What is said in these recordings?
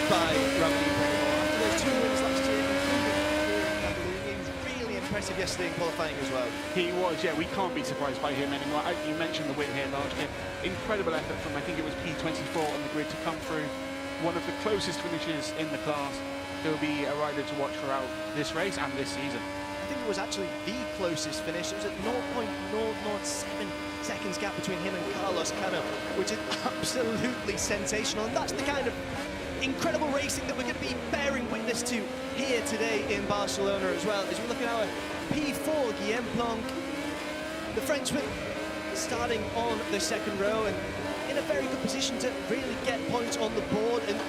by Ramadi anymore. After those 2 wins last year, including here in Catalunya, he was really impressive yesterday in qualifying as well. He was, yeah, we can't be surprised by him anymore. You mentioned the win here last year. Incredible effort from, I think it was P24 on the grid to come through. One of the closest finishes in the class. He'll be a rider to watch throughout this race and this season. I think it was actually the closest finish. It was at 0.007 seconds gap between him and Carlos Cano, which is absolutely sensational. And that's the kind of incredible racing that we're going to be bearing witness to here today in Barcelona as well. As we look at our P4, Guillaume Blanc, the Frenchman starting on the second row and in a very good position to really get points on the board and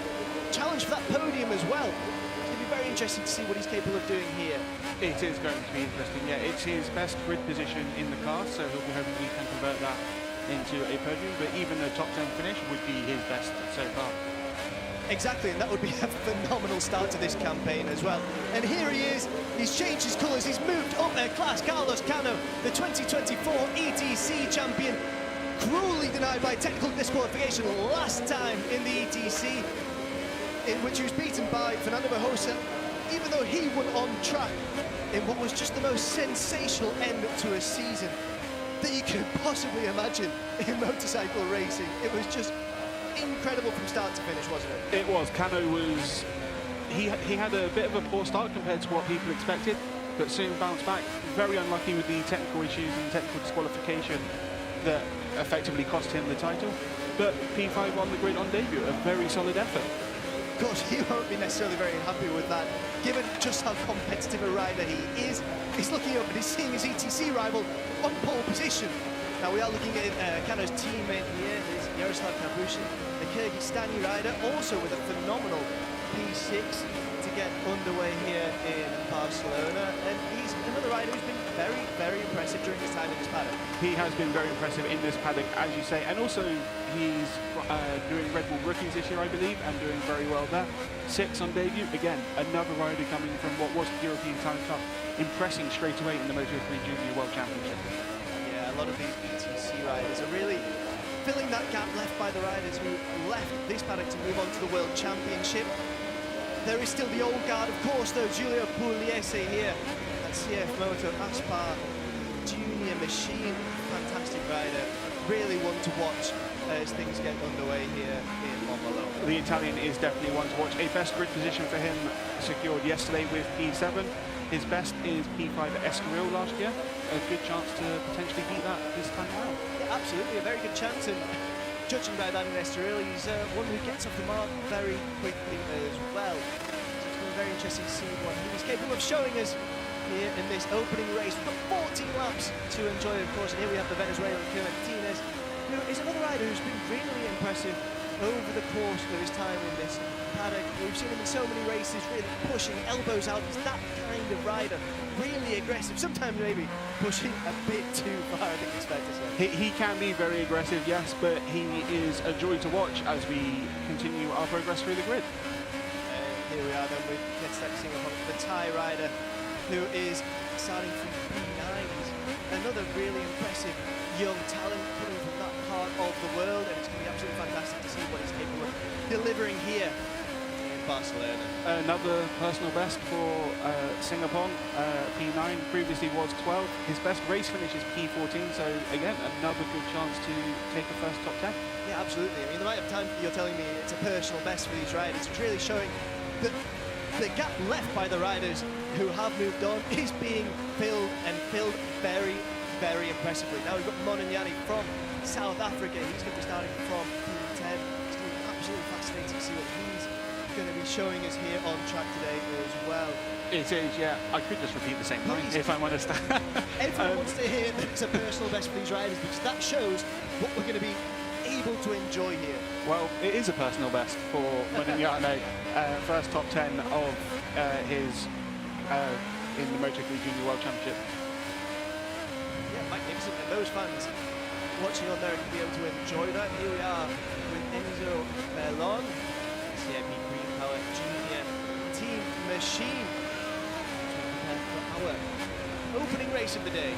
challenge for that podium as well. It's going to be very interesting to see what he's capable of doing here. It is going to be interesting, yeah. It's his best grid position in the class, so he'll be hoping he can convert that into a podium, but even a top 10 finish would be his best so far. Exactly, and that would be a phenomenal start to this campaign as well. And here he is, he's changed his colours, he's moved up a class. Carlos Cano, the 2024 ETC champion, cruelly denied by technical disqualification last time in the ETC, in which he was beaten by Fernando Bajosa, even though he won on track in what was just the most sensational end to a season that you could possibly imagine in motorcycle racing. It was just incredible from start to finish, wasn't it? It was. Cano was... He had a bit of a poor start compared to what people expected, but soon bounced back. Very unlucky with the technical issues and technical disqualification that effectively cost him the title. But P5 on the grid on debut, a very solid effort. Of course, he won't be necessarily very happy with that, given just how competitive a rider he is. He's looking up and he's seeing his ETC rival on pole position. Now we are looking at Cano's teammate here, is Yaroslav Kabushin, the Kyrgyzstani rider, also with a phenomenal P6 to get underway here in Barcelona. And he's another rider who's been very, very impressive during his time in this paddock. He has been very impressive in this paddock, as you say, and also he's doing Red Bull Rookies this year, I believe, and doing very well there. 6 on debut, again, another rider coming from what was the European Time Cup, impressing straight away in the MotoJunior World Championship. Yeah, a lot of these ETC riders are really filling that gap left by the riders who left this paddock to move on to the World Championship. There is still the old guard, of course, though. Giulio Pugliese here at CF Moto Aspar Junior Machine. Fantastic rider. Really one to watch as things get underway here in Montmello. The Italian is definitely one to watch. A best grid position for him secured yesterday with P7. His best is P5 at Estoril last year. A good chance to potentially beat that this time around. Yeah, absolutely. A very good chance. And judging by that in Estoril, he's one who gets off the mark very quickly as well. So it's going to be very interesting to see what he's capable of showing us here in this opening race. We've got 14 laps to enjoy, of course, and here we have the Venezuelan Kevin Martinez, who is another rider who's been really impressive over the course of his time in this paddock. We've seen him in so many races, really pushing elbows out. He's that kind of rider, really aggressive, sometimes maybe pushing a bit too far, I think it's fair to say. He can be very aggressive, yes, but he is a joy to watch as we continue our progress through the grid. Here we are then with Ketstak Singapore, the Thai rider, who is starting from P9. He's another really impressive young talent coming from that part of the world, and it's going to be absolutely fantastic to see what he's capable of delivering here in Barcelona. Another personal best for Singapore, P9, previously was 12. His best race finish is P14, so again, another good chance to take the first top 10. Yeah, absolutely. I mean, the amount of time you're telling me it's a personal best for these riders, it's really showing that the gap left by the riders who have moved on is being filled, and filled very, very impressively. Now we've got Monanyani from South Africa. He's going to be starting from P10. It's going to be absolutely fascinating to see what he's going to be showing us here on track today as well. It is, yeah. I could just repeat the same thing if I'm honest. Everyone wants to hear that it's a personal best for these riders, because that shows what we're going to be able to enjoy here. Well, it is a personal best for Monanyani. First top 10 of his in the MotoJunior World Championship. Yeah, magnificent. And those fans watching on there can be able to enjoy that. Here we are with Enzo Bellon, CIP Green Power Junior Team Machine, to prepare for our opening race of the day.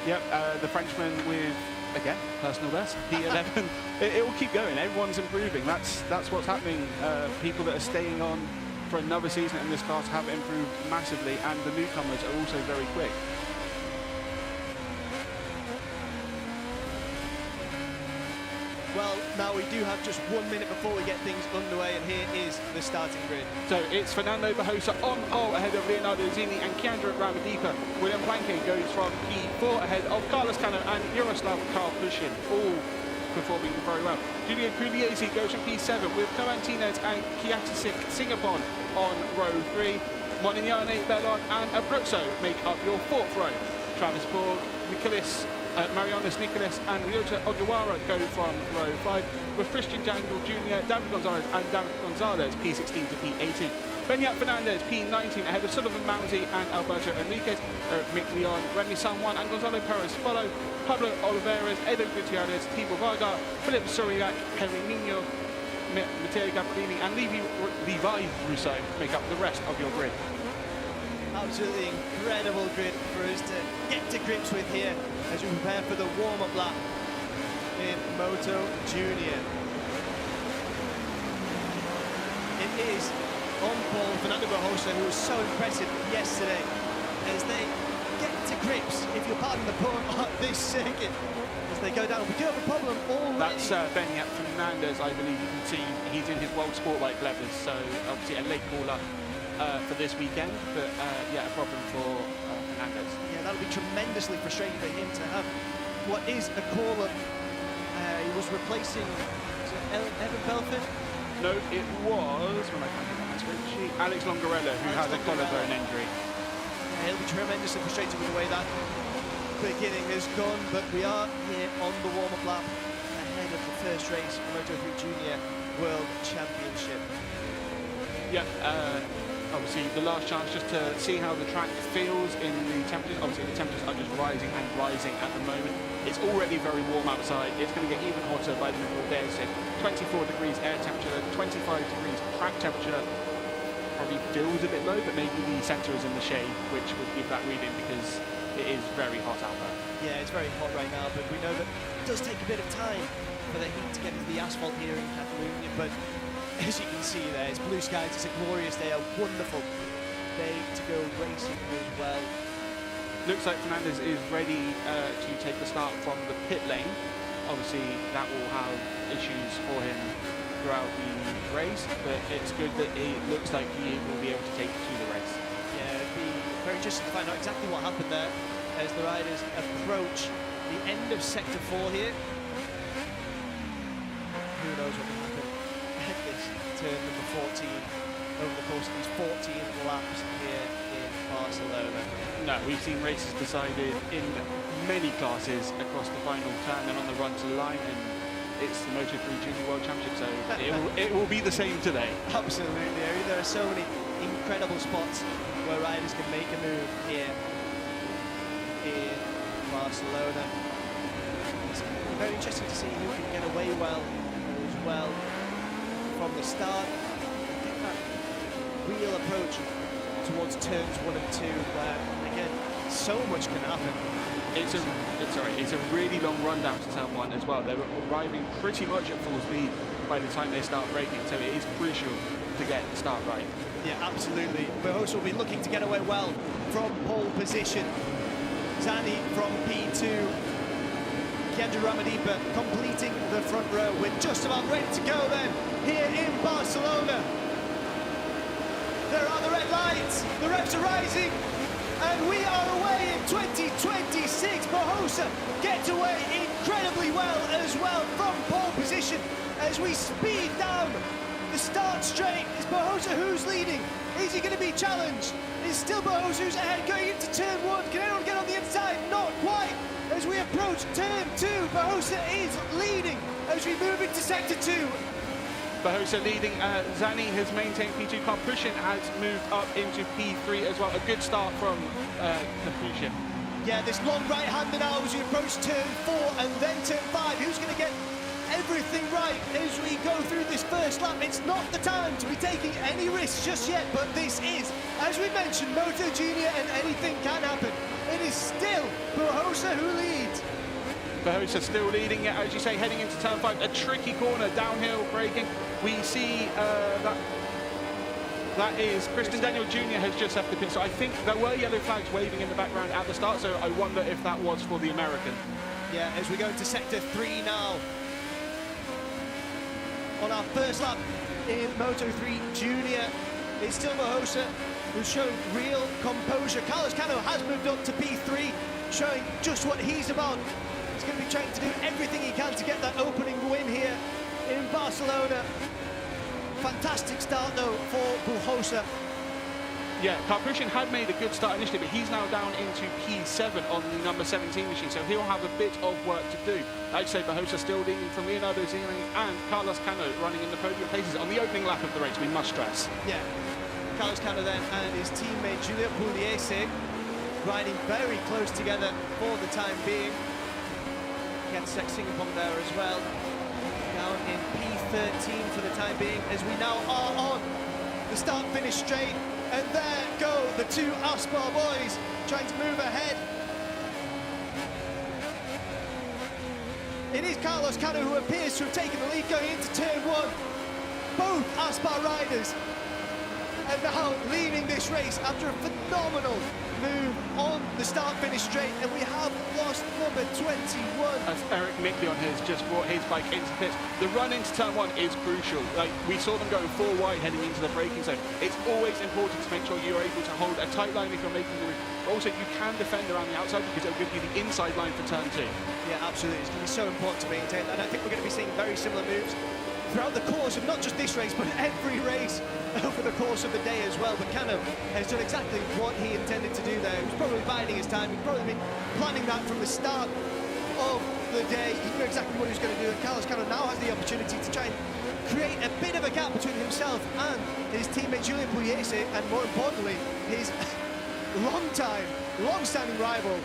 Yep, the Frenchman with again, personal best, P11. It will keep going. Everyone's improving. That's what's happening. People that are staying on for another season in this class have improved massively, and the newcomers are also very quick. Well, now we do have just 1 minute before we get things underway, and here is the starting grid. So it's Fernando Barroso on pole ahead of Leonardo Zini and Kiandra Ramadipa. William Blanque goes from P4 ahead of Carlos Cano and Yaroslav Karpushin, all performing very well. Julio Pugliese goes from P7 with Colantinez and Kiatisik Singapore on row 3. Monignane, Bellon and Abruzzo make up your 4th row. Travis Borg, Marianos Nicolas and Ryota Ogiwara go from row 5, with Christian Jangle Jr., David Gonzalez and David Gonzalez P16 to P18. Benyat Fernandez P19 ahead of Sullivan Mounty and Alberto Enriquez. Mick Leon, Remy San Juan and Gonzalo Perez follow. Pablo Oliveras, Edo Gutierrez, Thibaut Varga, Philip Soriak, Henry Nino, Matteo Gapolini and Levi Rousseau make up the rest of your grid. Absolutely incredible grid for us to get to grips with here as we prepare for the warm-up lap in MotoJunior. It is on pole Fernando Barroso, who was so impressive yesterday as they get to grips, if you'll pardon the pun, on this circuit as they go down. We do have a problem already. That's Benyat Fernandez, I believe. You can see he's in his World Sport Bike leathers, so obviously a late caller for this weekend, but yeah, a problem for Fernandez. Yeah, that'll be tremendously frustrating for him to have what is a caller. He was replacing Evan Belford. No, it was, when I can't get my spreadsheet, Alex Longarello, who has a collarbone injury. Yeah, he'll be tremendously frustrated with the way that beginning has gone, but we are here on the warm-up lap ahead of the first race of Moto3 Junior World Championship. Yeah, obviously the last chance just to see how the track feels in the temperatures. Obviously the temperatures are just rising and rising at the moment. It's already very warm outside. It's going to get even hotter by the middle of the day. So 24 degrees air temperature, 25 degrees track temperature. Probably feels a bit low, but maybe the centre is in the shade, which would give that reading because it is very hot out there. Yeah, it's very hot right now, but we know that it does take a bit of time for the heat to get into the asphalt here in Catalunya, but as you can see there, it's blue skies, it's a glorious day, a wonderful day to go racing as well. Looks like Fernandez is ready to take the start from the pit lane. Obviously that will have issues for him throughout the race, but it's good that it looks like he will be able to take it to the race. Yeah, it'd be very interesting to find out exactly what happened there as the riders approach the end of Sector 4 here. Who knows what will happen at this turn number 14 over the course of these 14 laps here in Barcelona. No, we've seen races decided in many classes across the final turn and on the run to the line, and it's the Moto3 Junior World Championship, so it will be the same today. Absolutely. I mean, there are so many incredible spots where riders can make a move here in Barcelona. It's very interesting to see who can get away well as well from the start. Get that real approach towards turns 1 and 2, where again so much can happen. It's a really long run down to turn 1 as well. They're arriving pretty much at full speed by the time they start braking, so it is crucial to get the start right. Yeah, absolutely. Barroso will be looking to get away well from pole position. Zani from P2. Kiandra Ramadipa completing the front row. We're just about ready to go then, here in Barcelona. There are the red lights, the revs are rising, and we are away in 2026. Barroso gets away incredibly well as well from pole position as we speed down the start straight. Is Barroso who's leading? Is he going to be challenged? It's still Barroso who's ahead going into turn 1. Can anyone get on the inside? Not quite. As we approach turn 2, Barroso is leading as we move into sector 2. Barroso leading. Zani has maintained P2. Karpushin has moved up into P3 as well. A good start from Karpushin. Yeah, this long right-hander now as we approach turn 4 and then turn 5. Who's going to get everything right as we go through this first lap? It's not the time to be taking any risks just yet, but this is, as we mentioned, MotoJunior and anything can happen. It is still Barroso who leads. Barbosa still leading it, as you say, heading into turn 5. A tricky corner, downhill braking. We see that is Kristen Daniel Jr. has just left the pit. So I think there were yellow flags waving in the background at the start. So I wonder if that was for the American. Yeah, as we go into sector 3 now. On our first lap in Moto3 Junior, it's still Barbosa who's shown real composure. Carlos Cano has moved up to P3, showing just what he's about. He's going to be trying to do everything he can to get that opening win here in Barcelona. Fantastic start though for Barbosa. Yeah, Karpushin had made a good start initially, but he's now down into P7 on the number 17 machine, so he'll have a bit of work to do. Like I say, Barbosa still leading from Leonardo Zini and Carlos Cano running in the podium places on the opening lap of the race, we must stress. Yeah, Carlos Cano then and his teammate Giulio Pugliese riding very close together for the time being. Against Singapore there as well. Down in P13 for the time being, as we now are on the start-finish straight. And there go the two Aspar boys trying to move ahead. It is Carlos Cano who appears to have taken the lead going into turn 1. Both Aspar riders are now leading this race after a phenomenal move on the start-finish straight, and we have lost number 21. As Eric Mickley has just brought his bike into the pits. The run into turn 1 is crucial. Like, we saw them going 4 wide heading into the braking zone. It's always important to make sure you're able to hold a tight line if you're making the move. But also, you can defend around the outside because it'll give you the inside line for turn 2. Yeah, absolutely. It's going to be so important to maintain that. And I think we're going to be seeing very similar moves throughout the course of not just this race, but every race over the course of the day as well. But Cano has done exactly what he intended to do there. He was probably biding his time. He'd probably been planning that from the start of the day. He knew exactly what he was going to do. And Carlos Cano now has the opportunity to try and create a bit of a gap between himself and his teammate Giulio Pugliese, and more importantly, his long-standing rival,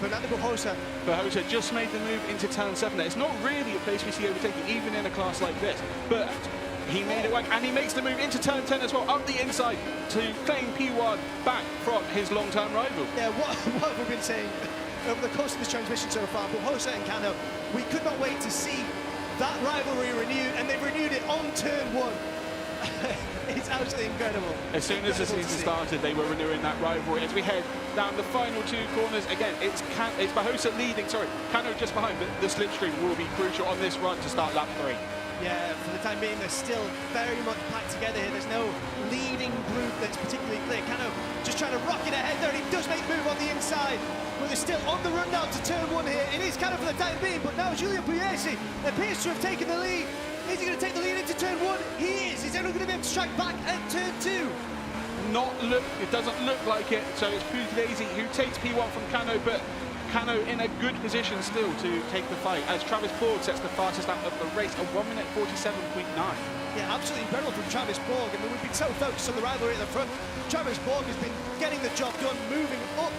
Fernando Barbosa. Barbosa just made the move into turn 7 there. It's not really a place we see overtaking, even in a class like this. But he made it work, and he makes the move into turn 10 as well, up the inside to claim P1 back from his long-term rival. Yeah, what have we been saying over the course of this transmission so far? Barbosa and Cano, we could not wait to see that rivalry renewed, and they've renewed it on turn 1. It's absolutely incredible. As soon as the season started, they were renewing that rivalry. As we head down the final 2 corners, again, it's Barbosa leading, Cano just behind, but the slipstream will be crucial on this run to start lap 3. Yeah, for the time being, they're still very much packed together here. There's no leading group that's particularly clear. Cano just trying to rocket ahead there, and he does make a move on the inside. But they're still on the run now to turn 1 here. It is Cano for the time being, but now Giulio Pugliese appears to have taken the lead. Is he going to take the lead into turn 1? He is. Is anyone going to be able to strike back at turn 2? It doesn't look like it. So it's Pugliese who takes P1 from Cano, but Cano in a good position still to take the fight, as Travis Borg sets the fastest lap of the race, a 1 minute 47.9. Yeah, absolutely incredible from Travis Borg. I mean, we've been so focused on the rivalry at the front. Travis Borg has been getting the job done, moving up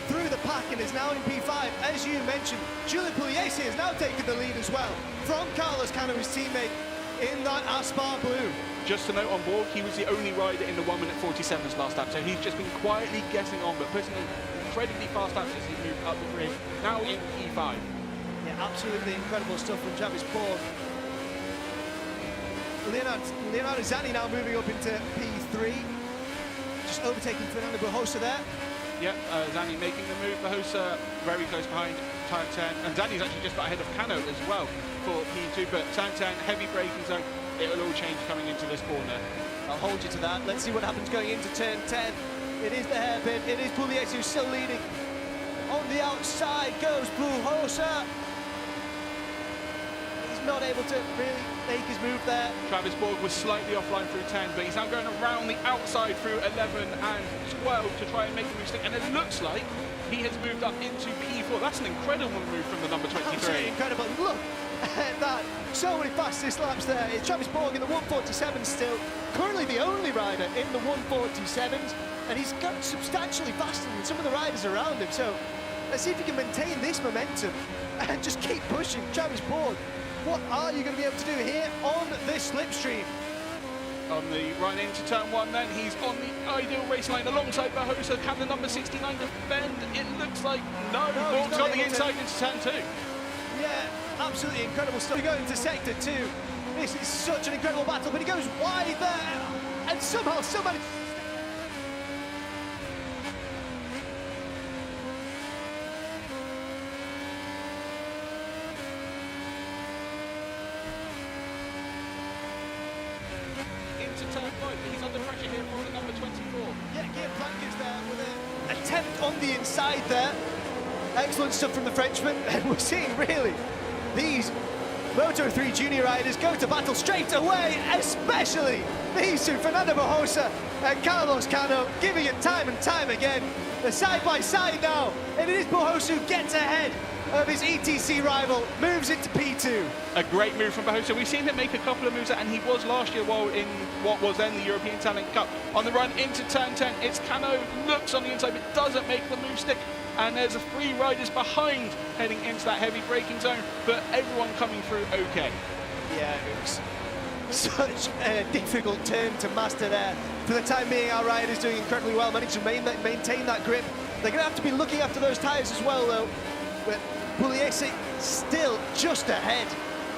through the pack, and is now in P5. As you mentioned, Giulio Pugliese has now taken the lead as well from Carlos Cano, his teammate in that Aspar blue. Just to note on Borg, he was the only rider in the 1 minute 47s last lap, so he's just been quietly getting on, but putting in incredibly fast laps as he moved up the grid, now in P5. Yeah, absolutely incredible stuff from Travis Borg. Leonardo Zani now moving up into P3, just overtaking Fernando Barbosa there. Yep, Zani making the move. Barbosa very close behind turn 10, and Zani's actually just got ahead of Cano as well for P2, but turn 10, heavy braking zone, it will all change coming into this corner. I'll hold you to that. Let's see what happens going into turn 10. It is the hairpin, it is Pugliese who's still leading. On the outside goes Barbosa. He's not able to really make his move there. Travis Borg was slightly offline through 10, but he's now going around the outside through 11 and 12 to try and make the move stick, and it looks like he has moved up into P4. That's an incredible move from the number 23. Absolutely incredible. Look at that. So many fastest laps there. It's Travis Borg in the 147 still, currently the only rider in the 147s, and he's got substantially faster than some of the riders around him. So let's see if he can maintain this momentum and just keep pushing. Travis Borg, what are you going to be able to do here on this slipstream? On the run into turn 1 then, he's on the ideal race line alongside Barbosa. Can the number 69 defend? It looks like no. Borg's on the inside into turn 2. Yeah, absolutely incredible stuff. We go into sector 2. This is such an incredible battle, but he goes wide there, and somehow somebody... Into turn 5, he's under pressure here from the number 24. Yeah, Guillaume Planck is there with an attempt on the inside there. Excellent stuff from the Frenchman, and we're seeing really these Moto3 junior riders go to battle straight away, especially these two, Fernando Barrosa and Carlos Cano, giving it time and time again. They're side by side now, and it is Barrosa who gets ahead of his ETC rival, moves into P2. A great move from Barrosa. We've seen him make a couple of moves, and he was last year while in what was then the European Talent Cup. On the run into turn 10, it's Cano, looks on the inside, but doesn't make the move stick. And there's 3 riders behind heading into that heavy braking zone, but everyone coming through okay. Yeah, it was such a difficult turn to master there. For the time being, our riders doing incredibly well, managing to maintain that grip. They're going to have to be looking after those tyres as well, though. But Pugliese still just ahead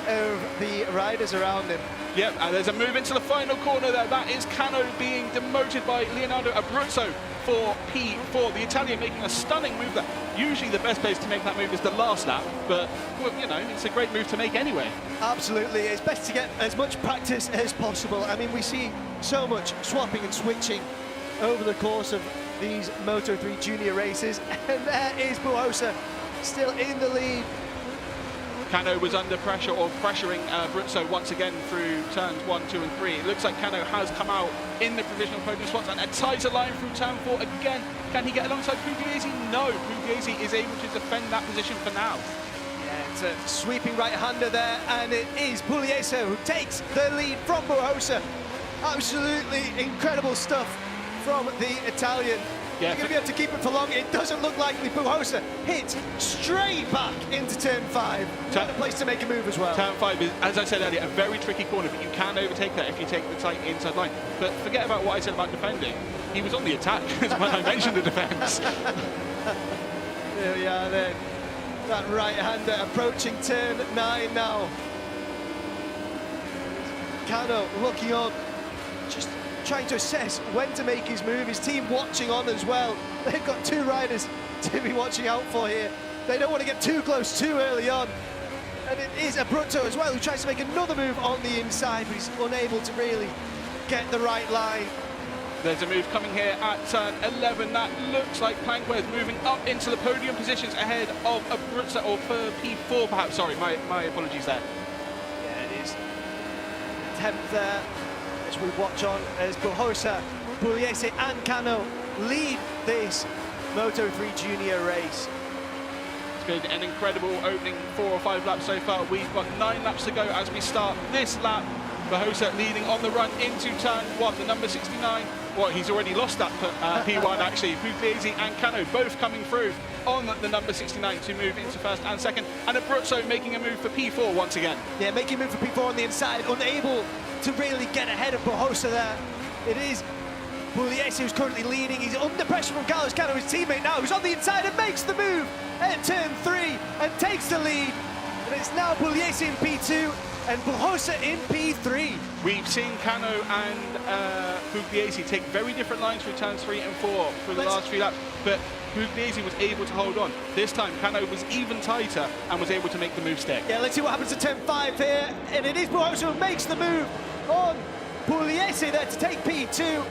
of the riders around him. Yep, and there's a move into the final corner there. That is Cano being demoted by Leonardo Abruzzo for P4. The Italian making a stunning move there. Usually the best place to make that move is the last lap, but, well, you know, it's a great move to make anyway. Absolutely, it's best to get as much practice as possible. I mean, we see so much swapping and switching over the course of these Moto3 junior races, and there is Barrosa still in the lead. Cano was under pressure, or pressuring Abruzzo once again through turns 1, 2 and 3. It looks like Cano has come out in the provisional podium spots and ties a line through turn 4 again. Can he get alongside Pugliese? No, Pugliese is able to defend that position for now. Yeah, it's a sweeping right-hander there, and it is Pugliese who takes the lead from Barrosa. Absolutely incredible stuff from the Italian. Yeah, You're going to be able to keep it for long. It doesn't look likely. Barrosa hits straight back into turn 5. What a place to make a move as well. Turn 5 is, as I said earlier, a very tricky corner, but you can overtake that if you take the tight inside line. But forget about what I said about defending. He was on the attack when I mentioned the defence. There we are then. That right-hander approaching turn 9 now. Cano looking on, just trying to assess when to make his move. His team watching on as well. They've got 2 riders to be watching out for here. They don't want to get too close too early on. And it is Abruzzo as well who tries to make another move on the inside, but he's unable to really get the right line. There's a move coming here at turn 11. That looks like Planquez moving up into the podium positions ahead of Abruzzo, or for P4 perhaps. Sorry, my apologies there. Yeah, it is. Attempt there as we watch on as Barrosa, Pugliese and Cano lead this Moto3 junior race. It's been an incredible opening 4 or 5 laps so far. We've got 9 laps to go as we start this lap. Barrosa leading on the run into turn 1, the number 69. Well, he's already lost that P1 actually. Pugliese and Cano both coming through on the number 69 to move into first and second. And Abruzzo making a move for P4 once again. Yeah, making a move for P4 on the inside, unable to really get ahead of Barrosa there. It is Pugliese who's currently leading. He's under pressure from Carlos Cano, his teammate now, who's on the inside and makes the move at turn 3 and takes the lead. And it's now Pugliese in P2 and Barrosa in P3. We've seen Cano and Pugliese take very different lines through turns 3 and 4 through the last few laps, but Pugliese was able to hold on. This time, Cano was even tighter and was able to make the move stick. Yeah, let's see what happens to turn 5 here, and it is Barrosa who makes the move on Pugliese there to take P2.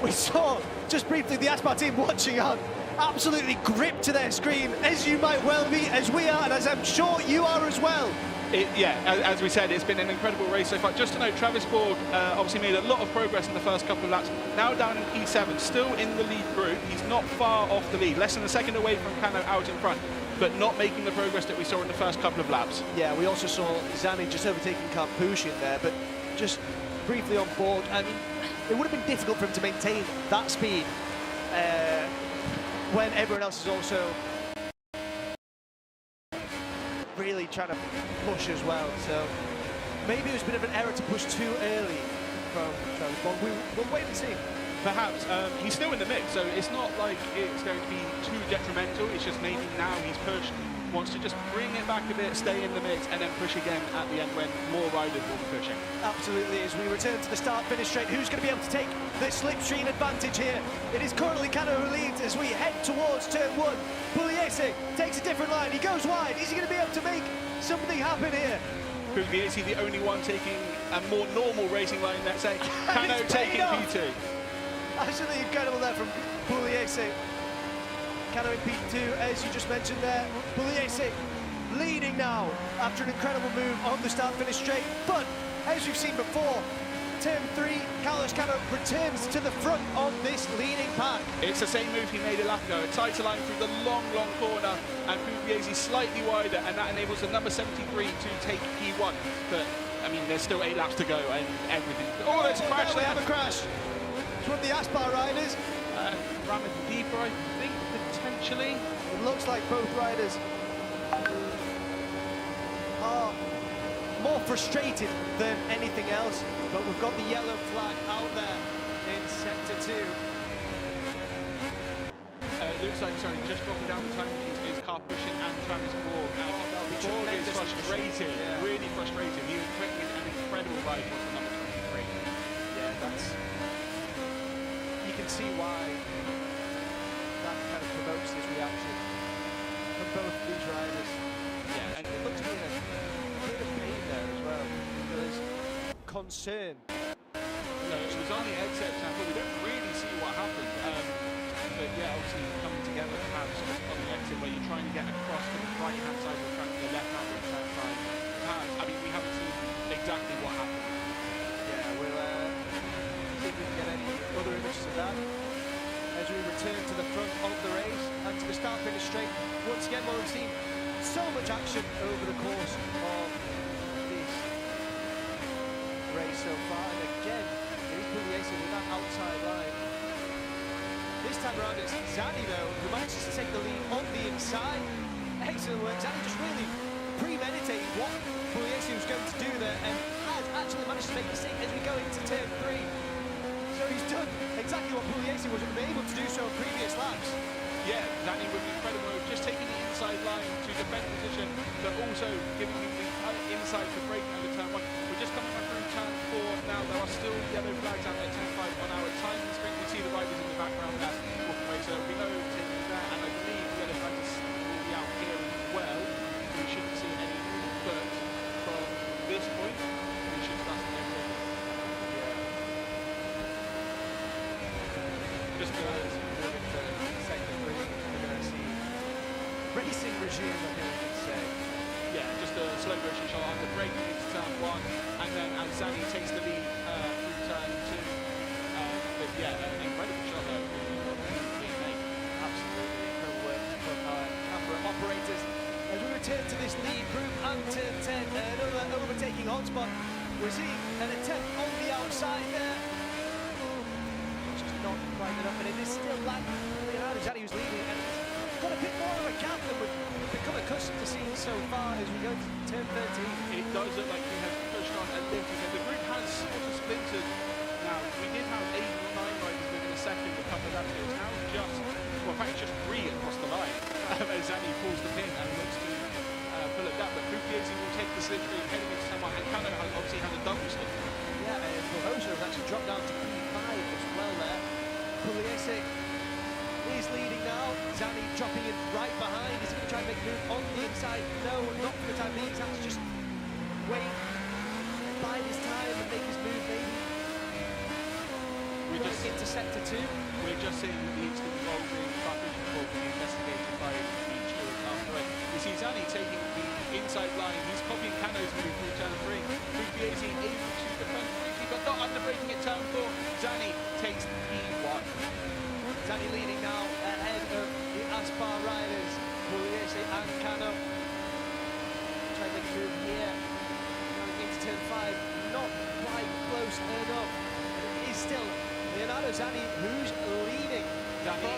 We saw just briefly the Aspar team watching on, absolutely gripped to their screen, as you might well be, as we are, and as I'm sure you are as well. As we said, it's been an incredible race so far. Just to note, Travis Borg obviously made a lot of progress in the first couple of laps. Now down in P7, still in the lead group. He's not far off the lead, less than a second away from Cano out in front, but not making the progress that we saw in the first couple of laps. Yeah, we also saw Zani just overtaking Karpushin there, but just briefly on board. I mean, it would have been difficult for him to maintain that speed when everyone else is also really trying to push as well. So maybe it was a bit of an error to push too early from Travis Borg. We'll wait and see. Perhaps. He's still in the mix, so it's not like it's going to be too detrimental. It's just maybe now he's pushed wants to just bring it back a bit, stay in the mix, and then push again at the end when more riders will be pushing. Absolutely. As we return to the start-finish straight, who's going to be able to take the slipstream advantage here? It is currently Cano who leads as we head towards turn one. Pugliese takes a different line. He goes wide. Is he going to be able to make something happen here? Pugliese the only one taking a more normal racing line, let's say. Cano taking P2. Absolutely incredible there from Pugliese. Cano in P2, as you just mentioned there. Pugliese leading now after an incredible move on the start-finish straight. But as we've seen before, turn 3, Carlos Cano returns to the front of this leading pack. It's the same move he made a lap ago. A tighter line through the long corner, and Pugliese slightly wider, and that enables the number 73 to take P1. But I mean, there's still 8 laps to go, and everything. Oh, there's a crash there. We have a crash. It's one of the Aspar riders. Ramadipa, I think, potentially. It looks like both riders are more frustrated than anything else, but we've got the yellow flag out there in sector 2. It looks like, sorry, just dropping down the time is car pushing and Travis Borg. Borg is frustrated, really frustrated. He was putting in an incredible ride towards the number 23. Yeah, that's... You can see why that kind of provokes this reaction from both of these riders. Yeah, and it looks to be in a bit of pain there as well, because concern. No, it was on the exit sample. We don't really see what happened. But yeah, obviously coming together perhaps just on the exit where you're trying to get across to the right-hand side of the track to the left-hand side. Perhaps, I mean, we haven't seen exactly what happened. Yeah, we'll see if we can get any other images of that as we return to the front of the race and to the start-finish straight. Once again, we've seen so much action over the course of this race so far, and again, it is Pugliese with that outside line. This time around it's Zani though, who manages to take the lead on the inside. Excellent work. Zani just really premeditated what Pugliese was going to do there and has actually managed to make the mistake as we go into turn 3. So he's done exactly what Pugliese wasn't able to do so in previous laps. Yeah, Zani with an incredible move, just taking the inside line to defend position, but also giving him the inside to break under turn 1. We're just coming through turn 4 now. There are still yellow flags out at turn 5 on our timing screen. We see the riders in the background there walking away, so we know taking that, and I believe the yellow flags will be out here as well. We shouldn't see any, but from this point, we should start to get rid of it. Yeah. Just Sector 3, we're going to see racing regime, I think we can say. Yeah, just a slow motion shot on the break into turn 1, and then as Zani takes the lead through turn 2. But yeah, an incredible shot though. Absolutely incredible work from our camera operators. As we return to this lead group and turn 10, another overtaking hotspot. We're seeing an attempt on the outside there. Just not quite enough, and it is still like Leonardo Zani who's leading, and it's got a bit more of a gap than we've become accustomed to seeing so far as we go to turn 13. It does look like we have pushed on a little bit. The group has sort of splintered. Now, we did have 8 or 9 riders within a second a couple of laps ago. It's now just, well, in fact, just 3 across the line as Zani pulls the pin and looks to pull it down. But Pugliese will take the slipstream heading into turn 1, and Cano obviously has a double slip. Yeah, and Bohoso has actually dropped down to P5 as well there. Pugliese is leading now. Zani dropping in right behind. Is he going to try and make a move on the inside? No, not for the time being. He's had to just wait, bide his time and make his move maybe. We're just into sector 2. We're just seeing the instant involving buffers before being investigated by the insurance after it. You see Zani taking the inside line. He's copying Cano's move through turn 3. Pugliese able to defend briefly, but not under braking at turn 4. Zani takes P1. Zani leading now ahead of the Aspar riders, Pugliese and Cano. Try and make a move here. Going into turn 5, not quite close enough. It is still Leonardo Zani who's leading. Zani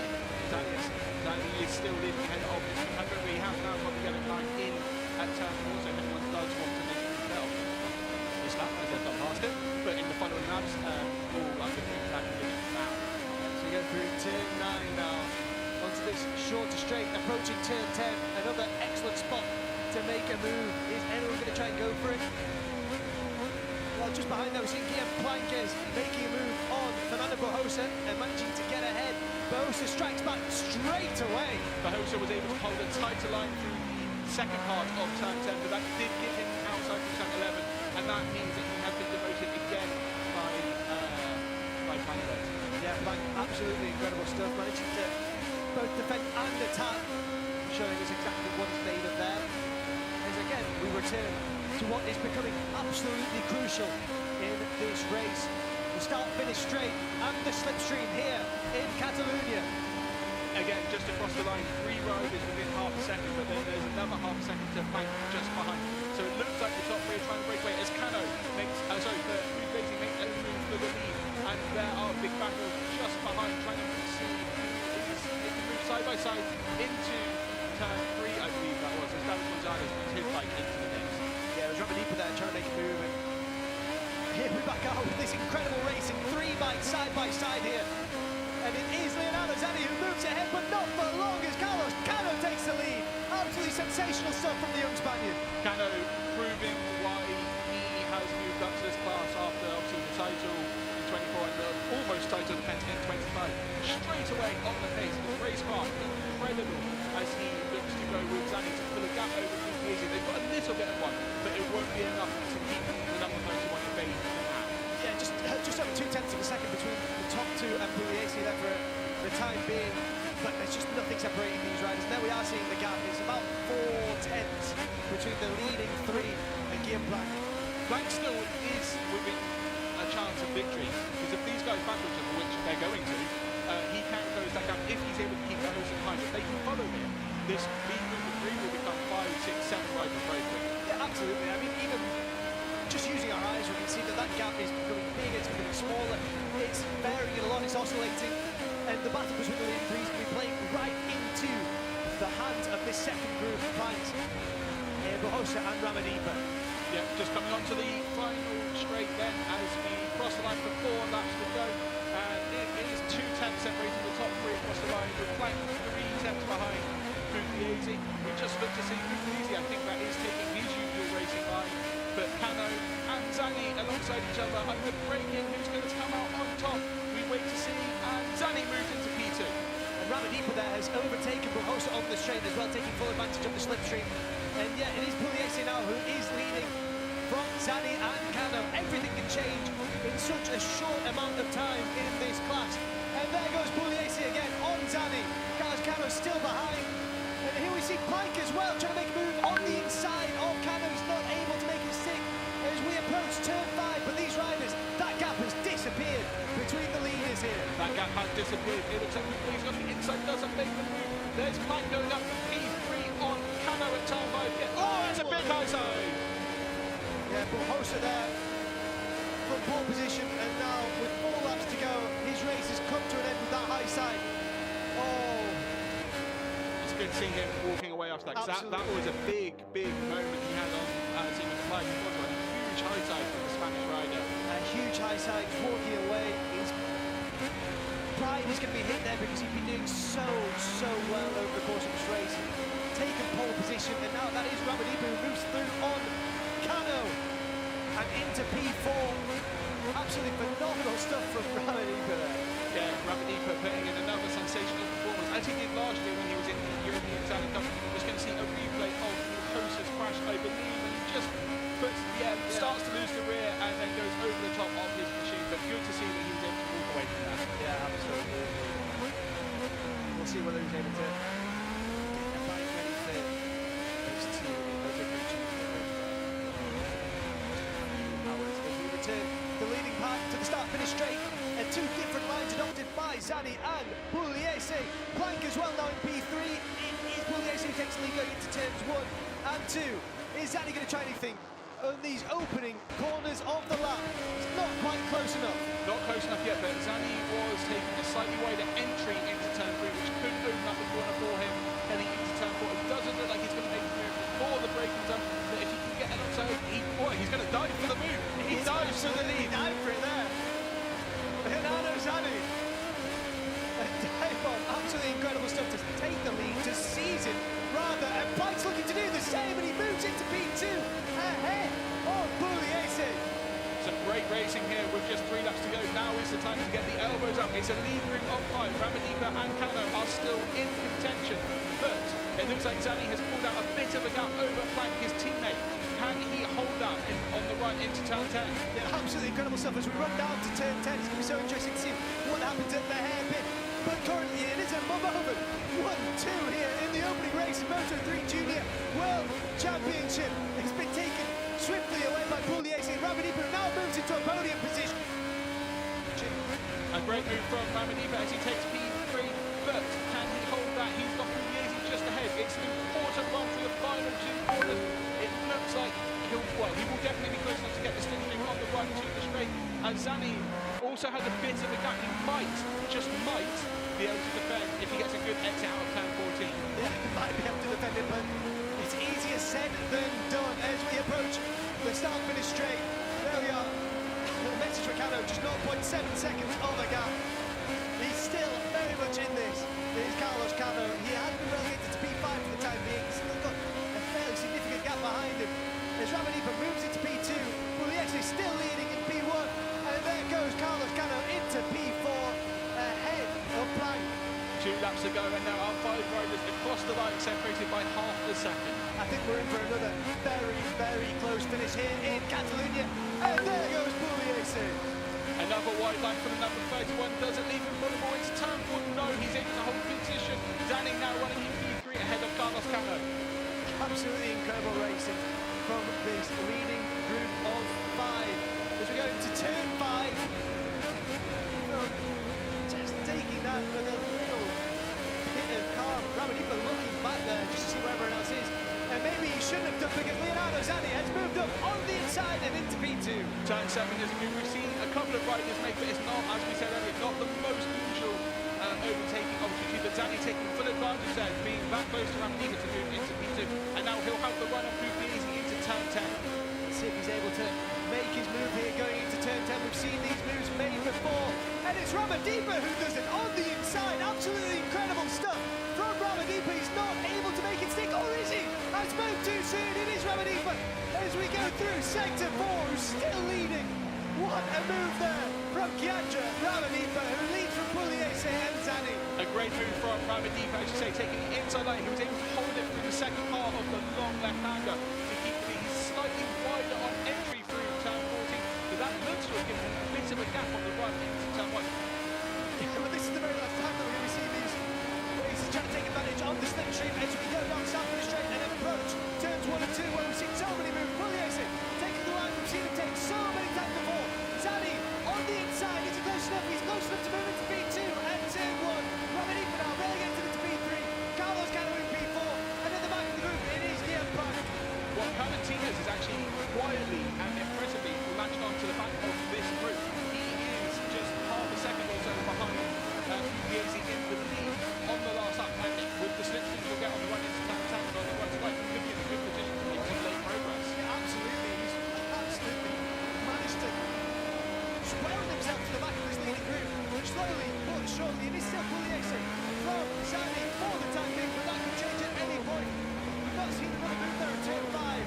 is still leading ahead of this 100. We have now got the yellow flag in at turn 4, so if anyone does want to make it themselves, this lap as they've gone past it. But in the following laps, all under green flag conditions now. So we go through turn 9 now. onto this shorter straight, approaching turn 10. Another excellent spot to make a move. Is anyone going to try and go for it? Well, just behind those, Guillaume Planques making a move on Fernando Barroso and managing to get ahead. Barroso strikes back straight away. Barroso was able to hold a tighter line through the second part of turn 10, but that did give him outside from turn 11, and that means that he has been demoted again by Planques. Yeah, absolutely incredible stuff. Managing to both defend and attack, showing us exactly what is made of there. As again, we return to what is becoming absolutely crucial in this race. The start-finish straight and the slipstream here in Catalunya. Again, just across the line, 3 riders within half a second, but then there's another half a second to Plank just behind. So it looks like the top 3 are trying to break away as Cano makes, Racing makes a move for the lead, and there are big battles just behind, trying to see who is in the move side by side into turn 3, I believe that was, as David Gonzalez puts his bike into the mix. Yeah, it was Ramadipa there trying to make a move, and here we back out with this incredible racing, 3 bikes side by side here. And it is Leonardo Zanni who moves ahead, but not for long as Carlos Cano takes the lead. Absolutely sensational stuff from the young Spaniard. Cano proving why he has moved up to this class after obviously the title in 24 and the almost title defense in 25. Straight away on the pace, the racecraft incredible as he looks to go with Zanni to fill a gap over Pugliese. They've got a little bit of one, but it won't be enough to keep the number 91 in base. Yeah, just over 0.2 of a second between the top 2 and Pugliese there for the time being, but there's just nothing separating these riders. Now we are seeing the gap. It's about 4/10 between the leading 3 and Guillaume Planck. Planck still is within a chance of victory, because if these guys battle each other, which they're going to, he can close that gap if he's able to keep that horse behind. If they can follow him, this lead group of 3 will become 5, 6, 7 riders very quick. Yeah, absolutely. I mean, even just using our eyes, we can see that that gap is becoming bigger, it's becoming smaller, it's varying a lot, it's oscillating, and the battle between the leading 3s can be playing right into the hands of this second group of pints, Barroso and Ramadipa. Yeah, just coming on to the final straight then as we cross the line for 4 laps to go, and it is 2 tenths separating the top 3 across the line, with Planck 3 tenths behind Pugliese. We just look to see Pugliese, I think that is taking his usual racing line, but Cano and Zanni alongside each other under break-in. Who's going to come out on top? We wait to see, and Zanni moves into P2. And Ramadipa there has overtaken Barroso on the straight as well, taking full advantage of the slipstream. And yeah, it is Pugliese now who is leading from Zanni and Cano. Everything can change in such a short amount of time in this class. And there goes Pugliese again on Zanni. Carlos Cano still behind. And here we see Planck as well, trying to make a move on the inside of Cano. He's not able to make it stick as we approach turn 5. But these riders, that gap has disappeared between the leaders here. That gap has disappeared. It looks like Pugliese on the inside, doesn't make the move. There's Planck going up for P3 on Cano at turn 5. Oh, it's a big high side. Yeah, Barroso there from pole position, and now with 4 laps to go, his race has come to an end with that high side. Oh. Good to see him walking away after that, because that was a big moment he had on team of the flag. It was a huge high side for the Spanish rider. A huge high side, walking away. His pride is going to be hit there because he's been doing so well over the course of this race. Taken pole position, and now that is Ramadipa who moves through on Cano and into P4. Absolutely phenomenal stuff from Ramadipa there. Yeah, Ramadipa putting in another sensational performance, as he did last year when he was in the European Talent Cup. We're just going to see a replay of Barroso's crash, I believe, and he just starts to lose the rear and then goes over the top of his machine. But good to see that he was able to walk away from that. Yeah, absolutely. We'll see whether he's able to get the bike ready for those 2 in MotoJunior. Hours as we return the leading pack to the start-finish straight, and 2 different lines adopted by Zanni and Pugliese. Planck as well now in P3. It is Pugliese who takes the lead going into turns 1 and 2. Is Zanni going to try anything on these opening corners of the lap? It's not quite close enough. Not close enough yet, but Zanni was taking a slightly wider entry into turn 3, which could open up the corner for him heading into turn 4. It doesn't look like he's going to make the move before the braking zone, but if he can get it outside, he's going to dive for the move. He dives for the lead. He dived for it there. Leonardo Zanni. A dive bomb. Absolutely incredible stuff to racing here with just 3 laps to go. Now is the time to get the elbows up. It's a lead group of 5. Ramadipa and Cano are still in contention, but it looks like Zani has pulled out a bit of a gap over flank his teammate. Can he hold that on the run into turn 10? Yeah, absolutely incredible stuff as we run down to turn 10. It's going to be so interesting to see what happens at the hairpin. But currently it is a moment. 1-2 here in the opening race in MotoJunior World Championship. It's been taken swiftly away by Pugliese. Ramadipa now moves into a podium position. A great move from Ramadipa as he takes P3, but can he hold that? He's got Pugliese just ahead. It's an important run for the final 2 corners. It looks like he will definitely be close enough to get the stitching on the run to the straight. And Zani also has a bit of a gap. He might, just might, be able to defend if he gets a good exit out of turn 14. Yeah, he might be able to defend it, but it's easier said than done as we approach the start-finish straight. There we are. The message for Cano, just 0.7 seconds of a gap. He's still very much in this. There's Carlos Cano. He has been relegated to P5 for the time being. He's still got a fairly significant gap behind him. As Ramadipa moves into P2, Pugliese is still leading in P1, and there goes Carlos Cano into P4 ahead of Blanc. 2 laps to go, and now our 5 riders across the line separated by half a second. I think we're in for another very close finish here in Catalunya, and there goes Pugliese. Another wide line for the number 31, doesn't leave him vulnerable into turn 1. No, he's able to hold position. Zani now running in P3 ahead of Carlos Cano. Absolutely incredible racing from this leading group of 5. As we go into turn 5, just taking that with a little bit of calm. Ramadipa looking back there just to see where everyone else is. And maybe he shouldn't have done because Leonardo Zani has moved up on the inside and into P2. Turn 7 is a move we've seen a couple of riders make, but it's not, as we said earlier, not the most usual overtaking opportunity. But Zani taking full advantage there, being that close to Ramadipa to move into P2. And now he'll have the run on Pugliese into turn 10. Let's see if he's able to make his move here going into turn 10. We've seen these moves made before. And it's Ramadipa who does it on the inside. Absolutely incredible stuff from Ramadipa. He's not able to make it stick, or is he? I spoke too soon. It is Ramadipa as we go through sector 4, who's still leading. What a move there from Chiandra Ramadipa, who leads from Pugliese and Zani. A great move from Ramadipa, as you say, taking the inside line. He was able to hold it through the second part of the long left-hander to keep things slightly wider on entry through turn 14. But that looks to have given him a bit of a gap on the run into turn 1. Yeah, but this is the very last time that we're going to see these races trying to take advantage of the slipstream as we go down south of the straight and approach turns 1 and 2, where we've seen so many moves. Pugliese taking the line, we've seen him take so many times before. Zani on the inside, is he close enough? He's close enough to move into P2 and turn 1. Ramadipa now relegated into P3. Carlos Cano in P4, and at the back of the group it is Guillaume Blanc. What Carlos is actually quietly and impressively latched onto the back of this group. He is just half a second or so behind Pugliese in the lead on the last lap, and with the slipstream he'll get on the run into turn 10 and on the run to right, he could be in a good position to make some late progress. Yeah, absolutely. He's absolutely managed to swell himself to the back of this leading group. Slowly but surely, it is still Pugliese from Zani for the time being, but that could change at any point. We've not seen another move there at turn 5.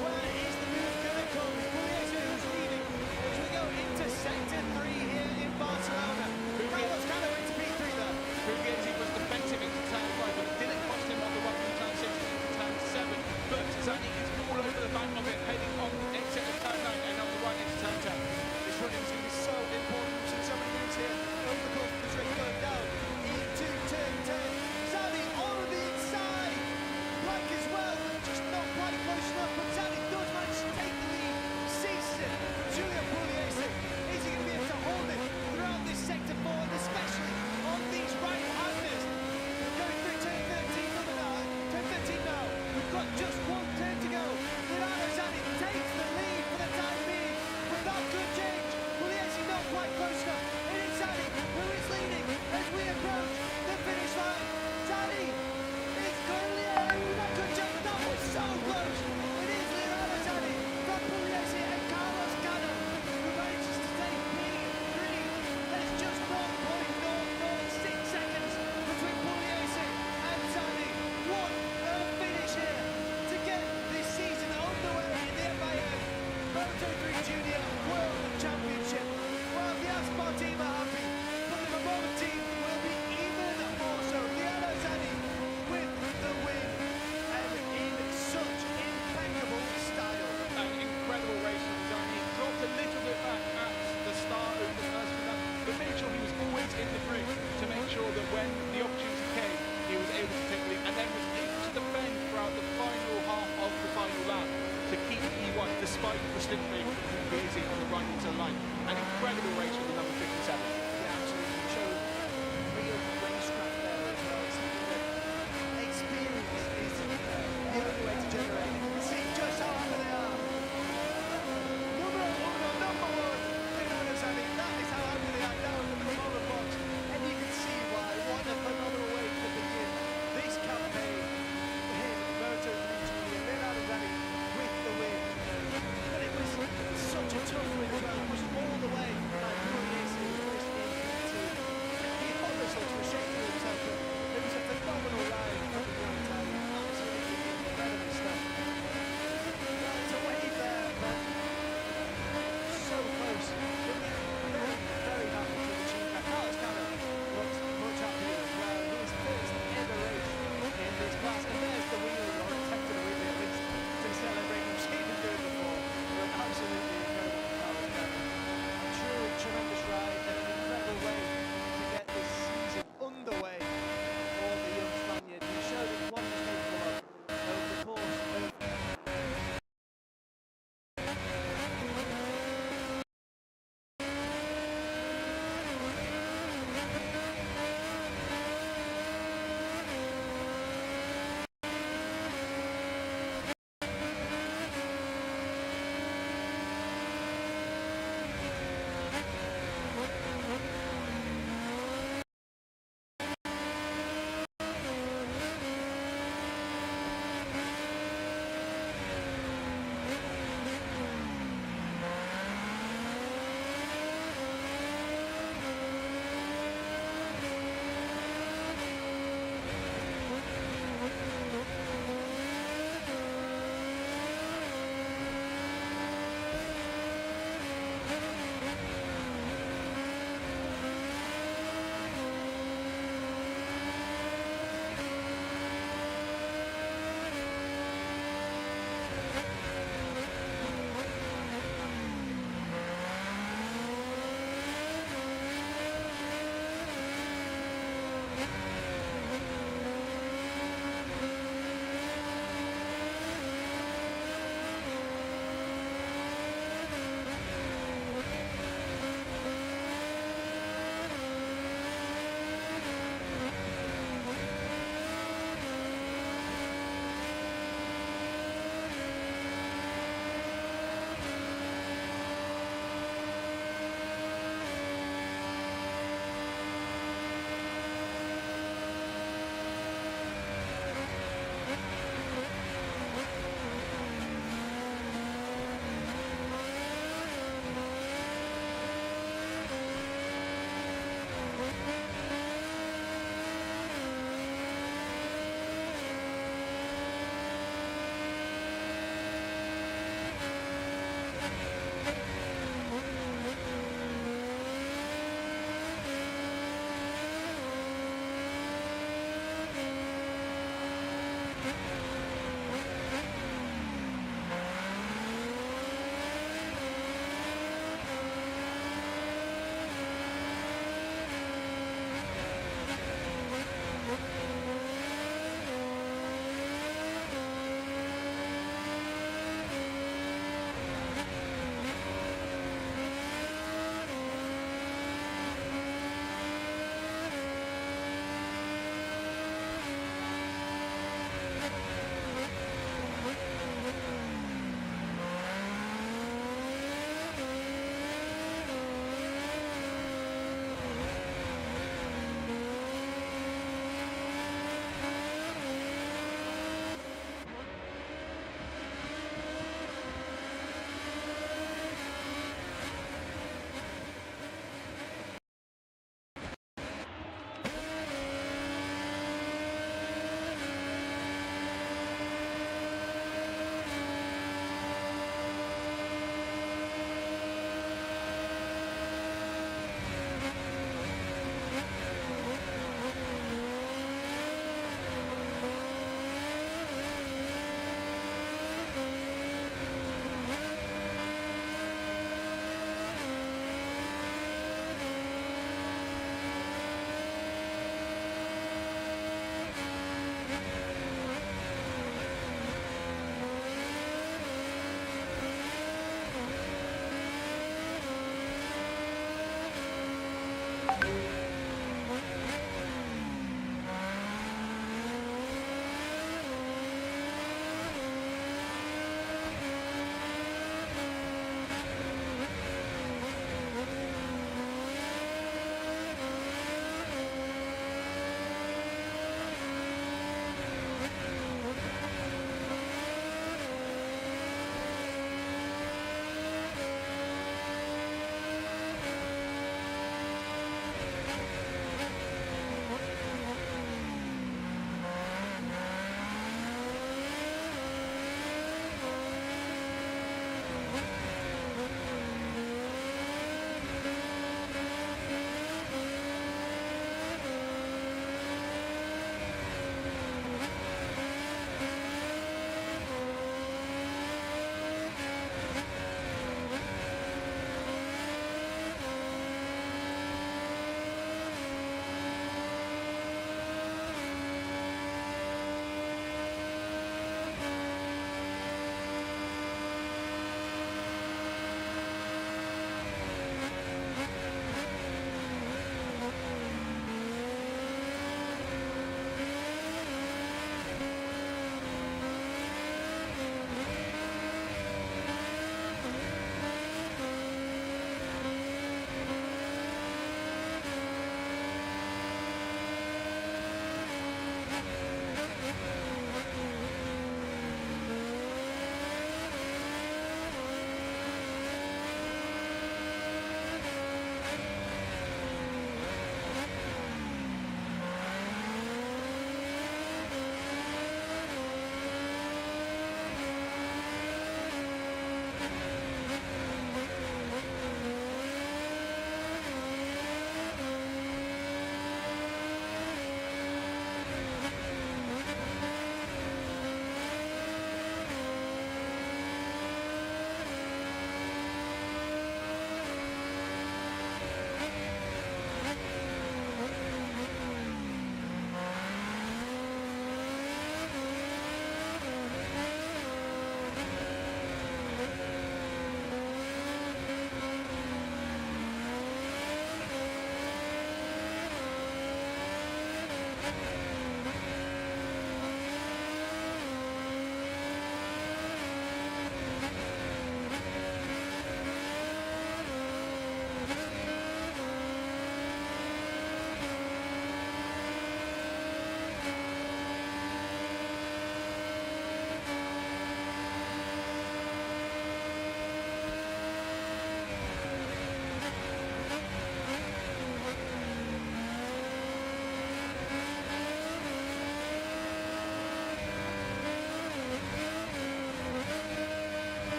Where is the move going to come? Pugliese who's leading as we go into sector 3 here in Barcelona. Carlos Cano into P3 there. Pugliese was defensive into turn 5, but it didn't cost him on the run from turn 6 into turn 7. But Zani is all over the back of it, heading on exit of turn 9 and on the run into turn 10. This running is going to be so important. We've seen so many moves here over the course of this race going down into turn 10. Zani on constantly competing on the run into the line. An incredible race with the number 57. Yeah, absolutely. He showed real racecraft there as well. Something that experience is the only way to generate. You can see just how happy they are. Number one. Fernando's happy. That is how happy they are down in the promoter box. And you can see why. What a phenomenal way to begin this campaign in MotoJunior. Leonardo Rani with the win. But it was such a tough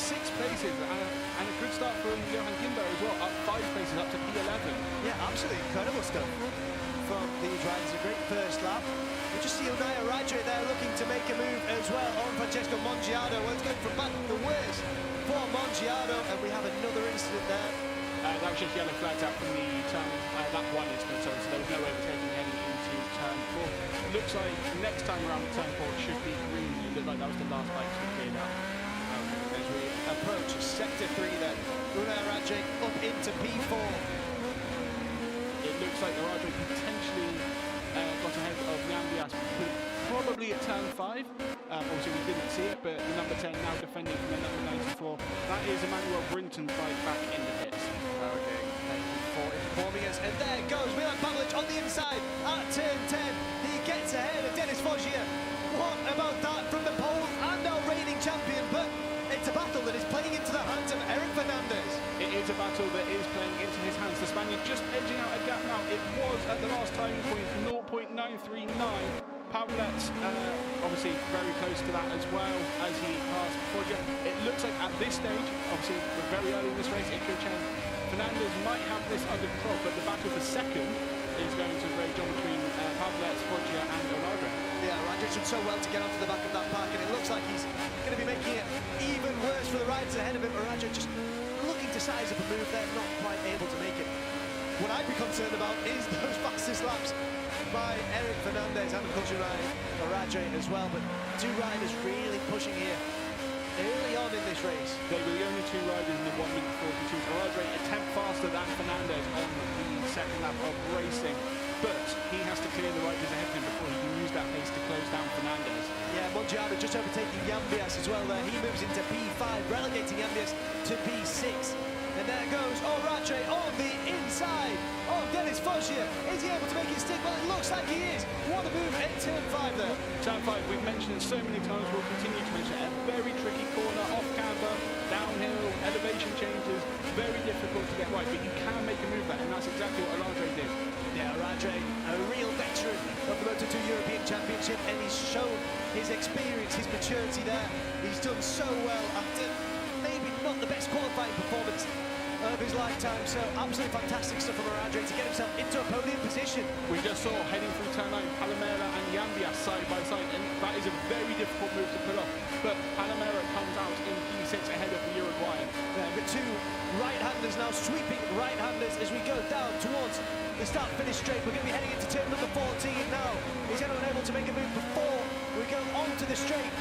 6 places and a good start from Johan Gimber as well, up 5 places, up to P11. Yeah, absolutely incredible stuff from these riders. A great first lap. We just see Unai Radre there looking to make a move as well on Francesco Mongiardo. Well, it's going from bad to worse for Mongiardo, and we have another incident there. That was just yellow flags out from the turn, that one incident, so there was no overtaking heading into turn 4. It looks like next time around turn 4 it should be green. It looked like that was the last bike to be cleared out. As we approach sector 3 then, Unai Radre up into P4. It looks like Radre potentially got ahead of Lambias, probably at turn 5. Obviously we didn't see it, but the number 10 now defending from the number 94. That is Emmanuel Brinton's bike back in the pits. Okay, thank you for informing us. And there goes Milan Pavlic on the inside at turn 10. He gets ahead of Denis Foggia. What about that from the pole and our reigning champion? But it's a battle that is playing into the hands of Eric Fernandez. It is a battle that is playing into his hands. The Spaniard just edging out a gap now. It was at the last timing point 0.939. Pavlic obviously very close to that as well as he passed Foggia. It looks like at this stage, obviously we're very early in this race, it could change. Fernandez might have this under control, but the battle for second is going to rage on between Pavlic, Foggia and Radre. Yeah, Radre did so well to get onto the back of that pack, and it looks like he's going to be making it even worse for the riders ahead of him. Radre just looking to size up a move there, not quite able to make it. What I'd be concerned about is those fastest laps by Eric Fernandez and of course Radre as well, but two riders really pushing here early on in this race. They were the only two riders in the 1 minute 42. Radre a tenth faster than Fernandez on the second lap of racing, but he has to clear the riders ahead of him before he can use that pace to close down Fernandez. Yeah, Mongiardo just overtaking Yambias as well there. He moves into P5, relegating Yambias to P6. And there goes Radre on the inside of Denis Foggia. Is he able to make it stick? Well, it looks like he is. What a move at turn 5 there. Turn 5, we've mentioned it so many times, we'll continue to mention it. A very tricky corner, off camber, downhill, elevation changes, very difficult to get right, but you can make a move there, and that's exactly what Radre did. Yeah, Radre, a real veteran of the Moto2 European Championship, and he's shown his experience, his maturity there. He's done so well after maybe not the best qualifying performance of his lifetime, so absolutely fantastic stuff from Radre to get himself into a podium position. We just saw heading through turn 9, Palomera and Yambias side by side, and that is a very difficult move to pull off, but Palomera comes out in P6 ahead of the Uruguayan. Yeah, but two right-handers now, sweeping right-handers as we go down towards the start-finish straight. We're going to be heading into turn number 14 now. Is anyone able to make a move before we go onto the straight?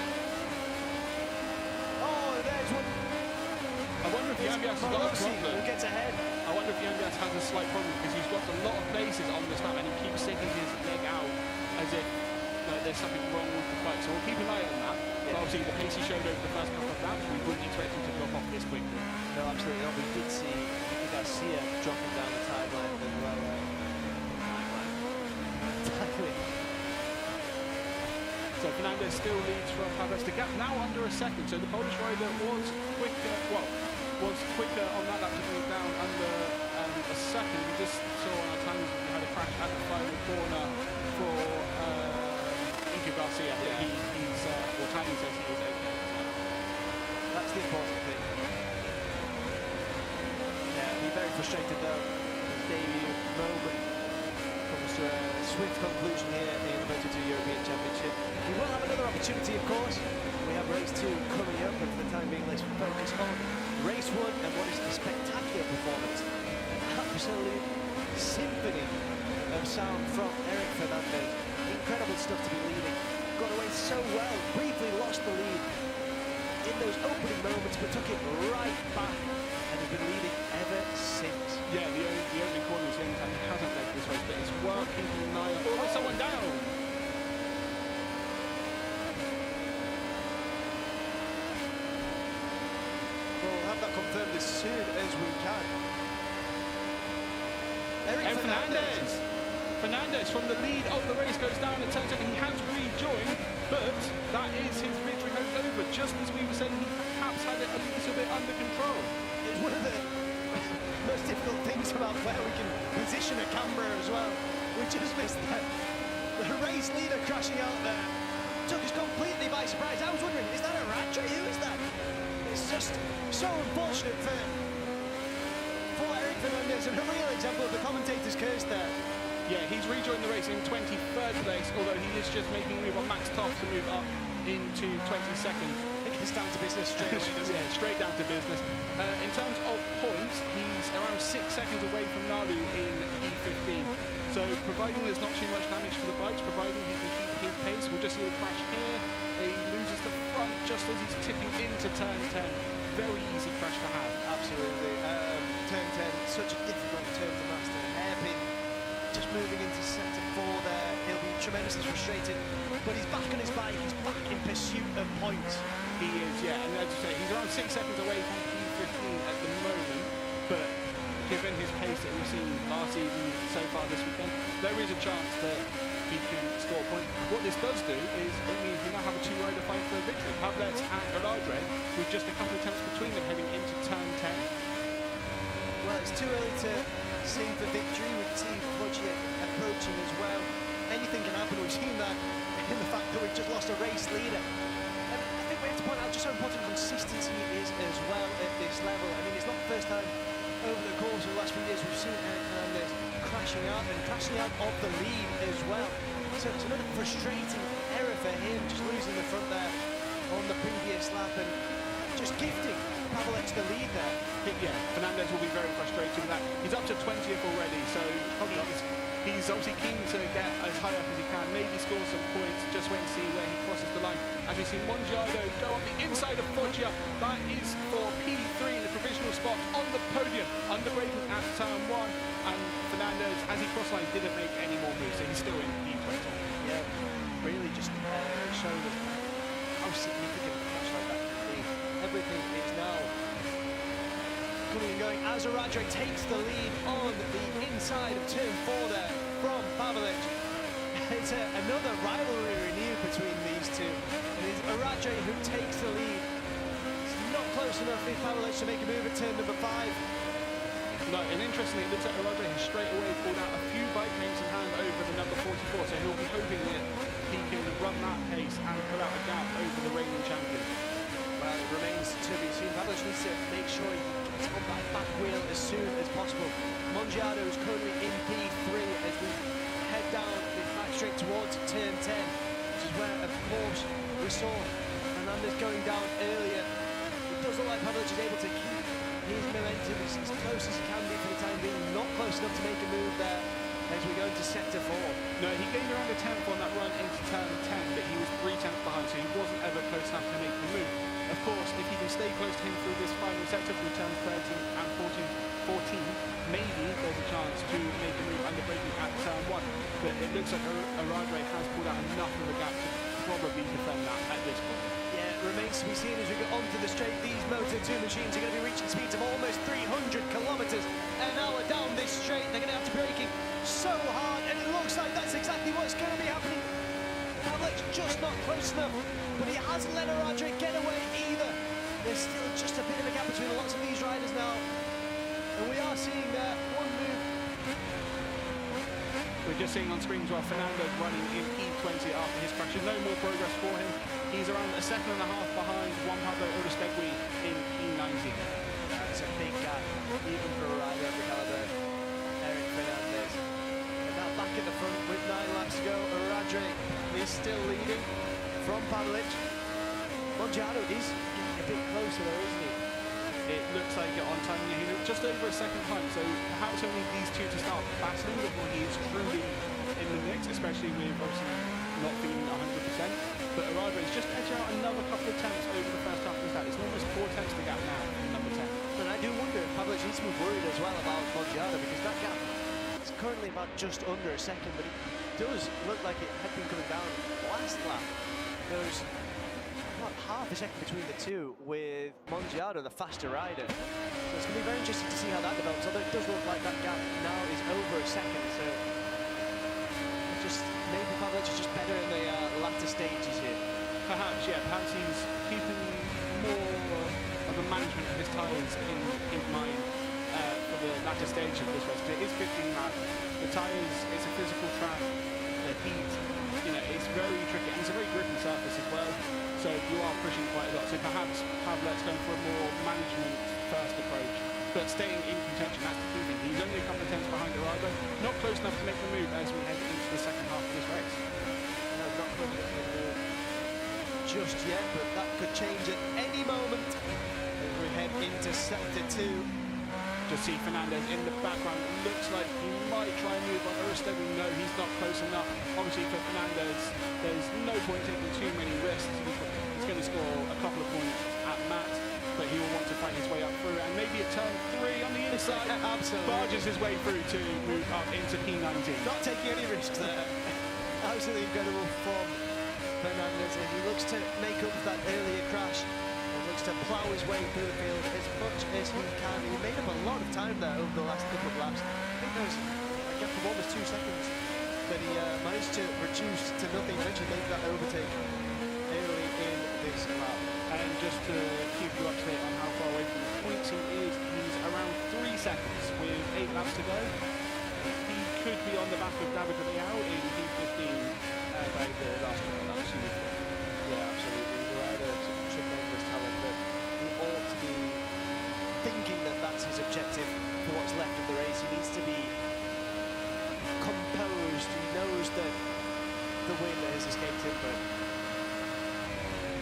Oh, there's one. I wonder if Yambias has got a problem. Who gets ahead? I wonder if Yambias has a slight problem because he's got a lot of places on this lap and he keeps sticking his leg out as if there's something wrong with the bike. So we'll keep an eye on that. Yeah. But obviously the pace he showed over the first couple of laps, we wouldn't expect him to drop off this quickly. No, absolutely not. We did see Nicky Garcia dropping down the timeline as well. So Fernandez still leads from Pavlic. The gap now under a second. So the Polish rider was quicker on that lap to move down under a second. We just saw on our times we had a crash at the final corner for Nicky Garcia. Yeah. Timing says he is okay. That's the important thing. Yeah, be very frustrated though. His debut moment comes to a swift conclusion here in the Moto2 European Championship. We will have another opportunity, of course. We have race 2 coming up, but for the time being, let's focus on race 1 and what is a spectacular performance. An absolute symphony of sound from Eric Fernandez. Incredible stuff to be leading. Got away so well, briefly lost the lead in those opening moments, but took it right back and has been leading ever since. Yeah, the opening corner is the only time he hasn't led this race, but it's well keeping an eye on. Oh, there's someone down! We'll have that confirmed as soon as we can. Eric Fernandez! Fernandez from the lead of the race goes down at turn 2. He has rejoined, but that is his victory hope over. Just as we were saying, he perhaps had it a little bit under control. It's one of the most difficult things about where we can position a camera as well. We just missed that. The race leader crashing out there took us completely by surprise. I was wondering, is that a Radre? Who is that? it's just so unfortunate for Eric Fernandez, and a real example of the commentator's curse there. Yeah, he's rejoined the race in 23rd place, although he is just making a move on Max Toff to move up into 22nd. I think it's down to business straight away, doesn't it? Yeah, straight down to business. In terms of points, he's around 6 seconds away from Nalu in E15. So providing there's not too much damage to the bikes, providing he can keep his pace, we'll just see a crash here. He loses the front just as he's tipping into turn 10. Very easy crash to have. Absolutely. Turn 10, such a difficult turn to master. Hairpin, just moving into sector 4 there. He'll be tremendously frustrated, but he's back on his bike. He's back in pursuit of points. He is, yeah, and as you say, he's around 6 seconds away from P15 at the moment, but given his pace that we've seen last season so far this weekend, there is a chance that he can score a point. What this does do is it means we now have a two-rider fight for a victory. Pavlet and Oladre, with just a couple of attempts between them heading into turn 10. Well, it's too early to sing for victory. We can see Foggia approaching as well. Anything can happen. We've seen that in the fact that we've just lost a race leader. And I think we have to point out just how important consistency is as well at this level. I mean, it's not the first time over the course of the last few years we've seen Eric Fernandez crashing out of the lead as well. So it's another frustrating error for him, just losing the front there on the previous lap and just gifting Pavlet the lead there. Yeah, Fernandez will be very frustrated with that. He's up to 20th already, so he's obviously keen to get as high up as he can, maybe score some points, just wait and see where he crosses the line. As we see Mongiardo go on the inside of Foggia, that is for P3 in the provisional spot on the podium, underbraking at turn 1, and Fernandez, as he crossed line, didn't make any more moves, so he's still in P20. Yeah, really just showing us how significant a crash like that can be. Everything is now coming and going as Oradre takes the lead on the inside of turn 4 there from Pavelic. It's another rivalry renewed between these two. And it's Oradre who takes the lead. It's not close enough for Pavelic to make a move at turn number 5. No, and interestingly, it looks like Oradre has straight away pulled out a few bike names in hand over the number 44, so he'll be hoping that he can run that pace and pull out a gap over the reigning champion. Well, it remains to be seen. Pavelic needs to make sure he gets on that back wheel as soon as possible. Mongiardo is currently in P3 as we head down the back straight towards turn 10, which is where, of course, we saw Fernandez going down earlier. It does look like Pavelic is able to keep his momentum as close as he can be for the time being. Not close enough to make a move there as we go into sector 4. No, he gained around a 10th on that run into turn 10, but he was 3 tenths behind, so he wasn't ever close enough to make the move. Of course, if he can stay close to him through this final sector through turns 13 and 14, maybe there's a chance to make a move under braking at turn 1. But it looks like Oradre has pulled out enough of a gap to probably defend that at this point. Yeah, it remains to be seen as we get onto the straight. These Moto2 machines are going to be reaching speeds of almost 300 kilometers an hour down this straight. They're going to have to be braking so hard, and it looks like that's exactly what's going to be happening. Pavlic's just not close enough, but he hasn't let Oradre get away either. There's still just a bit of a gap between lots of these riders now, and we are seeing one move. We're just seeing on screen as well, Fernando running in E20 after his crash. No more progress for him. He's around a second and a half behind Juan Pablo Urastegui in E90. That's a big gap, even for a rider of the caliber Eric Fernandez. And now back at the front with 9 laps to go, Oradre is still leading from Pavelic. Mongiardo is getting a bit closer though, isn't he? It looks like it on time. He looked just over a second time, so perhaps only these two to start battling before he is truly in the mix, especially with obviously not being 100%. But Oradre's just edged out another couple of attempts over the first half of that. It's almost 4 attempts to gap now from number 10. And I do wonder if Pavelic needs to be worried as well about Mongiardo, because that gap is currently about just under a second, but it does look like it had been coming down last lap. There's about half a second between the two, with Mongiardo the faster rider. So it's going to be very interesting to see how that develops, although it does look like that gap now is over a second, so maybe Pavelic is just better in the latter stages here. Perhaps, yeah, perhaps he's keeping more of a management of his tyres in mind for the latter stage of this race, because it is 15 laps. The tyres, it's a physical track, the heat, you know, it's very tricky, and it's a very grippy surface as well. So So you are pushing quite a lot. So perhaps Pavlet's going for a more management-first approach, but staying in contention, that's the key thing. He's only a couple of tenths behind Arago, not close enough to make the move as we head into the second half of this race. No, not close enough to make the move just yet, but that could change at any moment as we head into sector 2. Just see Fernandez in the background. Looks like he might try and move on Aristedo. No, he's not close enough. Obviously for Fernandez, there's no point taking too many risks. He's going to score a couple of points at Matt, but he will want to fight his way up through. And maybe at turn 3 on the inside, Absolutely. barges his way through to move up into P19. Not taking any risks there. Absolutely incredible from Fernandez, and he looks to make up for that earlier crash. Looks to plough his way through the field as much as he can. He made up a lot of time there over the last couple of laps. I think there was a gap of almost 2 seconds that he managed to reduce to nothing, eventually make that overtake early in this lap. And just to keep you up to date on how far away from the points he is, he's around 3 seconds with 8 laps to go. He could be on the back of David Leao in P15 by the last couple of laps. Yeah, absolutely. He's a rider, tremendous talent, but he ought to be thinking that that's his objective for what's left of the race. He needs to be composed. He knows that the win has escaped him, but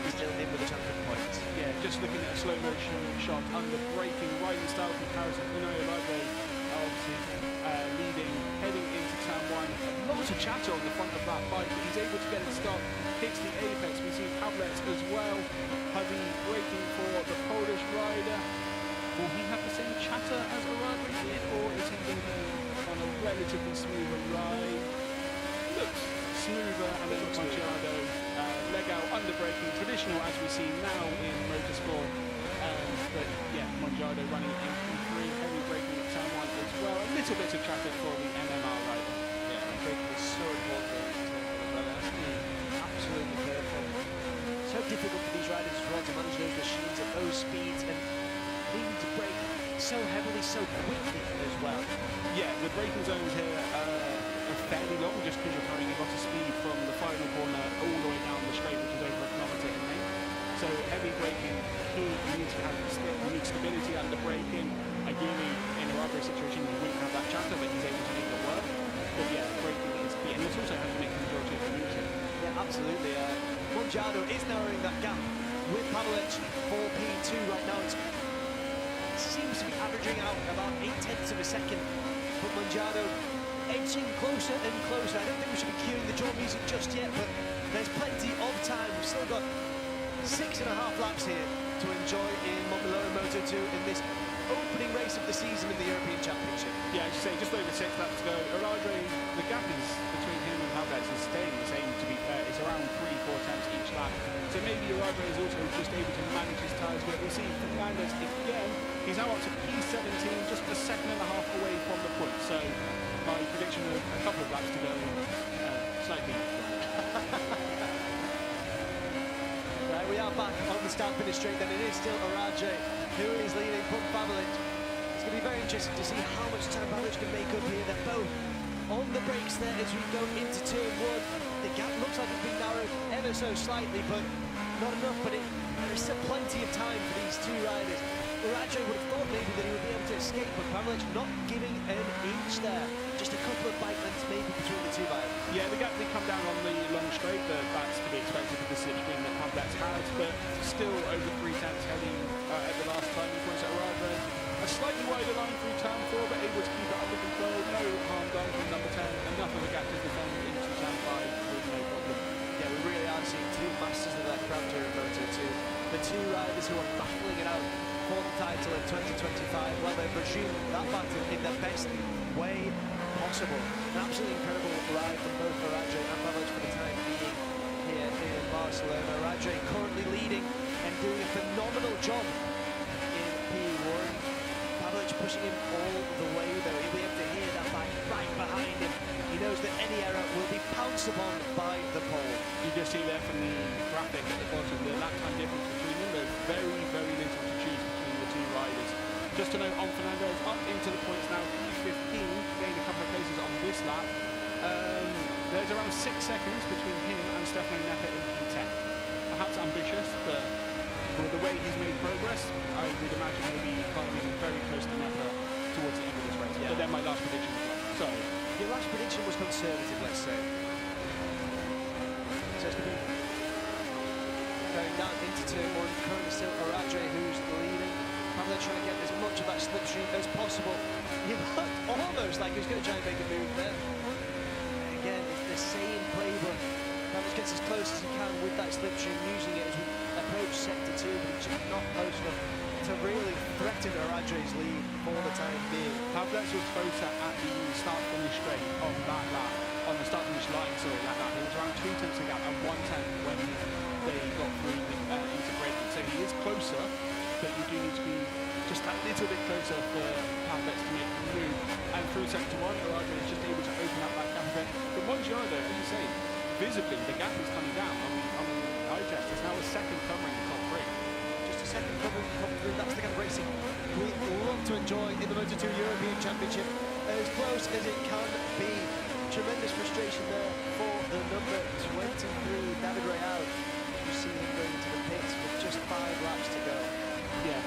he's still in with a chance of points. Yeah, just looking at a slow motion shot under braking, riding style comparison. Unai Olave obviously leading, heading into turn 1. Lots of chatter on the front of that bike, but he's able to get it stopped. Hits the apex. We see Pavlet as well. Heavy braking for the Polish rider. Will he have the same chatter as Arago did, or is he going to on a relatively smoother ride? Looks smoother, and then Mongiardo leg out under braking, traditional as we see now in motorsport. But yeah, Mongiardo running in Q3, heavy braking at turn 1 as well. A little bit of chatter for the MMR rider. Yeah, braking is so important. Absolutely perfect. So difficult for these riders as well to manage those machines at those speeds and needing to brake so heavily, so quickly as well. Yeah, the braking zones here are fairly long just because you're carrying a lot of speed from the final corner all the way down the straight, which is over a kilometre in length. So heavy braking, you need to have stability under braking. Ideally, in a rubber situation, you wouldn't have that chatter, but he's able to make it work. But yeah, braking is key, and it's also how you make the majority of the moves here. Yeah, absolutely. Mongiardo is narrowing that gap with Pavlet for P2 right now. It seems to be averaging out about 0.8 of a second, but Mongiardo edging closer and closer. I don't think we should be cueing the drum music just yet, but there's plenty of time. We've still got 6.5 laps here to enjoy in Barcelona Moto2 in this opening race of the season in the European Championship. Yeah, as you say, just over 6 laps to go. Arago, the gap is between him and Pavlet is staying the same, to be fair. It's around 3-4 tenths each lap. So maybe Arago is also just able to manage his tyres, but we see Fernandez again. He's now up to P17, just a second and a half away from the point. So my prediction of a couple of laps to go, slightly. Right, we are back on the start-finish straight, then it is still Arago who is leading from Pavlet. It's going to be very interesting to see how much time Pavlet can make up here. They're both on the brakes there as we go into turn 1. The gap looks like it's been narrowed ever so slightly, but not enough. But there is still plenty of time for these two riders. Arago would have thought maybe that he would be able to escape, but Pavlet not giving an inch there. Just a couple of bike lengths maybe between the two riders. Yeah, the gap did come down on the long straight, but that's to be expected with the slipstream that Pavlet's had, but still over 3 tenths heading at the last time points at Arago. A slightly wider line through turn 4, but able to keep it under control. No harm done from number 10. Enough of a gap to defend into turn 5 with no problem. Yeah, we really are seeing two masters of that craft here in Moto2. The two riders who are battling it out for the title in 2025. Well, they've resumed that battle in the best way possible. An absolutely incredible ride from both Arago and Pavlet for the time being here in Barcelona. Arago currently leading and doing a phenomenal job in P1. Pavlet pushing him all the way though. He'll be able to hear that bike right behind him. He knows that any error will be pounced upon by the pole. You just see there from the graphic at the bottom, the lap time difference between them. There's very, very little to choose between the two riders. Just to note, on Fernandez, up into the points now, P15, gained a couple of places on this lap. There's around 6 seconds between him and Stefano Neppe in P10. perhaps ambitious, but for the way he's made progress, I would imagine he'll be coming very close to Nepa towards the end of this race. Yeah. But then my last prediction was wrong. So Your last prediction was conservative, let's say. So it's going to be going down into turn one. Currently still Oradre who's leading. Pablo trying to get as much of that slipstream as possible. He looked almost like he was going to try and make a move there. Again, it's the same playbook. Pablo gets as close as he can with that slipstream, using it as we approach sector two, but he's just not close enough to really threaten Oradre's lead for the time being. Pavlec was closer at the start-finish straight on that lap, on the start-finish line, sorry, that lap. It was around 2 tenths of gap and 1 tenth when they got through the integrated. So he is closer, but you do need to be just a little bit closer for Pavlec to make the move. And through sector one, Oradre is just able to open up that gap a bit. But Mongiardo, as you say, visibly the gap is coming down. On the eye test, it's now a second covering the top three. Just a second covering the top three. That's the kind of racing we love to enjoy in the Moto2 European Championship. As close as it can be. Tremendous frustration there for the number 23, David Real. You see him going to the pits with just 5 laps to go. Yeah,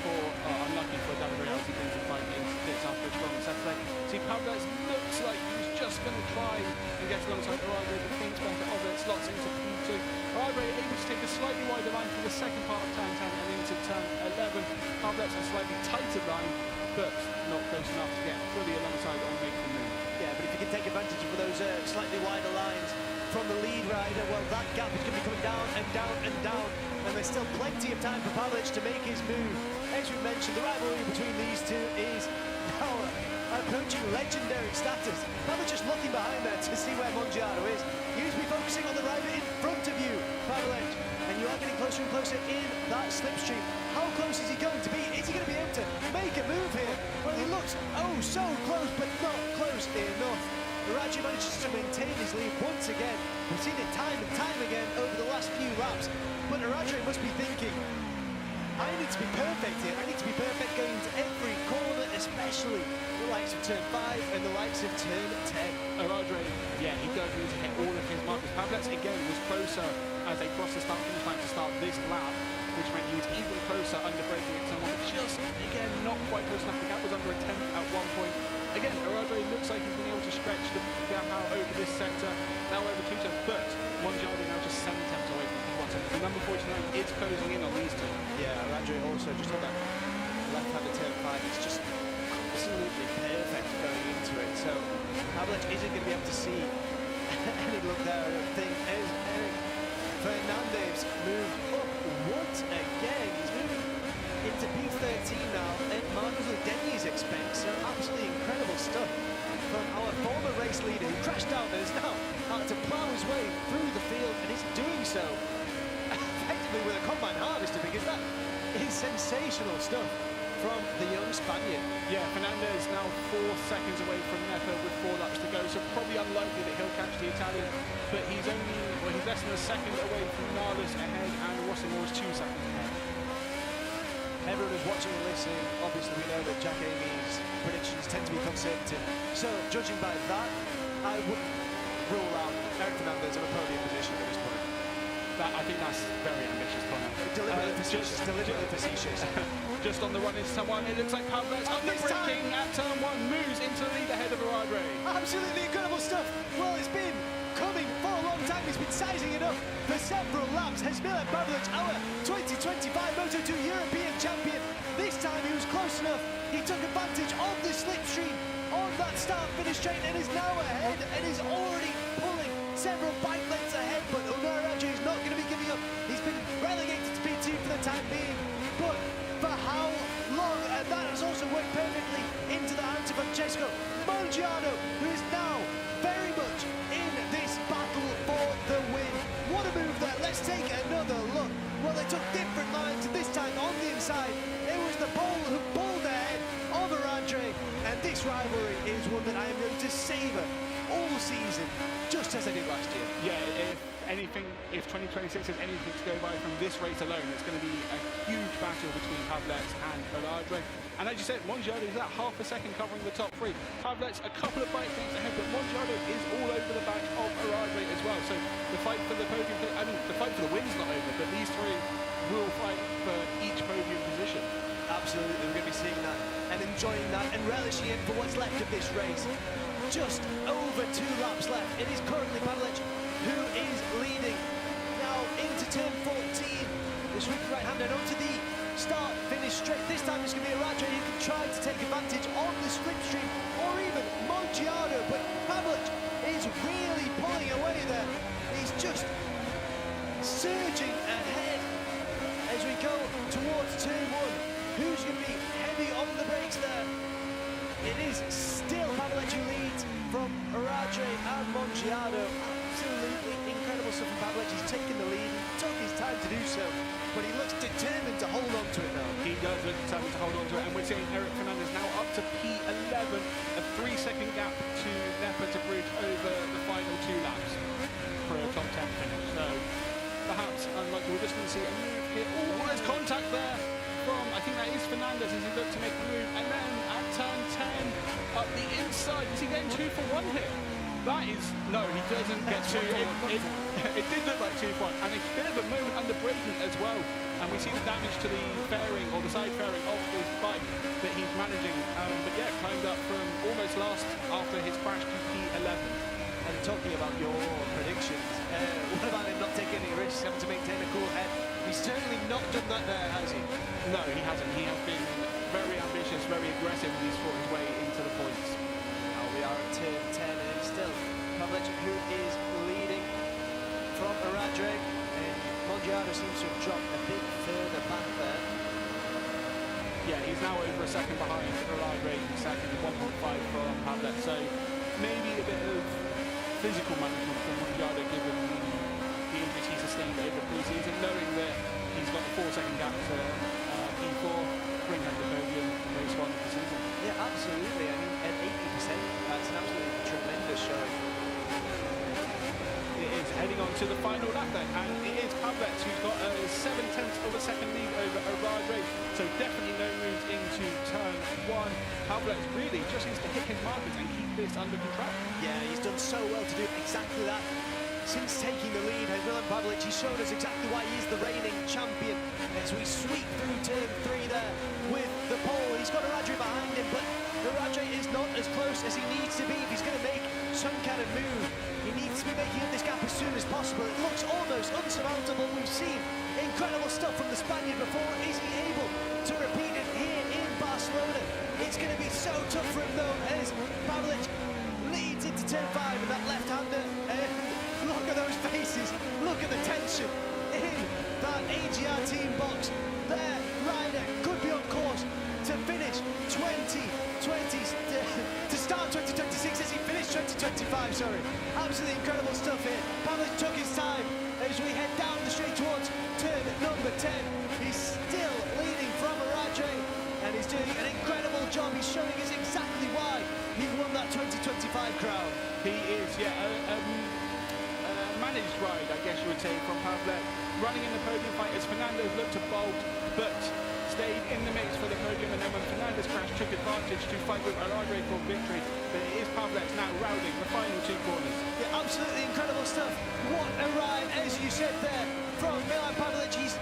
unlucky for David Real to get into 5 pits after a strong Saturday. See, Pavlec looks like he's just going to try and get alongside Oradre, but thinks better of it, slots into P2. Oradre able to take a slightly wider line for the second part of turn 10 and into turn 11. Pavlec's a slightly tighter line, but not close enough to get fully alongside and make the move. Yeah, but if you can take advantage of those slightly wider lines from the lead rider, well, that gap is going to be coming down and down and down, and there's still plenty of time for Pavlec to make his move. As we mentioned, the rivalry between these two is now approaching legendary status. Pavlec just looking behind there to see where Mongiardo is. You need to be focusing on the rider in front of you, Pavlec, and you are getting closer and closer in that slipstream. How close is he going to be? Is he going to be able to make a move here? Well, he looks oh so close, but not close enough. Oradre manages to maintain his lead once again. We've seen it time and time again over the last few laps, but Oradre must be thinking, I need to be perfect here. I need to be perfect going into every corner, especially the likes of turn 5 and the likes of turn 10. Oradre, yeah, he does need to hit all of his markers. Pavlec again was closer as they crossed the start-finish line to start this lap, which meant he was even closer under braking at turn 1. Just, again, not quite close enough. The gap was under a tenth at one point. Again, Oradre looks like he's been able to stretch the gap out over this sector, now over 2 tenths, but Mongiardo now just 7 tenths away from P1. The number 49 is closing in on these two. Yeah, Oradre also just on that left-handed turn 5. It's just absolutely perfect going into it. So Pavlec isn't going to be able to see any look there, I don't think. As Eric Fernandez moved up once again. He's moving into P13 now at Marcos Denny's expense. So absolutely incredible stuff from our former race leader who crashed out and is now had to plough his way through the field, and is doing so effectively with a combine harvester, because that is sensational stuff from the young Spaniard. Yeah, Fernandez now 4 seconds away from Nepa with 4 laps to go, so probably unlikely that he'll catch the Italian, but he's less than a second away from Nardus ahead, and Rossimore is 2 seconds ahead. Everyone who's watching and listening, obviously we know that Jack Amy's predictions tend to be conservative, so judging by that, I wouldn't rule out Eric Fernandez in a podium position at this point. I think that's very ambitious, Connor. Deliberately facetious. Just on the run into turn 1, it looks like Pavlec under braking at turn 1 moves into the lead ahead of Oradre. Absolutely incredible stuff. Well, it's been coming for a long time. He's been sizing it up for several laps. Hesmila Pavlec, our 2025 Moto2 European champion. This time he was close enough. He took advantage of the slipstream on that start-finish straight and is now ahead and is already pulling several bike lengths ahead. But Oradre is not going to be giving up. He's been relegated to P2 for the time being. But for how long? And that has also worked perfectly into the hands of Francesco Mongiardo, who is now very much in this battle for the win. What a move there. Let's take another look. Well, they took different lines, and this time on the inside, it was the Pole who pulled ahead of Oradre, and this rivalry is one that I am going to savour all season, just as I did last year. Yeah, if 2026 has anything to go by from this race alone, it's going to be a huge battle between Pavlec and Oradre. And as you said, Mongiardo is at half a second covering the top 3. Pavlec a couple of bike lengths ahead, but Mongiardo is all over the back of Oradre as as well. So the fight for the podium, I mean, the fight for the win's not over, but these three will fight for each podium position. Absolutely, we're going to be seeing that and enjoying that and relishing it for what's left of this race. Just over 2 laps left. It is currently Pavlic who is leading. Now into turn 14. The sweeping right-hander onto the start-finish straight. This time it's going to be Radre who can try to take advantage of the slipstream or even Mongiardo, but Pavlic is really pulling away there. He's just surging ahead as we go towards turn 1. Who's going to be heavy on the brakes there? It is still Pavlic who leads from Radre and Mongiardo. Absolutely incredible stuff from Pavlic. He's taken the lead, he took his time to do so, but he looks determined to hold on to it now. He does look determined to hold on to it, and we're seeing Eric Fernandez now up to P11, a 3-second gap to Nepa to bridge over the final 2 laps for a top 10 finish. So perhaps unlikely. We're just going to see a move here. Oh, there's contact there from, I think that is Fernandez as he looked to make the move, and then at turn 10 up the inside. Is he getting 2 for 1 here? That is, no, he doesn't get 2. It did look like 2 for 1, and a bit of a moment under braking as well. And we see the damage to the fairing or the side fairing of his bike that he's managing. But yeah, climbed up from almost last after his crash to P11. And talking about your predictions, what about him not taking any risks, having to maintain a cool head? He's certainly not done that there, has he? No, he hasn't. He has been very ambitious, very aggressive, and he's fought his way into the points. Now we are at turn 10, and it's still Pavlic who is leading from Radre, and Mongiardo seems to have dropped a bit further back there. Yeah, he's now over a second behind Radre, second, 1.5 from Pavlic. So maybe a bit of physical management from Mongiardo given the injuries he sustained over pre-season, knowing that he's got a 4-second gap to P4, bring home the podium in race 1 of the season. Yeah, absolutely. I mean, at 80%, that's an absolutely tremendous showing. It is heading on to the final lap then, and it is Pavlic who's got a 7/10 of a second lead over Radre, so definitely no moves into turn 1. Pavlic really just needs to hit his markers and keep this under control. Yeah, he's done so well to do exactly that. Since taking the lead, Milan Pavlic, he's shown us exactly why he is the reigning champion. As we sweep through turn 3 there with the pole, he's got Radre behind him, but Radre is not as close as he needs to be if he's going to make some kind of move. He needs to be making up this gap as soon as possible. It looks almost unsurmountable. We've seen incredible stuff from the Spaniard before. Is he able to repeat it here in Barcelona? It's going to be so tough for him though, as Pavlic leads into turn 5 with that left-hander. Look at those faces, look at the tension in that AGR team box. Their rider could be on course to finish 2020, to start 2026 as he finished 2025, sorry. Absolutely incredible stuff here. Pavlic took his time as we head down the straight towards turn number 10. He's still leading from Radre, and he's doing an incredible job. He's showing us exactly why he won that 2025 crown. He is, yeah, managed ride, I guess you would say, from Pavlic. Running in the podium fight as Fernandez looked to bolt, but stayed in the mix for the podium, and then when Fernandez crashed, took advantage to fight with Radre for victory. But it is Pavlic now routing the final 2 corners. Yeah, absolutely incredible stuff. What a ride, as you said there, from Milan Pavlic. He's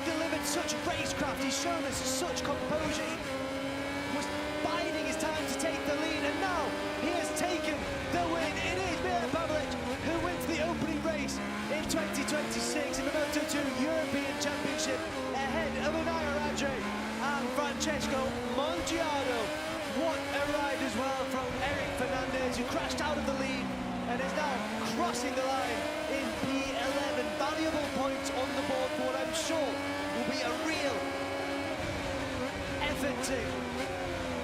delivered such racecraft, he's shown us such composure. He was biding his time to take the lead, and now he has taken the win. It is Milan Pavlic who wins the opening race in 2026 in the Moto2 European Championship ahead of Unai Radre and Francesco Mongiardo. What a ride as well from Eric Fernandez, who crashed out of the lead and is now crossing the line in P11. Valuable points on the board for what I'm sure will be a real effort to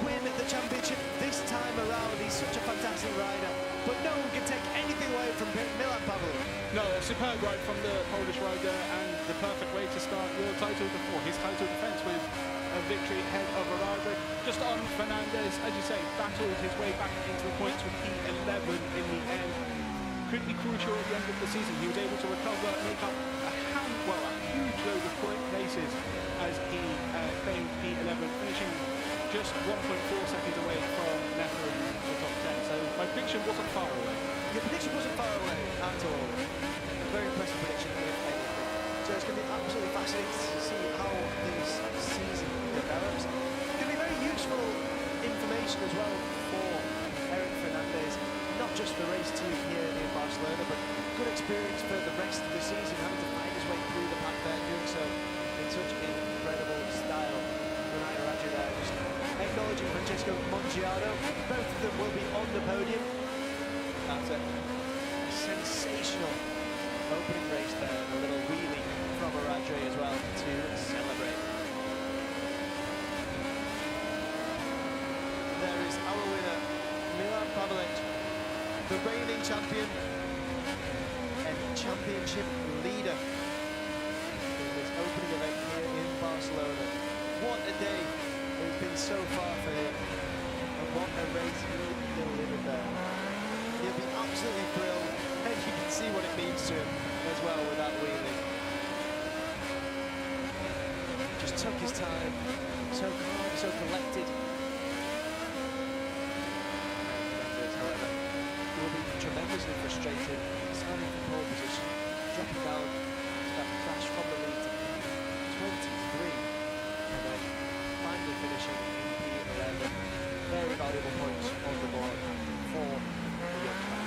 win the championship this time around. He's such a fantastic rider, but no one can take anything away from Milan Pavlic. No, a superb ride from the Polish rider, and the perfect way to start your title before his title defence with a victory ahead of Radre. Just on Fernandez, as you say, battled his way back into the points with P11 in the end. Could be crucial at the end of the season. He was able to recover, make up a huge load of point places as he claimed P11, finishing just 1.4 seconds away from Nepa in the top 10. So my prediction wasn't far away. Your prediction wasn't far away. all. A very impressive prediction for anything. So it's going to be absolutely fascinating to see how this season develops. It's going to be very useful information as well for Eric Fernandez, not just for race 2 here in Barcelona, but good experience for the rest of the season, having to find his way through the pack there, doing so in such incredible style. Unai Raja there, just acknowledging Francesco Mongiardo. Both of them will be on the podium. That's a sensational opening race there, and a little wheelie from Raja as well to celebrate. There is our winner, Milan Pavelich, the reigning champion and championship leader in this opening event here in Barcelona. What a day it's been so far for him, and what a race he delivered there. He'll be absolutely thrilled, and you can see what it means to him as well with that wheelie. Just took his time, so calm, so collected. However, he will be tremendously frustrated, starting from pole position, dropping down to that crash from the lead to 23, and then finally finishing in P11. Very valuable points on the board for the young man.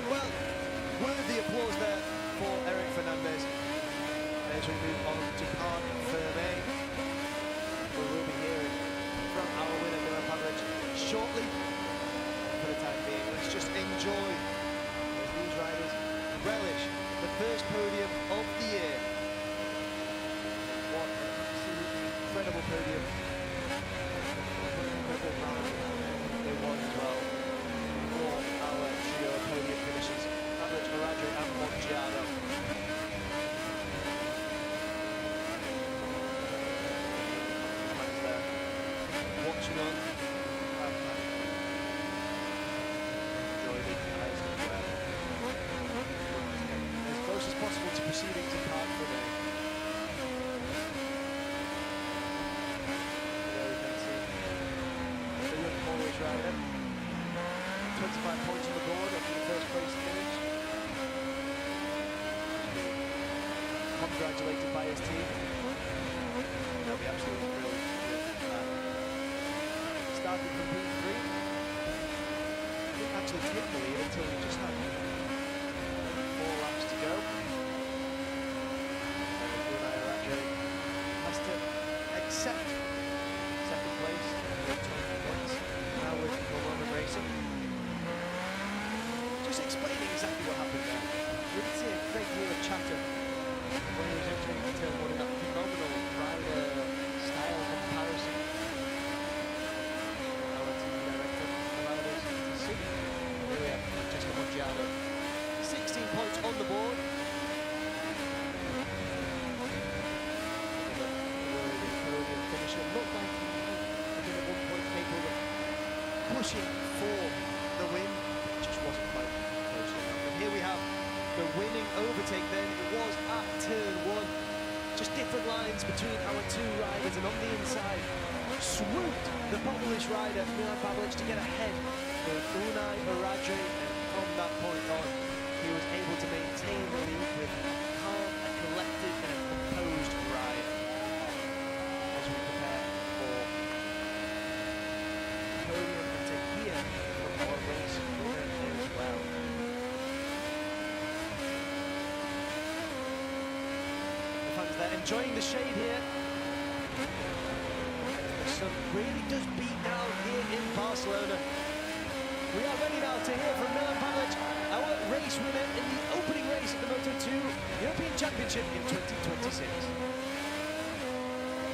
Well, worthy applause there for Eric Fernandez. As we move on to Parc Fermé, we will be hearing from our winner, Milan Pavelich, shortly. For the time being, let's just enjoy as these riders relish the first podium of the year. What an absolutely incredible podium. What an incredible ride they won as well for our trio podium finishes, Pavelich, Raja and Mongiardo. Watching on. Enjoy the eyes as well. As close as possible to proceeding to Parc Fermé. There we can see the young Polish rider. 25 points on the board after the first place finish. Congratulated by his team. They'll be absolutely thrilled with that. Started from P3. Didn't actually take the lead until we just had 4 laps to go. And Unai Raja has to accept second place with 20 points. Now with Barcelona Racing. Just explaining exactly what happened there. We did see a great deal of chatter when he was entering into one of that phenomenal rider style comparison. Our team director allowed us to see. Here we have Francesco Mongiardo. 16 points on the board. Another worthy podium finisher. Looked like he was at one point capable of pushing for the win. It just wasn't quite close enough. And here we have the winning overtake then. It was at turn 1. Just different lines between our two riders, and on the inside swooped the Polish rider Milan Pavelich to get ahead of Unai Raja, and from that point on he was able to maintain the lead with a calm, a collected and a composed ride as we prepare for the podium and to hear from our race winner as well. They're enjoying the shade here. The sun really does beat down here in Barcelona. We are ready now to hear from Milan Pavelich, our race winner in the opening race of the Moto2 European Championship in 2026.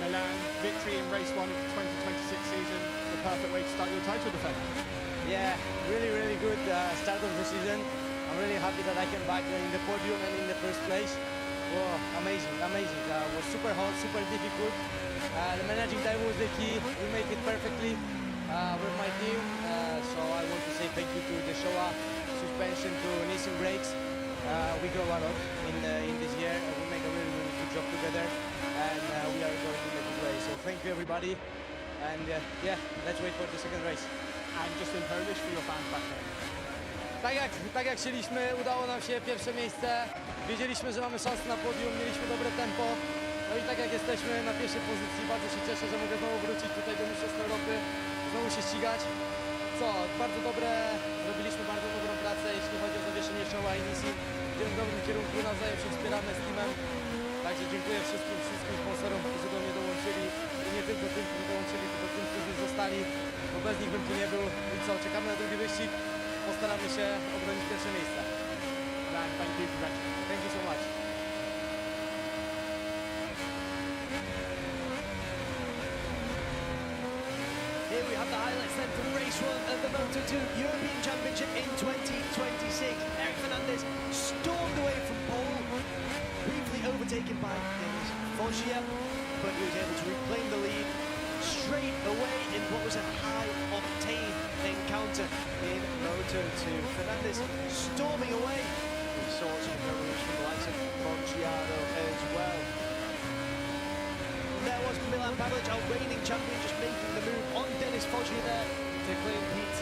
Milan, victory in race 1 of the 2026 season, the perfect way to start your title defense. Yeah, really good start of the season. I'm really happy that I came back in the podium and in the first place. Oh, amazing. It was super hot, super difficult. The managing time was the key. We made it perfectly with my team. So I want to say thank you to the Showa suspension, to Nissan brakes. we grow a lot in this year. We make a really, really good job together, and we are going in a good way. So thank you, everybody. And yeah, let's wait for the second race. And just in Polish for your fans back home. Tak jak chcieliśmy, udało nam się pierwsze miejsce. Wiedzieliśmy, że mamy szansę na podium, mieliśmy dobre tempo. No i tak jak jesteśmy na pierwszej pozycji, bardzo się cieszę, że mogę znowu wrócić tutaj do Mistrzostw Europy, znowu się ścigać. Co, zrobiliśmy bardzo dobrą pracę, jeśli chodzi o zawieszenie czoła i misji. Idziemy w dobrym kierunku, nawzajem się wspieramy z teamem. Także dziękuję wszystkim sponsorom, którzy do mnie dołączyli. I nie tylko tym, którzy dołączyli, tylko tym, którzy zostali, bo bez nich bym tu nie był. I co, czekamy na drugi wyścig. Postaramy się obronić pierwsze miejsce. Thank you, congratulations. Thank you so much. Here we have the highlights then from race 1 of the Moto2 European Championship in 2026. Eric Fernandez stormed away from pole, briefly overtaken by Dennis Foggia, but he was able to reclaim the lead straight away in what was a high-octane encounter in Moto2. Fernandez storming away. We saw some revolution from the likes of Mongiano as well. There was Milan Pavlic, our reigning champion, just making the move on Dennis Foggia there to claim P2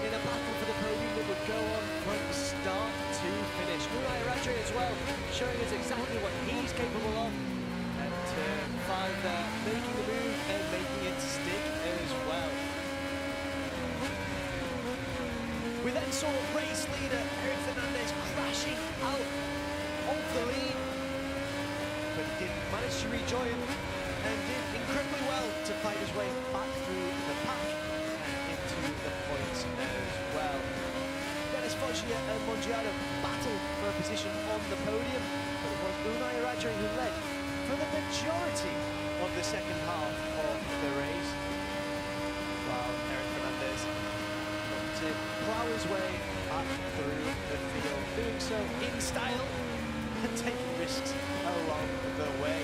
in a battle for the podium that would go on from start to finish. Unai Radre as well, showing us exactly what he's capable of, and find making the move and making it stick as well. We then saw race leader Eric Fernandez crashing out of the lead, but he did manage to rejoin and did incredibly well to fight his way back through the pack and into the points as well. Dennis Foggia and Mongiano battled for a position on the podium, but it was Unai Radre who led for the majority of the second half of the race, while Eric Fernandez got to plough his way back through the field, doing so in style and taking risks along the way.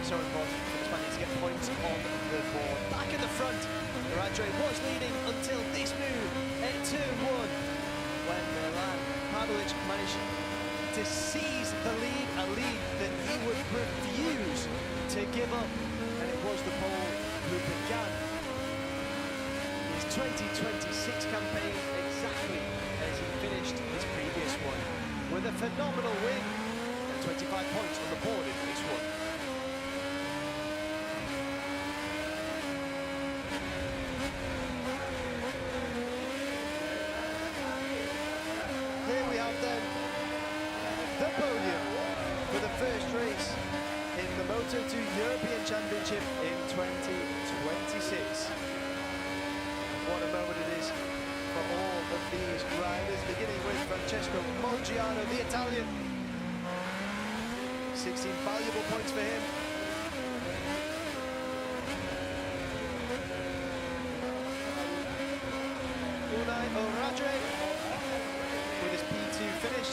So important for the Spaniards to get points on the board. Back in the front, Radre was leading until this move at turn 1, when Milan Pavlic managed to seize the lead, a lead that he would refuse to give up, and it was the pole who began his 2026 campaign exactly as he finished his previous one, with a phenomenal win and 25 points on the board in race 1. Here we have then the podium for the first race in the Moto2 European Championship in 2026. What a moment it is for all of these riders, beginning with Francesco Mongiano, the Italian. 16 valuable points for him. Unai Radre with his P2 finish,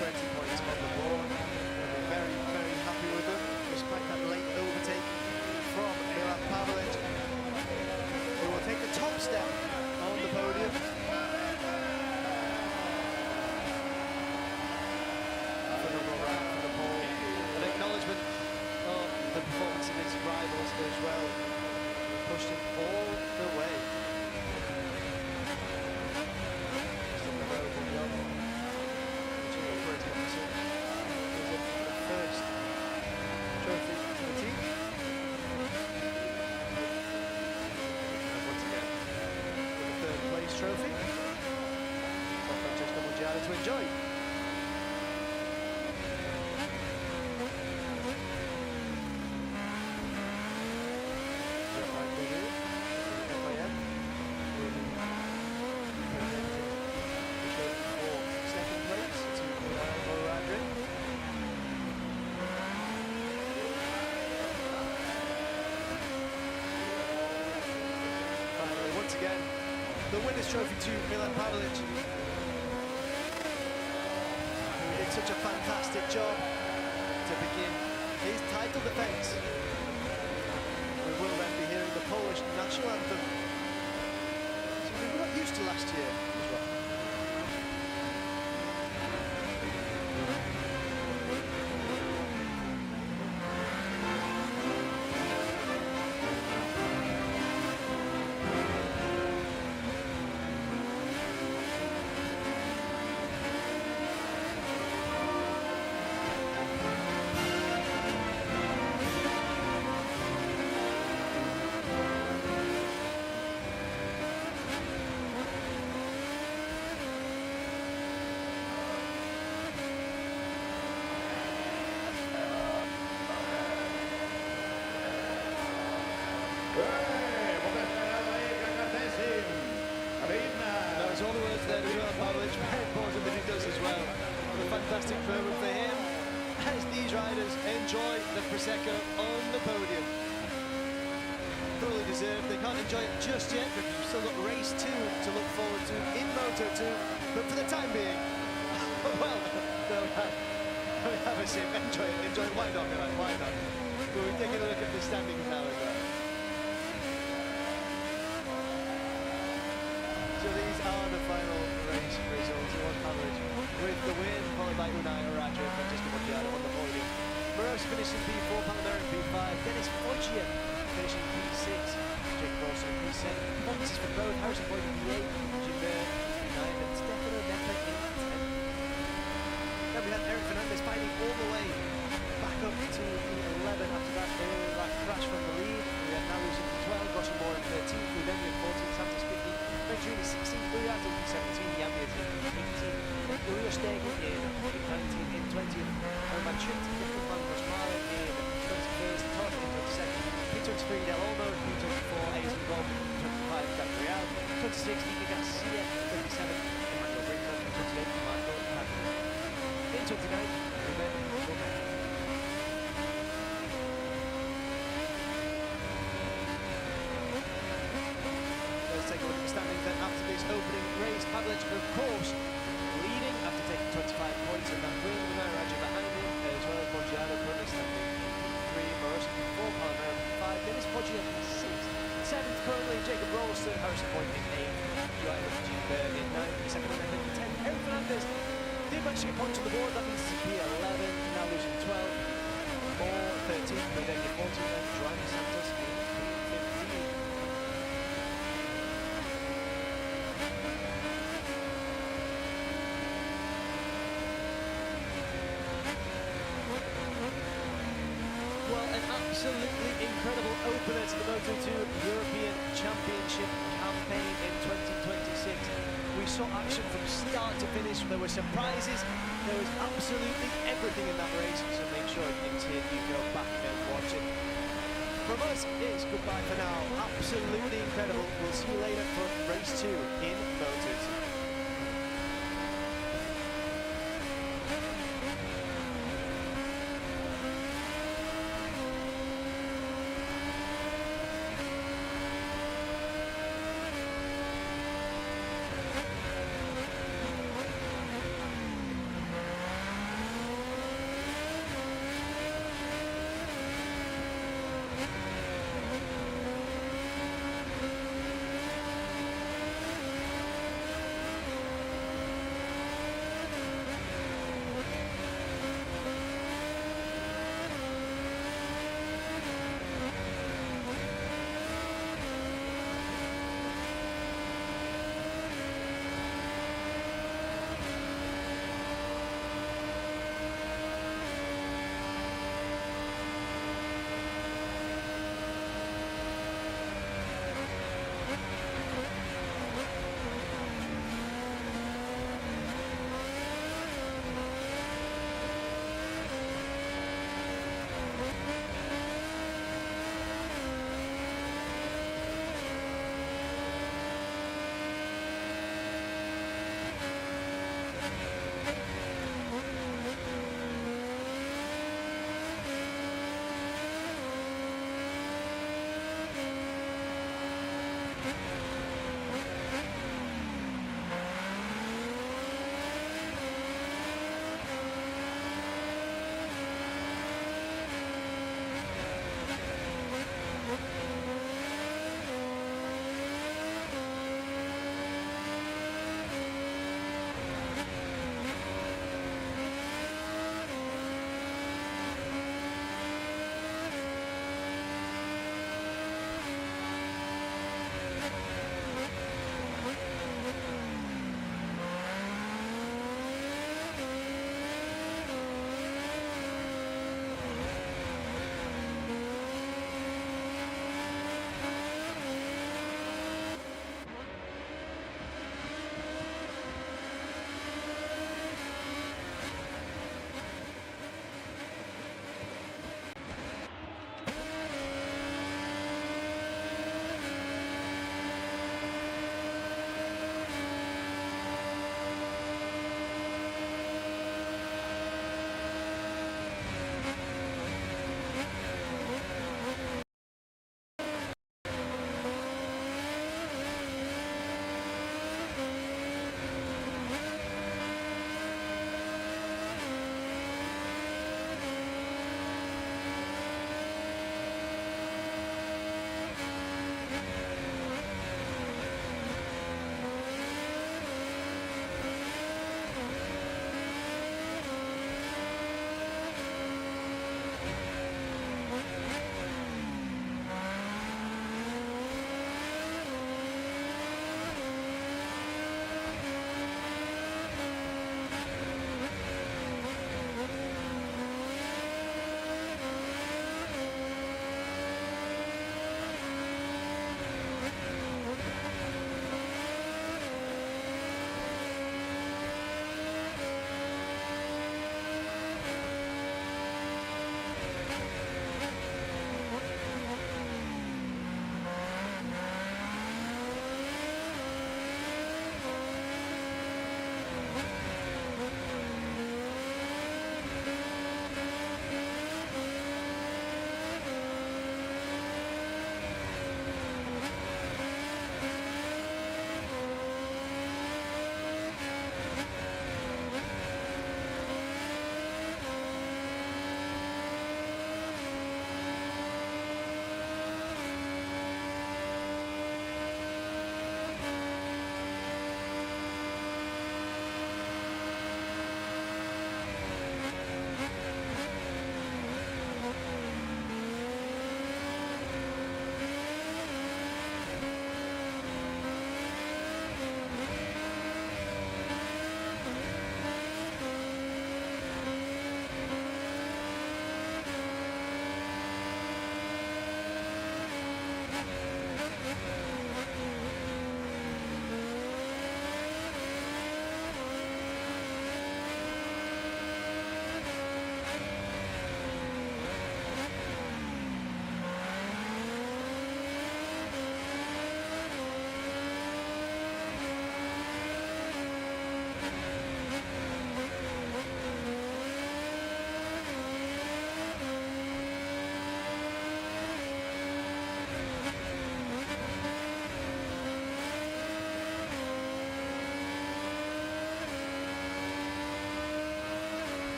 20 points on the board, and we're very, very happy with them, despite that late overtake from Milan Pavlic, who will take the top step on the podium. Phenomenal round for the pole, an acknowledgement of the performance of his rivals as well, pushed him all the way. First trophy to the team. And once again, with the third place trophy for Francesco Mongiano to enjoy. Again, the winner's trophy to Milan Pavlic, who did such a fantastic job to begin his title defence. We will then be hearing the Polish national anthem, something we were not used to last year as well. There's all the words there to Johan Pavlic. Very important that he does as well. What a fantastic moment for him as these riders enjoy the Prosecco on the podium. Thoroughly deserved. They can't enjoy it just yet, but we've still got race 2 to look forward to in Moto2. But for the time being, well, they'll have a sip, enjoy it, why not, Milan, why not? But we're taking a look at the standings now as well. So these are the final race results. It was Pavlic with the win, followed by Unai Arajo and Francesco Mondiano on the podium. Moros finishing P4, Palomero in P5, Dennis Foggia finishing P6, Jake Rawson in P7, points for both Harrison Boyd in P8, Gilbert in P9, and Stefano Neppe in P10. Then we had Eric Fernandez fighting all the way back up to P11 after that crash from the lead. We had now losing P12, Goshen Moore in 13th, Rudemi in 14th, Santos 15th, Venturini 16th, Uriarte in 17th, Yambias in 18th, Uriah Stegel in 19th, in 20th, Roman Trinity, Van Rosmalen in 21st, Todd in 22nd, P23 Del Olmo, P24 Aizen Bob, P25 Gabriel, 26 Ika Garcia, 27 Emmanuel Brinker, 28 Michael Hackman. In 29, Ruben Romero. Let's take a look at the standings then after this opening race. Pavlic, of course, leading after taking 25 points in that win. Unai Arajo behind him, as well as Mondiano currently standing 3, Morosi 4, Palomero 5, Dennis Foggia 6, 7th currently Jacob Ralston, Harrison Boyd in 8th, Joachim Gilbert in 9th, second and then 10th, Eric Fernandez did manage to get points on the board, that means P11, now losing 12, Moore 13th, Rodeghi 14th, and Joan Santos in P15. Well, an absolutely incredible opener to the Moto2 European Championship campaign in 2026. We saw action from start to finish. There were surprises. There was absolutely everything in that race. So make sure it continues. You go back and watch it. From us, it's goodbye for now. Absolutely incredible. We'll see you later for race 2 in Moto2.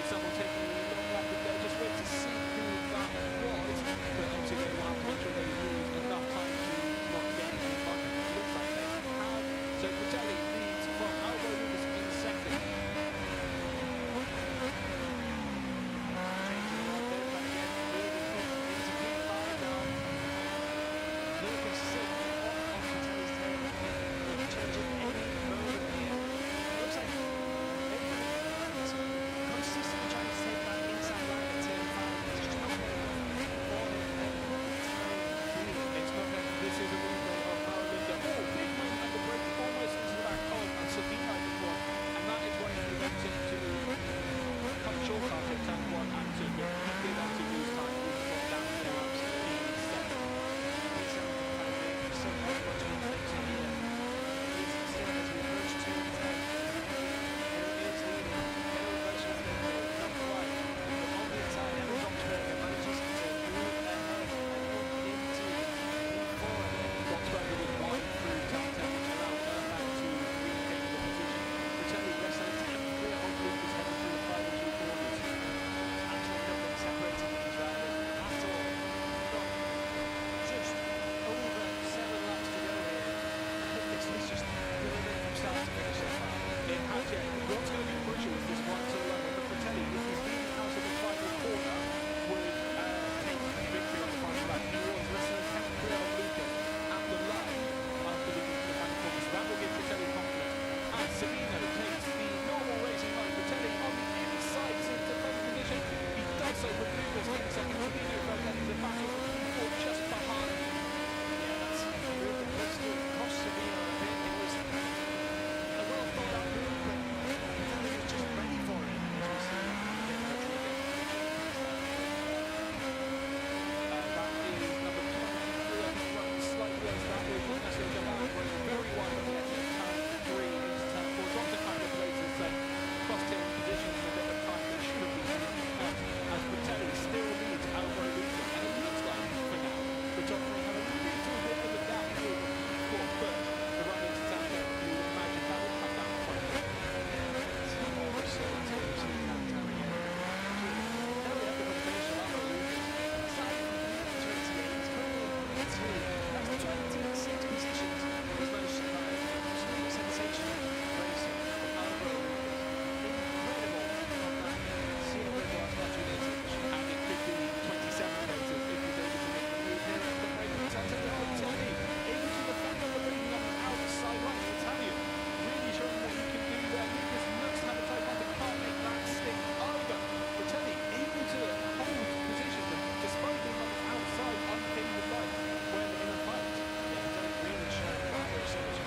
someone taking a long lap in there. Just wait to see who that was. But obviously they will have to ensure they lose enough time to not get any advantage. It looks like they have. So Fratelli leads from Albo Lucas in second. What's going to be crucial is this one to level. But Fratelli, if he's leading out of the final corner, would take victory on the final lap. He was less than 10 clear of Lucas at the line after leading to the final corner. So that will give Fratelli confidence. As Sabino takes the normal racing line, Fratelli on the inside is into pole position. He does so with Lucas in second. Sabino felt that he's a battle for just behind. Yeah, that's good. Let's do it. Cost Sabino a bit. It was a well thought out move, but Fratelli was just ready for it. That is number 23, I think, running slightly as that was Ignacio Galan, running very wide on the exit of turn 3 into turn 4. Dropped a couple of places, cost him position in a bit of time that should have been anything else. As Fratelli still leads Albo Lucas, and it looks like, for now, the top three have a little bit of a downhill for first. The run into turn 4, you would imagine that would come down quite quickly. That's 26 positions. There's no absolutely sensational racing from Albo Lucas. Incredible on that silver glass MotoJunior. And it could be 27 places if he's able to make the move here at the break. Fratelli able to defend on the leading on the outside line. The Italian really showing what he can do there. Lucas looks to have a tight line but can't make that stick either. Fratelli able to hold position despite being on the outside underpinning the line when in a fight. Yeah, Fratelli really showing why they're so much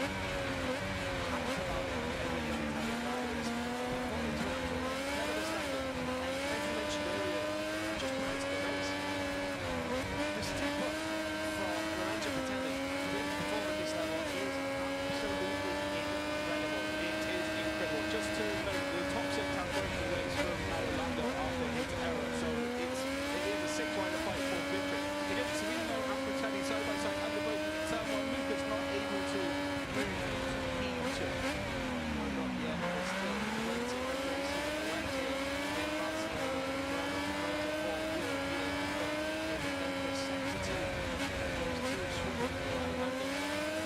hype about every young Italian riders. Performing to an incredible standard. And as you mentioned earlier, just prior to the race, the step up from Lorenzo Fratelli to be able to perform at this level is absolutely incredible. It is incredible. Just to note, the top 6 have broken the race from Orlando after his error, so it is a 6-rider fight for victory. Again, Savino and Fratelli side by side under both turn 1. Lucas not able to move into P2. Not yet, but still plenty of racing left here in Barcelona. Motor for European number 72. Those two swimming right-handers.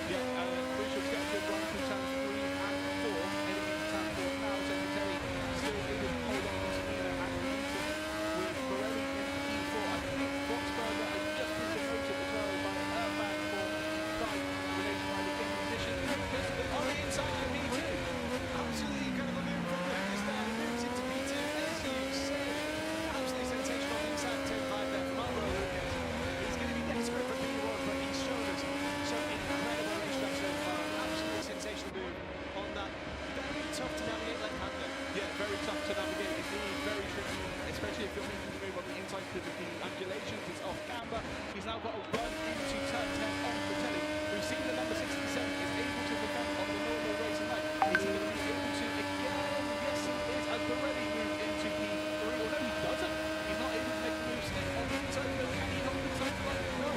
Yeah, crucial to get a good run through turns 3 and 4, heading into turn 4 now. So Fratelli still able to hold on to Savino and Lucas with Borelli in P4. I think Boxberger has just been demoted as well by Urban for guide related rider in position. Lucas on the inside of P2. Absolutely incredible move from Lucas there. Moves into P2, as you said. Absolutely sensational inside turn 5 there from Albo Lucas. He's going to be desperate for P1, but he's shown us some incredible racetrack so far. Absolutely sensational move on that. Very tough to navigate left-hander. Yeah, very tough to navigate indeed, very tricky, especially if you're making the move on the inside because of the undulations. It's off camber. He's now got a run into turn 10 on Fratelli. We've seen the number 67 is able to defend on the normal racing line. Is he going to be able to again? Yes, he is. As Borelli moved into P3, although he doesn't. He's not able to make the move stick on the inside, but can he hold inside the line? No.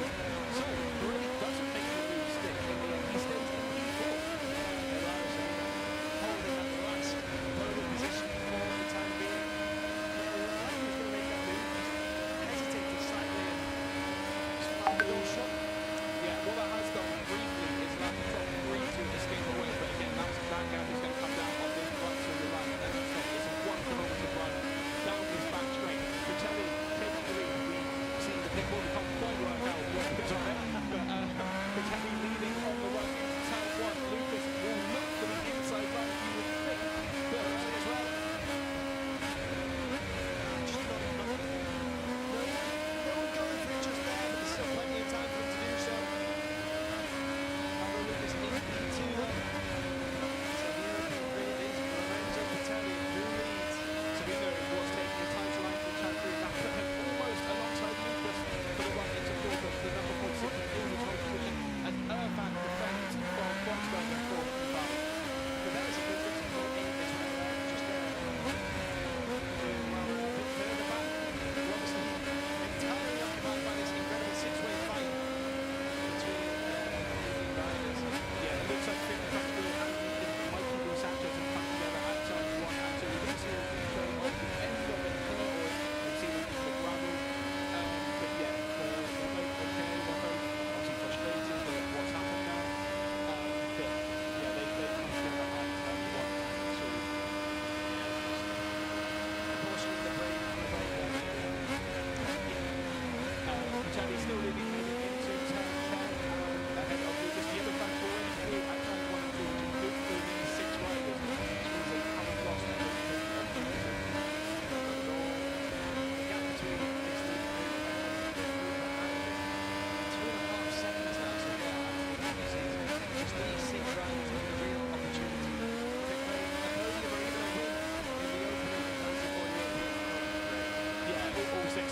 So, Borelli doesn't make the move stick in the end. He stays in P4. Holding that last podium position for the time being.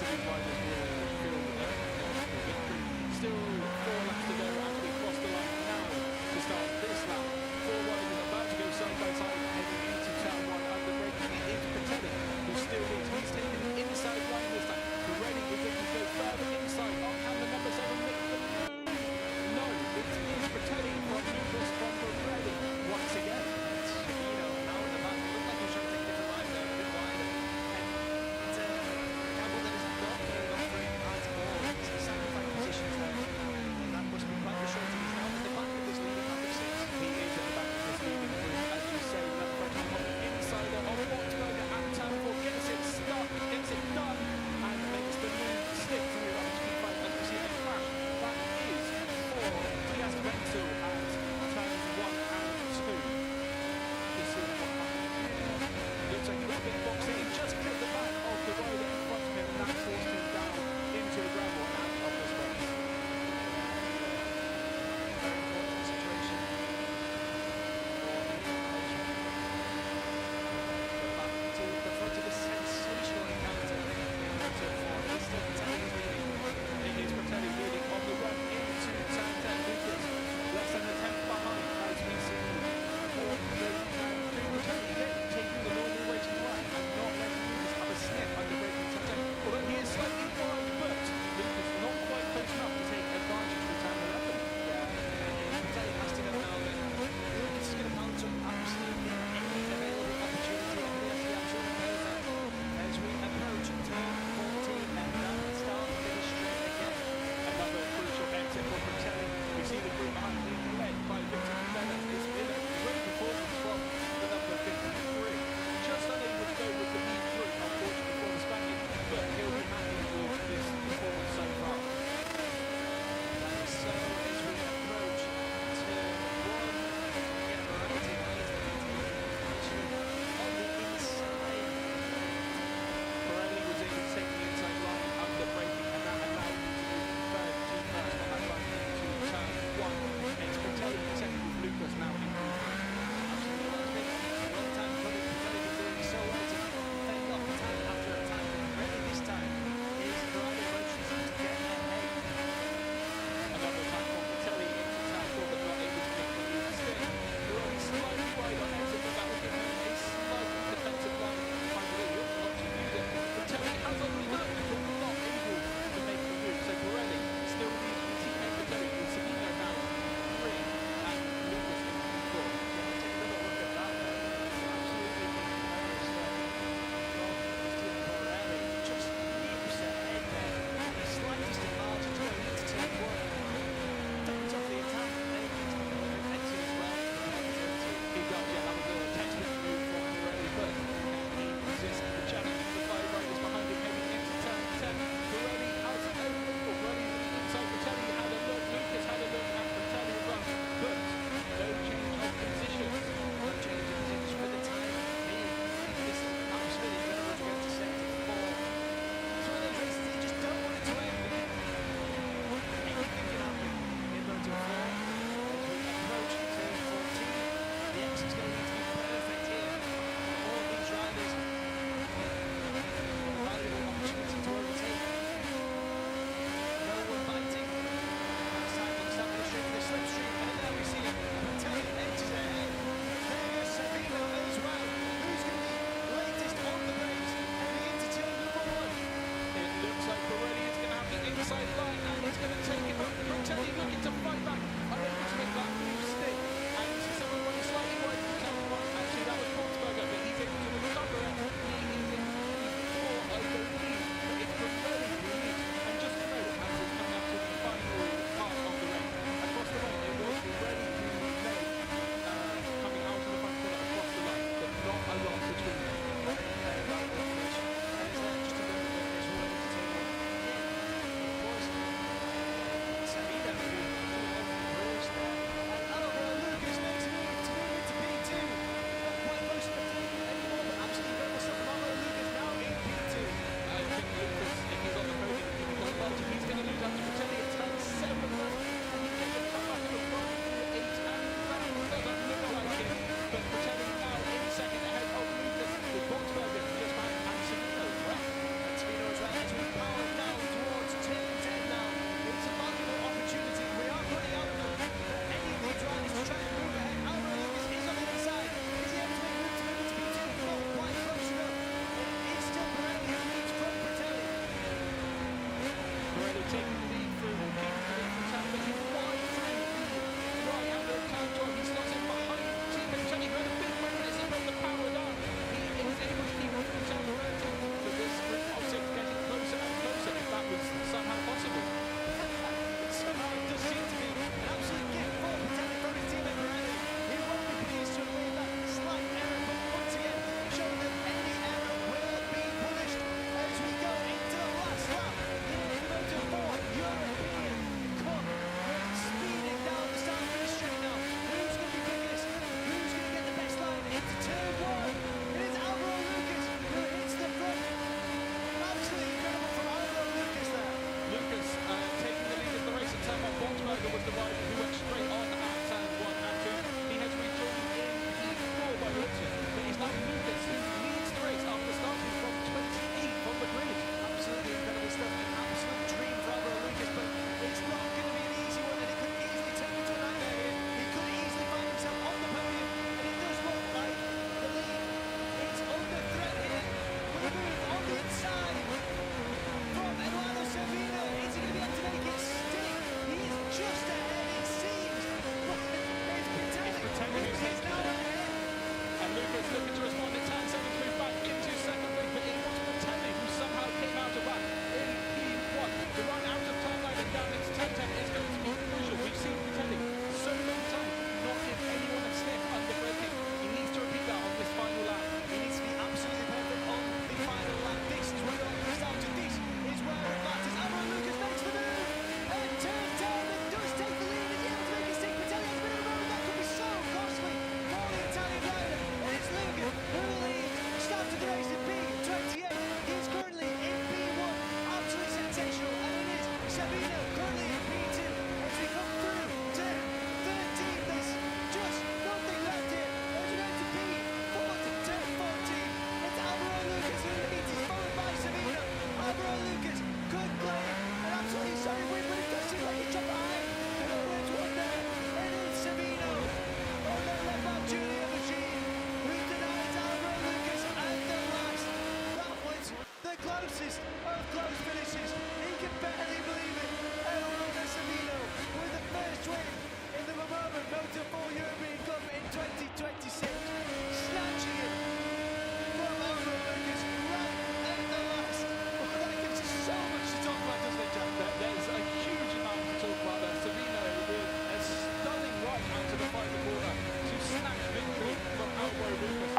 these riders will feel the victory. Still 4 laps to go as we cross the line now to start this lap. 4 riders about to go side by side heading into turn 1 under braking. It is Petelli who still leads. He's taking the inside line this time. Pirelli is looking to go further inside. Oh, can the number 7 make the move? No, it is Petelli from Lucas from Pirelli once again. Now in the back, it looked like he was trying to take a different line there, a bit wider. And Campbell that is not going closest of close finishes. He can barely believe it. Eduardo Savino with the first win in the Moto4 European Cup in 2026, snatching it from over Lucas right at the last. Oh, that gives us so much to talk about, doesn't it, Jack? There's a huge amount to talk about there. Savino with a stunning right out to the final corner to snatch victory from Álvaro Lucas.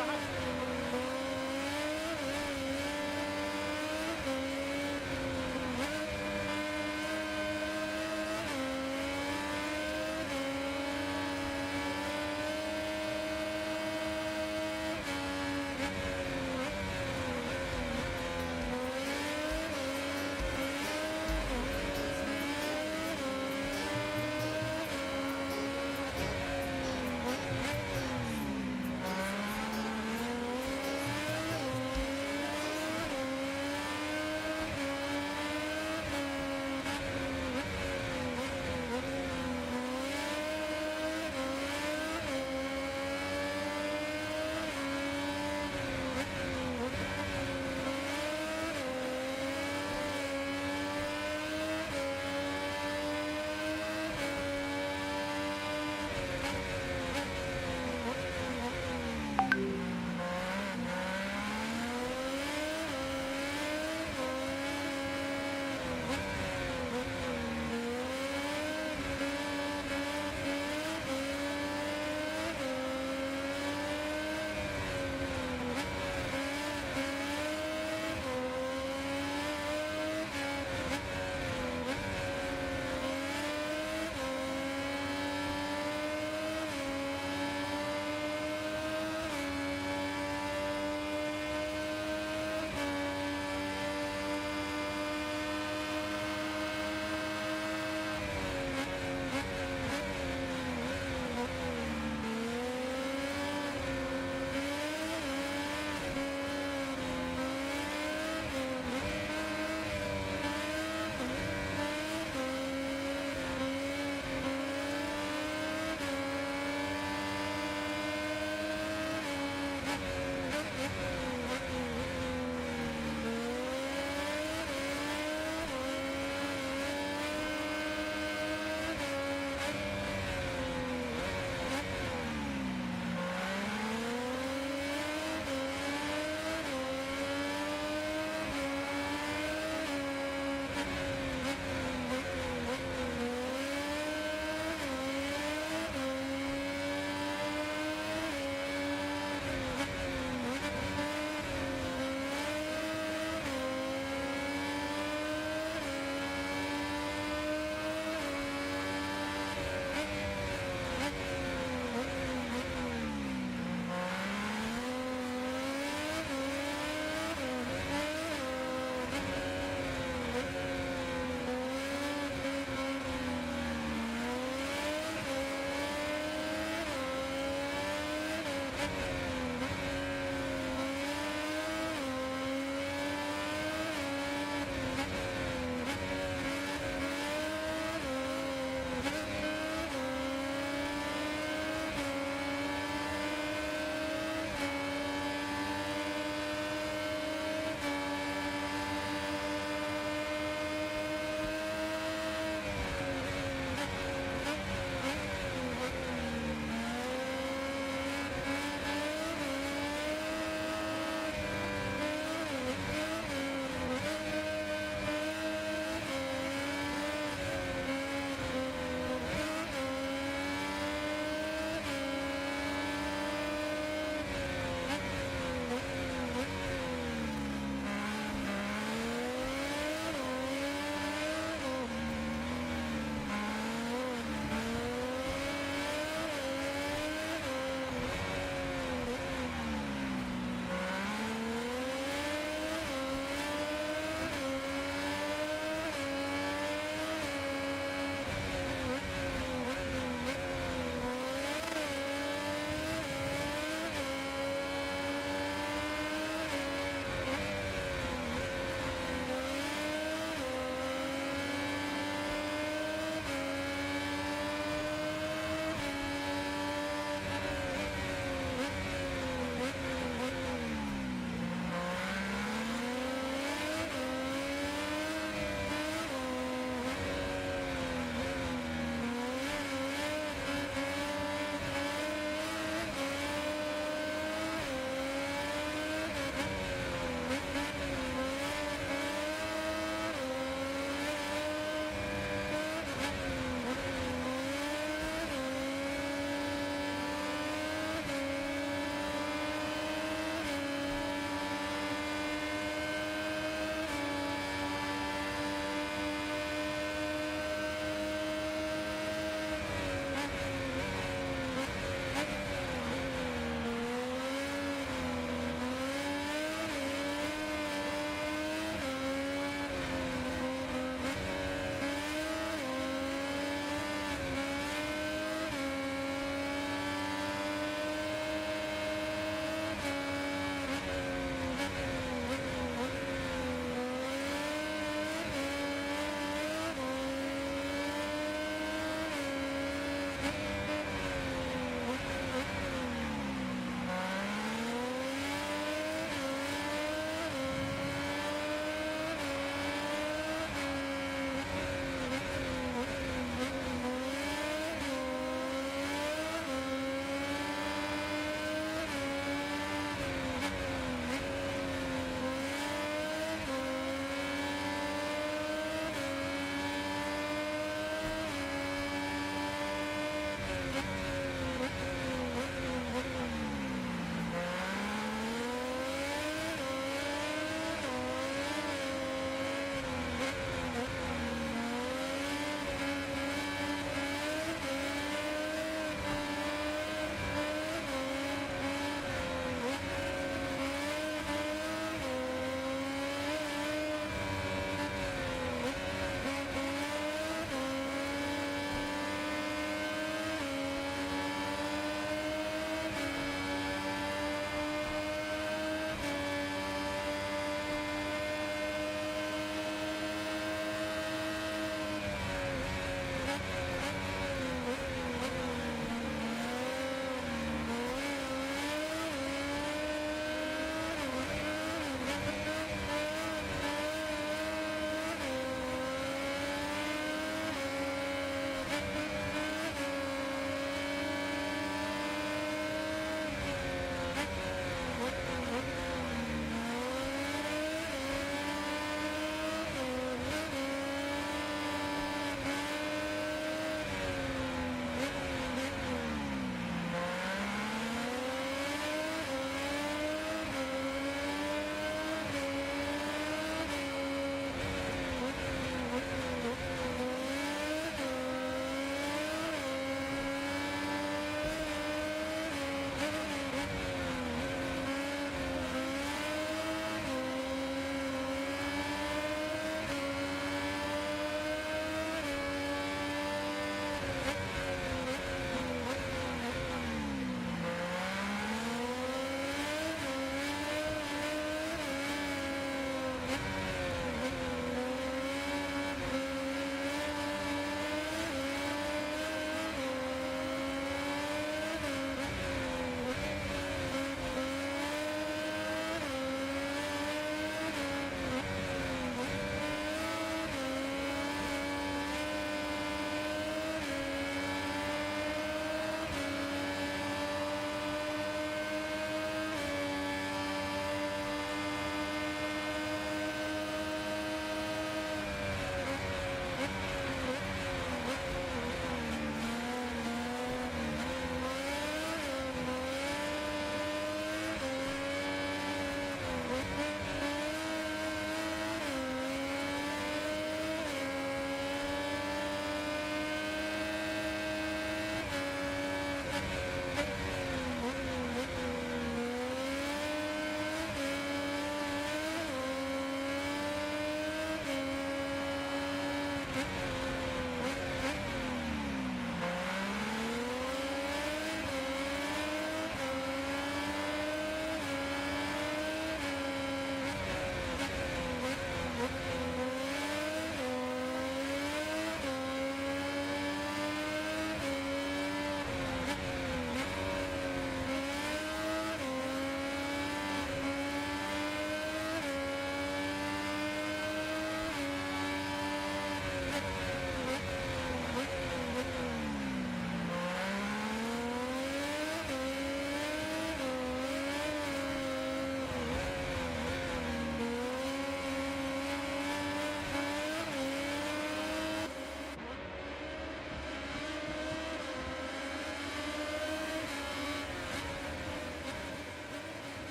Perhaps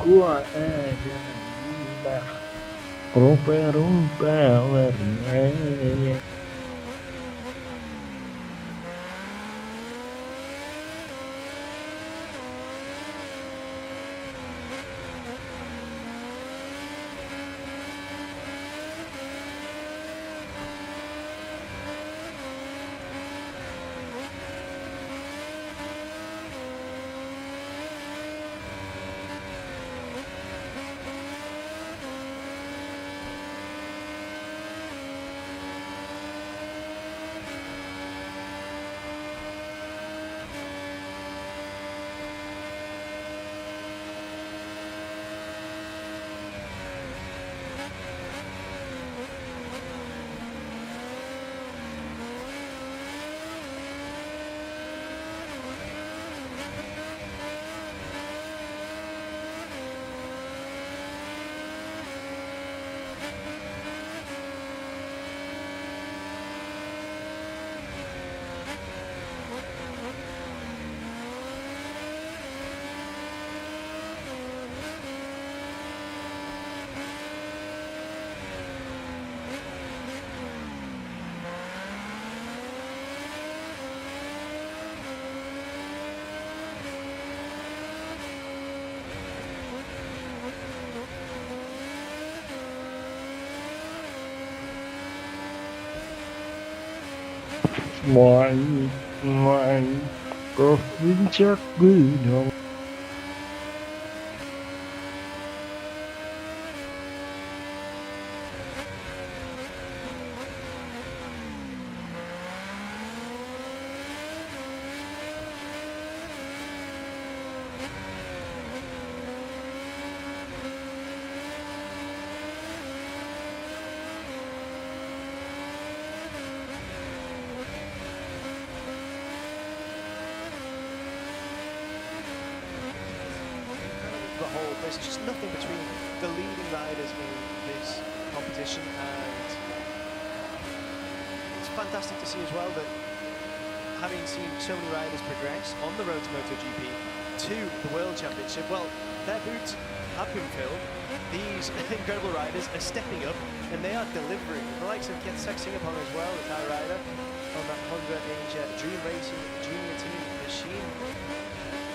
gua ada indah rupa-rupa warnanya. Mọi mọi có vững chắc gửi đầu. The whole, there's just nothing between the leading riders in this competition, and it's fantastic to see as well that having seen so many riders progress on the road to MotoGP to the World Championship, well, their boots have been filled. These incredible riders are stepping up and they are delivering. The likes of Singapore as well, the Thai rider on that Honda Asia Dream Racing Junior Team machine.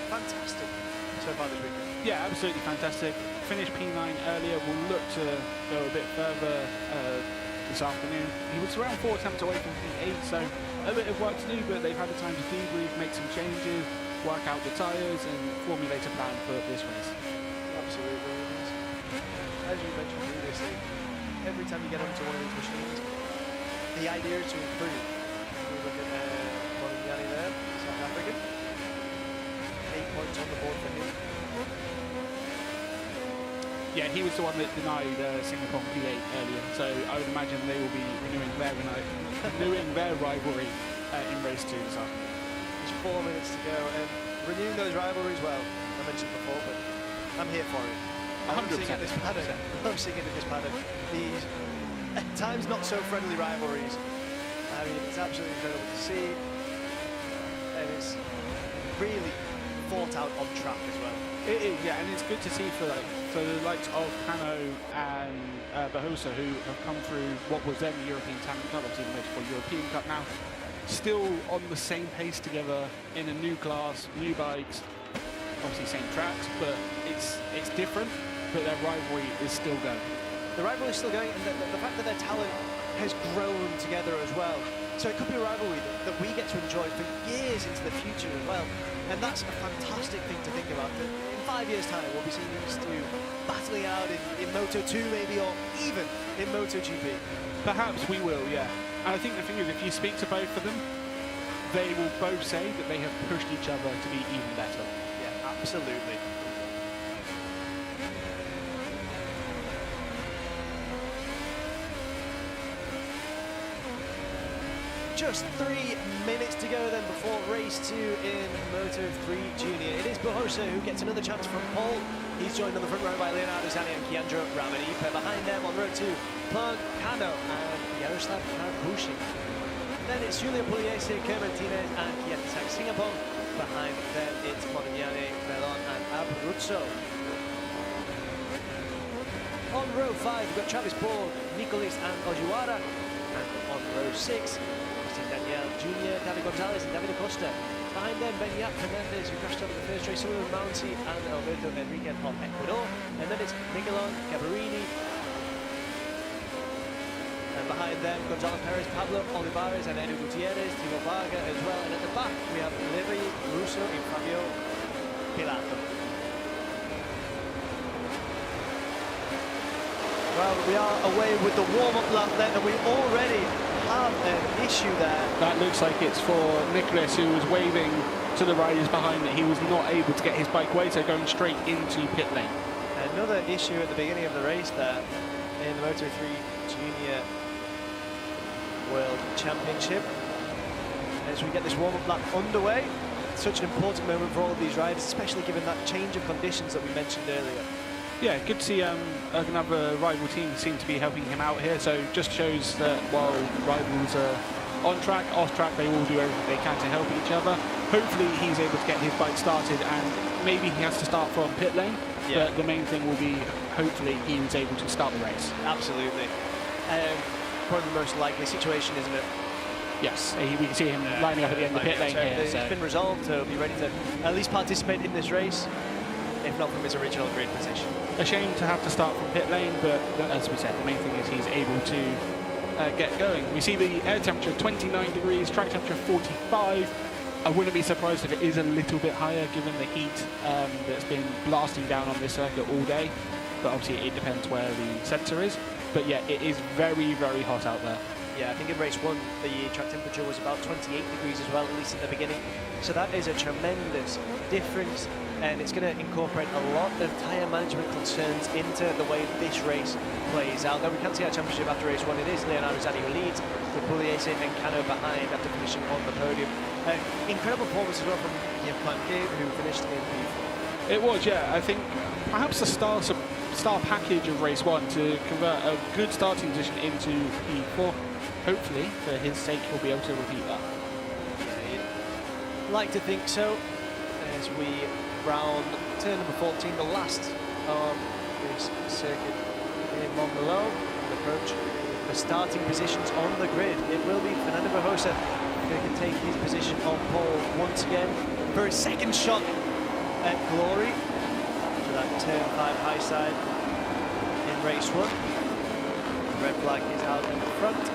Fantastic so far this weekend. Yeah, absolutely fantastic. Finished P9 earlier. We'll look to go a bit further this afternoon. He was around 4 attempts away from P8, so a bit of work to do, but they've had the time to debrief, make some changes, work out the tyres and formulate a plan for this race. Absolutely. As you mentioned previously, every time you get onto one of these machines, the idea is to improve. We look at MotoJunior there, South African. 8 points on the board for him. Yeah, he was the one that denied Singapore P8 earlier, so I would imagine they will be renewing their rivalry in race 2 this afternoon. There's 4 minutes to go, and renewing those rivalries, well, I mentioned before, but I'm here for it. I'm seeing at this paddock. I'm seeing it in this paddock. These at times not so friendly rivalries. I mean, it's absolutely incredible to see, and it's really fought out on track as well. It is, yeah, and it's good to see for the likes of Cano and Barcelona, who have come through what was then the European Talent Cup, obviously the Motorsport European Cup now, still on the same pace together in a new class, new bikes, obviously same tracks, but it's different, but their rivalry is still going. The rivalry is still going, and the fact that their talent has grown together as well. So it could be a rivalry that we get to enjoy for years into the future as well. And that's a fantastic thing to think about. That in 5 years' time, we'll be seeing these two battling out in Moto2 maybe, or even in MotoGP. Perhaps we will, yeah. And I think the thing is, if you speak to both of them, they will both say that they have pushed each other to be even better. Yeah, absolutely. Just 3 minutes to go then before race 2 in Moto3 Junior. It is Barcelona who gets another chance from Paul. He's joined on the front row by Leonardo Zani and Kiandro Ramanipa. Behind them on row 2, Plug, Cano and Jaroslav Karbushik. Then it's Julio Pugliese, Kerr Martinez and Kietek Singapore. Behind them it's Modigliani, Melon and Abruzzo. row 5, we've got Travis Paul, Nicolas and Ojuara. And on row 6, Christian Daniel Jr., David Gonzalez and David Acosta. Behind them, Benyat Fernandez, who crashed out in the first race, Sullivan Mounty and Alberto Enrique of Ecuador. And then it's Miguelon Gabarini. And behind them, Gonzalo Perez, Pablo Olivares and Edu Gutierrez, Timo Varga as well. And at the back, we have Levi Russo and Fabio Pilato. Well, we are away with the warm-up lap then, and we already have an issue there. That looks like it's for Nicholas, who was waving to the riders behind that he was not able to get his bike away, so going straight into pit lane. Another issue at the beginning of the race there in the Moto3 Junior World Championship. As we get this warm-up lap underway, such an important moment for all of these riders, especially given that change of conditions that we mentioned earlier. Yeah, good to see another rival team seem to be helping him out here, so just shows that while rivals are on track, off track, they will do everything they can to help each other. Hopefully he's able to get his bike started, and maybe he has to start from pit lane, but the main thing will be hopefully he was able to start the race. Absolutely. Probably the most likely situation, isn't it? Yes, we can see him lining up at the end of the pit lane here. It's been resolved to be ready to at least participate in this race, if not from his original grid position. A shame to have to start from pit lane, but as we said, the main thing is he's able to get going. We see the air temperature 29 degrees, track temperature 45. I wouldn't be surprised if it is a little bit higher given the heat that's been blasting down on this circuit all day, but obviously it depends where the sensor is. But yeah, it is very, very hot out there. Yeah, I think in race 1 the track temperature was about 28 degrees as well, at least at the beginning. So that is a tremendous difference, and it's going to incorporate a lot of tyre management concerns into the way this race plays out. Now we can't see our championship after race 1. It is Leonardo Zani who leads, with Pugliese and Cano behind after finishing on the podium. Incredible performance as well from Yeplanke, who finished in P4. It was, yeah. I think perhaps the star package of race 1 to convert a good starting position into P4. Hopefully, for his sake, he'll be able to repeat that. I'd like to think so, as we round turn number 14, the last of this circuit in Montmeló, and approach the starting positions on the grid. It will be Fernando Barbosa who can take his position on pole once again for his second shot at glory to that turn 5 high side in race 1. The red flag is out in front.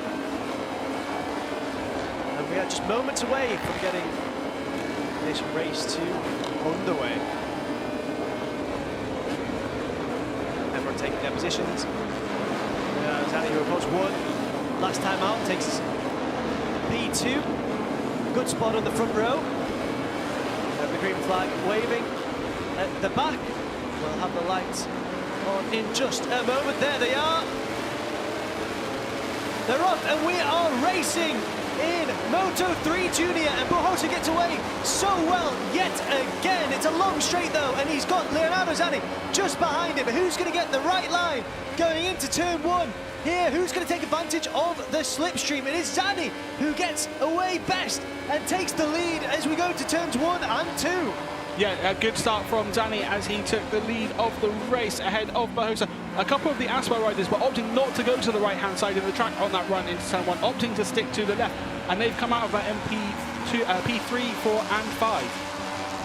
And we are just moments away from getting this race 2 underway. Everyone taking their positions. Zani, who of course won last time out, takes P2. Good spot on the front row. The green flag waving at the back. We'll have the lights on in just a moment. There they are. They're off and we are racing in Moto3 Junior, and Barbosa gets away so well yet again. It's a long straight though, and he's got Leonardo Zani just behind him. Who's going to get the right line going into turn 1 here? Who's going to take advantage of the slipstream? It is Zani who gets away best and takes the lead as we go to turns 1 and 2. Yeah, a good start from Zani as he took the lead of the race ahead of Barbosa. A couple of the Aspa riders were opting not to go to the right-hand side of the track on that run into turn 1, opting to stick to the left, and they've come out of that P3, 4 and 5.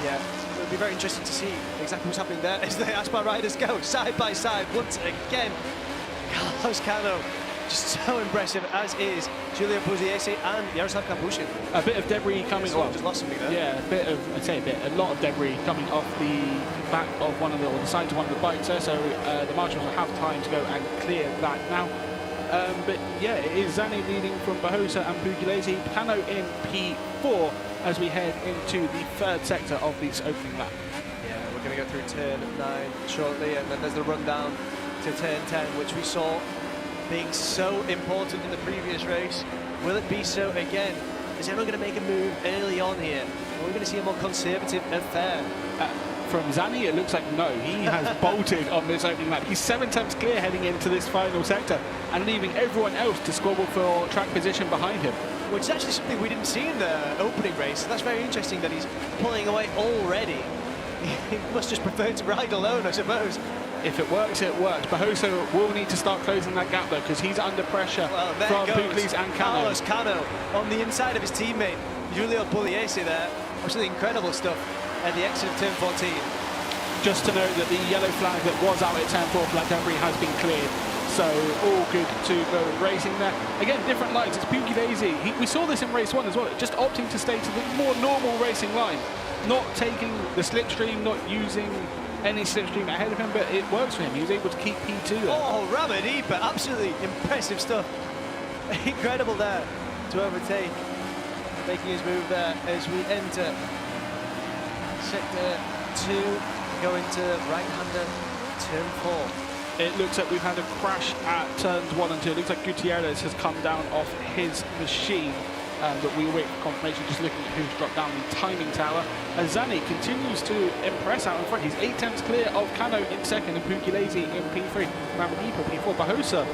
Yeah, it'll be very interesting to see exactly what's happening there as the Aspa riders go side by side once again. Carlos Cano, just so impressive, as is Giulio Pugliese and Jaroslav Kapushin. A bit of debris coming off. Just lost something there. Yeah, a lot of debris coming off the back of or the sides of one of the bikes there, so the marshals will have time to go and clear that now. But yeah, it is Zani leading from Barbosa and Pugliese, Cano in P4 as we head into the third sector of this opening lap. Yeah, we're going to go through turn 9 shortly, and then there's the run down to turn 10, which we saw being so important in the previous race. Will it be so again? Is everyone going to make a move early on here? Or are we going to see a more conservative affair? From Zani, it looks like no. He has bolted on this opening lap. He's 7 tenths clear heading into this final sector and leaving everyone else to squabble for track position behind him. Which is actually something we didn't see in the opening race. So that's very interesting that he's pulling away already. He must just prefer to ride alone, I suppose. If it works, it works. Barroso will need to start closing that gap though, because he's under pressure Well, there from goes Pugliese and Cano. Carlos Cano on the inside of his teammate, Giulio Pugliese there. Absolutely incredible stuff at the exit of turn 14. Just to note that the yellow flag that was out at turn 4 for that debris has been cleared. So all good to go racing there. Again, different lines. It's Pugliese. We saw this in race 1 as well. Just opting to stay to the more normal racing line. Not taking the slipstream, not using any slipstream ahead of him, but it works for him. He was able to keep P2 there. Oh, Ramadipa, absolutely impressive stuff. Incredible there to overtake. Making his move there as we enter sector 2, going to right-hander turn 4. It looks like we've had a crash at turns 1 and 2. It looks like Gutierrez has come down off his machine. But we wait for confirmation, just looking at who's dropped down the timing tower. As Zani continues to impress out in front. He's 8 tenths clear of Cano in second and Pugliese in P3. Ramadipa P4. Barroso,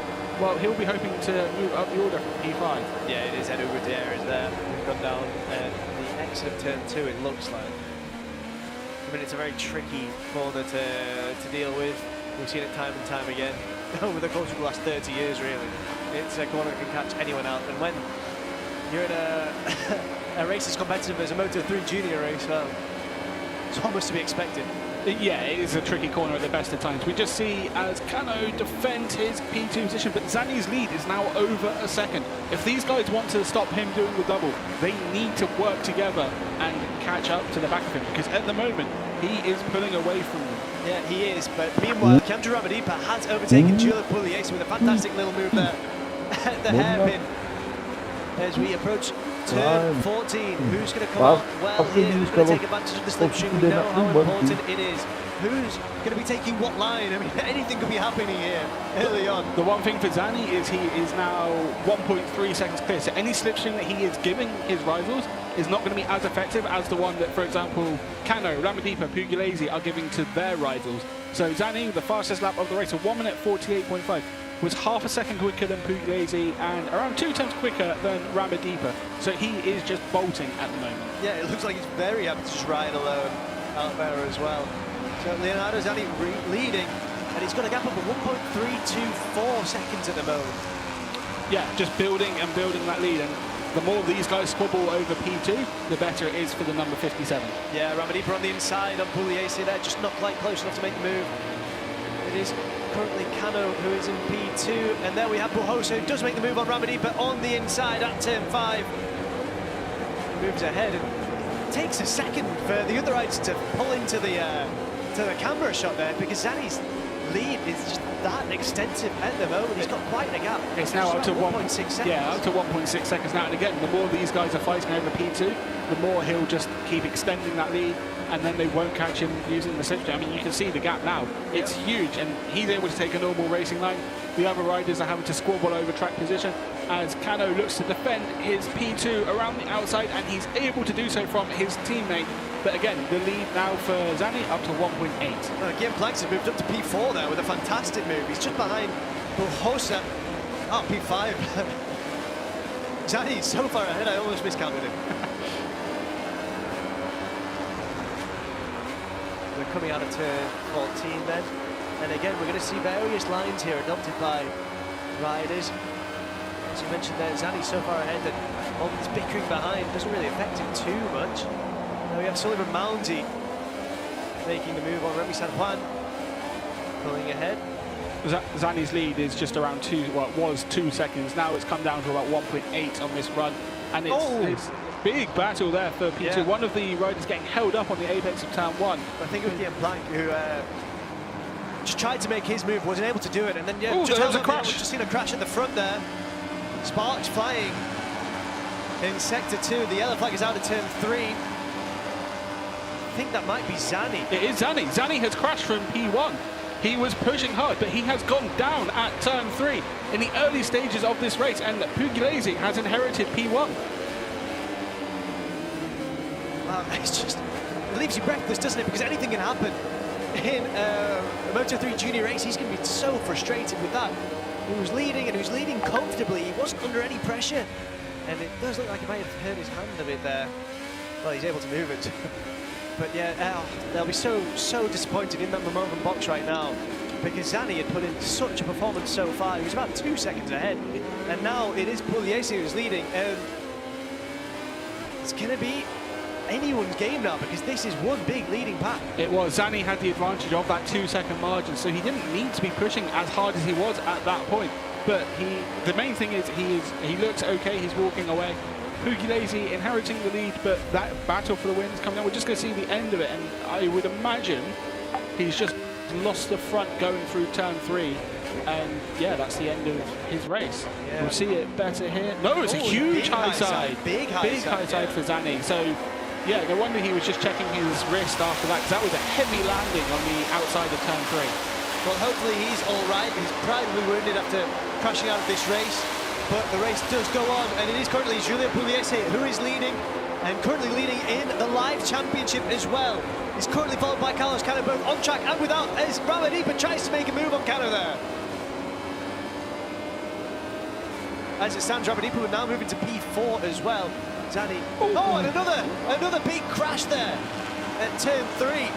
well, he'll be hoping to move up the order from P5. Yeah, it is Edu Gutierrez there. We've gone down the exit of turn 2, it looks like. I mean, it's a very tricky corner to deal with. We've seen it time and time again over the course of the last 30 years, really. It's a corner that can catch anyone out. And when you're in a race as competitive as a Moto3 junior race, well, it's almost to be expected. Yeah, it is a tricky corner at the best of times. We just see as Cano defends his P2 position, but Zani's lead is now over a second. If these guys want to stop him doing the double, they need to work together and catch up to the back of him, because at the moment, he is pulling away from them. Yeah, he is, but meanwhile, Kamja Ramadipa has overtaken Giulio Pugliese with a fantastic little move there at the hairpin. As we approach turn 14, who's going to come out well here? Who's going to take advantage of the slipstream? We know how important it is. Who's going to be taking what line? I mean, anything could be happening here early on. The one thing for Zani is he is now 1.3 seconds clear. So any slipstream that he is giving his rivals is not going to be as effective as the one that, for example, Cano, Ramadipa, Pugliese are giving to their rivals. So Zani, the fastest lap of the race, of 1 minute 48.5. was half a second quicker than Pugliese and around 2 tenths quicker than Ramadipa. So he is just bolting at the moment. Yeah, it looks like he's very happy to just ride alone out there as well. So Leonardo Zani leading, and he's got a gap up of 1.324 seconds at the moment. Yeah, just building and building that lead. And the more these guys squabble over P2, the better it is for the number 57. Yeah, Ramadipa on the inside on Pugliese there, just not quite close enough to make the move. It is currently Cano who is in P2, and there we have Barroso who does make the move on Ramadipa on the inside at turn 5. Moves ahead and takes a second for the other riders to pull into the camera shot there, because Zani's lead is just that extensive at the moment. He's got quite a gap. It's now up to 1.6 seconds. Yeah, up to 1.6 seconds now. And again, the more these guys are fighting over P2, the more he'll just keep extending that lead, and then they won't catch him using the slipstream. I mean, you can see the gap now. It's huge, and he's able to take a normal racing line. The other riders are having to squabble over track position as Cano looks to defend his P2 around the outside, and he's able to do so from his teammate. But again, the lead now for Zani up to 1.8. Guillaume Planks has moved up to P4 there with a fantastic move. He's just behind Barroso. Oh, P5. Zani is so far ahead, I almost miscounted him. We're coming out of turn 14 then. And again, we're going to see various lines here adopted by riders. As you mentioned there, Zani's so far ahead that all this bickering behind doesn't really affect him too much. Now we have Sullivan Mounty making the move on Remy San Juan, pulling ahead. Zani's lead is just around 2, well, it was 2 seconds. Now it's come down to about 1.8 on this run. And it's big battle there for P2. Yeah. One of the riders getting held up on the apex of turn 1. I think it was Guillaume Planck who just tried to make his move, wasn't able to do it, and then just there was a crash. We've just seen a crash at the front there. Sparks flying in sector 2. The yellow flag is out of turn 3. I think that might be Zani. It is Zani. Zani has crashed from P1. He was pushing hard, but he has gone down at turn 3 in the early stages of this race, and Pugliese has inherited P1. Wow, it's just, it leaves you breathless, doesn't it? Because anything can happen in a Moto3 junior race. He's going to be so frustrated with that. He was leading, and he was leading comfortably. He wasn't under any pressure, and it does look like he might have hurt his hand a bit there. Well, he's able to move it. But yeah, they'll be so disappointed in that Mamovan box right now. because Zanni had put in such a performance so far. He was about 2 seconds ahead, and now it is Pugliese who's leading. It's going to be anyone's game now because this is one big leading pack. It was. Zanni had the advantage of that 2 second margin, so he didn't need to be pushing as hard as he was at that point. But the main thing is he looks okay. He's walking away. Pugliese inheriting the lead, but that battle for the wins coming on. We're just going to see the end of it, and I would imagine he's just lost the front going through turn 3. And yeah, that's the end of his race. Yeah. We'll see it better here. No, it's a huge high side. Big high side for Zanni. So yeah, no wonder he was just checking his wrist after that, because that was a heavy landing on the outside of turn 3. Well, hopefully he's all right. He's privately wounded after crashing out of this race, but the race does go on, and it is currently Julio Pugliese who is leading, and currently leading in the live championship as well. He's currently followed by Carlos Cano, both on track and without, as Ramadipa tries to make a move on Cano there. As it stands, Ramadipa will now move into P4 as well. Zanni. Oh, and another big crash there at turn 3.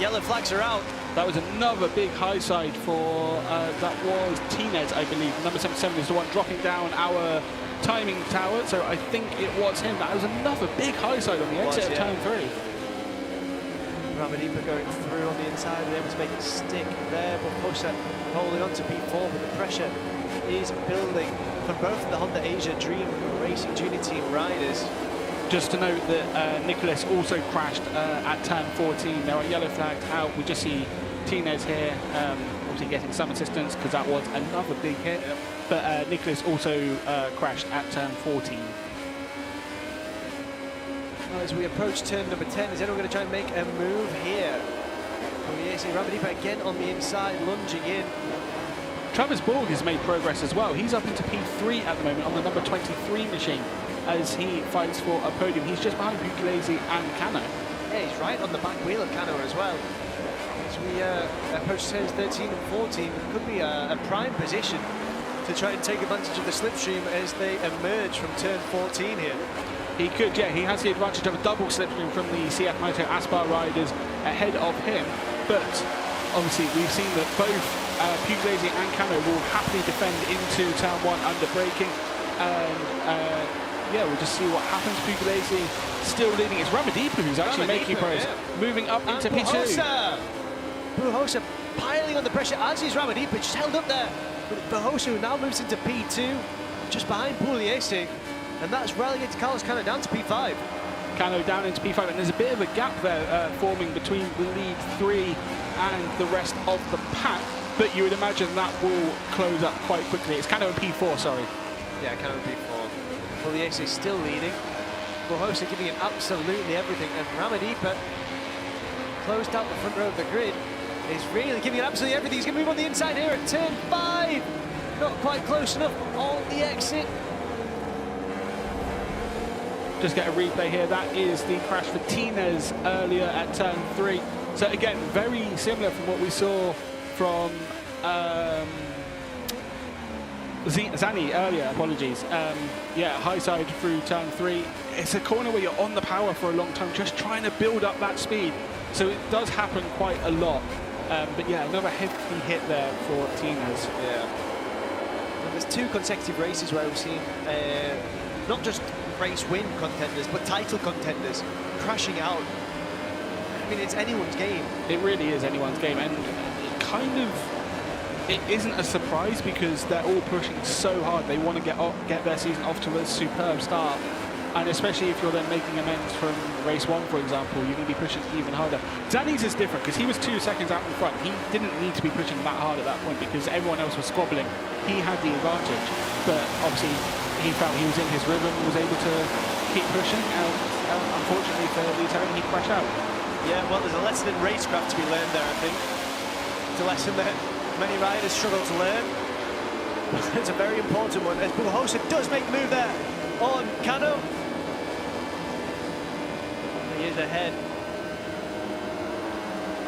Yellow flags are out. That was another big high side for, that was Tinez, I believe. Number 77 is the one dropping down our timing tower, so I think it was him. That was another big high side on the exit of turn 3. Ramadipa going through on the inside and able to make it stick there, but Pusa holding on to P4, but the pressure is building from both the Honda Asia Dream Racing Junior Team riders. Just to note that Nicholas also crashed at turn 14. There are yellow flags out. We just see Tinez here, obviously getting some assistance because that was another big hit. But Nicholas also crashed at turn 14. Well, as we approach turn number 10, is anyone going to try and make a move here? Pugliese, Ramadipa again on the inside, lunging in. Travis Borg has made progress as well. He's up into P3 at the moment on the number 23 machine as he fights for a podium. He's just behind Pugliese and Cano. Yeah, he's right on the back wheel of Cano as well. As we approach turns 13 and 14, it could be a prime position to try and take advantage of the slipstream as they emerge from turn 14 here. He could, yeah. He has the advantage of a double slipstream from the CF Moto Aspar riders ahead of him. But obviously, we've seen that both Pugliese and Cano will happily defend into turn 1 under braking. And yeah, we'll just see what happens. Pugliese still leading. It's Ramadipa who's actually making progress. Yeah. Moving up into P2. Pujosa piling on the pressure, as is Ramadipa, just held up there. But Pujosa who now moves into P2, just behind Pugliese. And that's relegated Carlos Cano down to P5. Cano down into P5, and there's a bit of a gap there forming between the lead 3 and the rest of the pack. But you would imagine that will close up quite quickly. It's Cano in P4, sorry. Yeah, Cano in P4. Pugliese still leading. Pujosa giving it absolutely everything, and Ramadipa closed out the front row of the grid. Is really giving it absolutely everything. He's going to move on the inside here at turn 5. Not quite close enough on the exit. Just get a replay here. That is the crash for Tinez earlier at turn 3. So again, very similar from what we saw from Zanni earlier, apologies. Yeah, high side through turn 3. It's a corner where you're on the power for a long time, just trying to build up that speed. So it does happen quite a lot. But yeah, another heavy hit there for Tinez. Yeah. And there's 2 consecutive races where we've seen not just race win contenders, but title contenders crashing out. I mean, it's anyone's game. It really is anyone's game, and it kind of, it isn't a surprise because they're all pushing so hard. They want to get their season off to a superb start, and especially if you're then making amends from race 1, for example, you're going to be pushing even harder. Zanni's is different because he was 2 seconds out in front. He didn't need to be pushing that hard at that point because everyone else was squabbling. He had the advantage, but obviously he felt he was in his rhythm, was able to keep pushing, and unfortunately for Lieutenant, he crashed out. Yeah, well, there's a lesson in racecraft to be learned there, I think. It's a lesson that many riders struggle to learn. It's a very important one, as Pujosa does make the move there on Cano. He is ahead.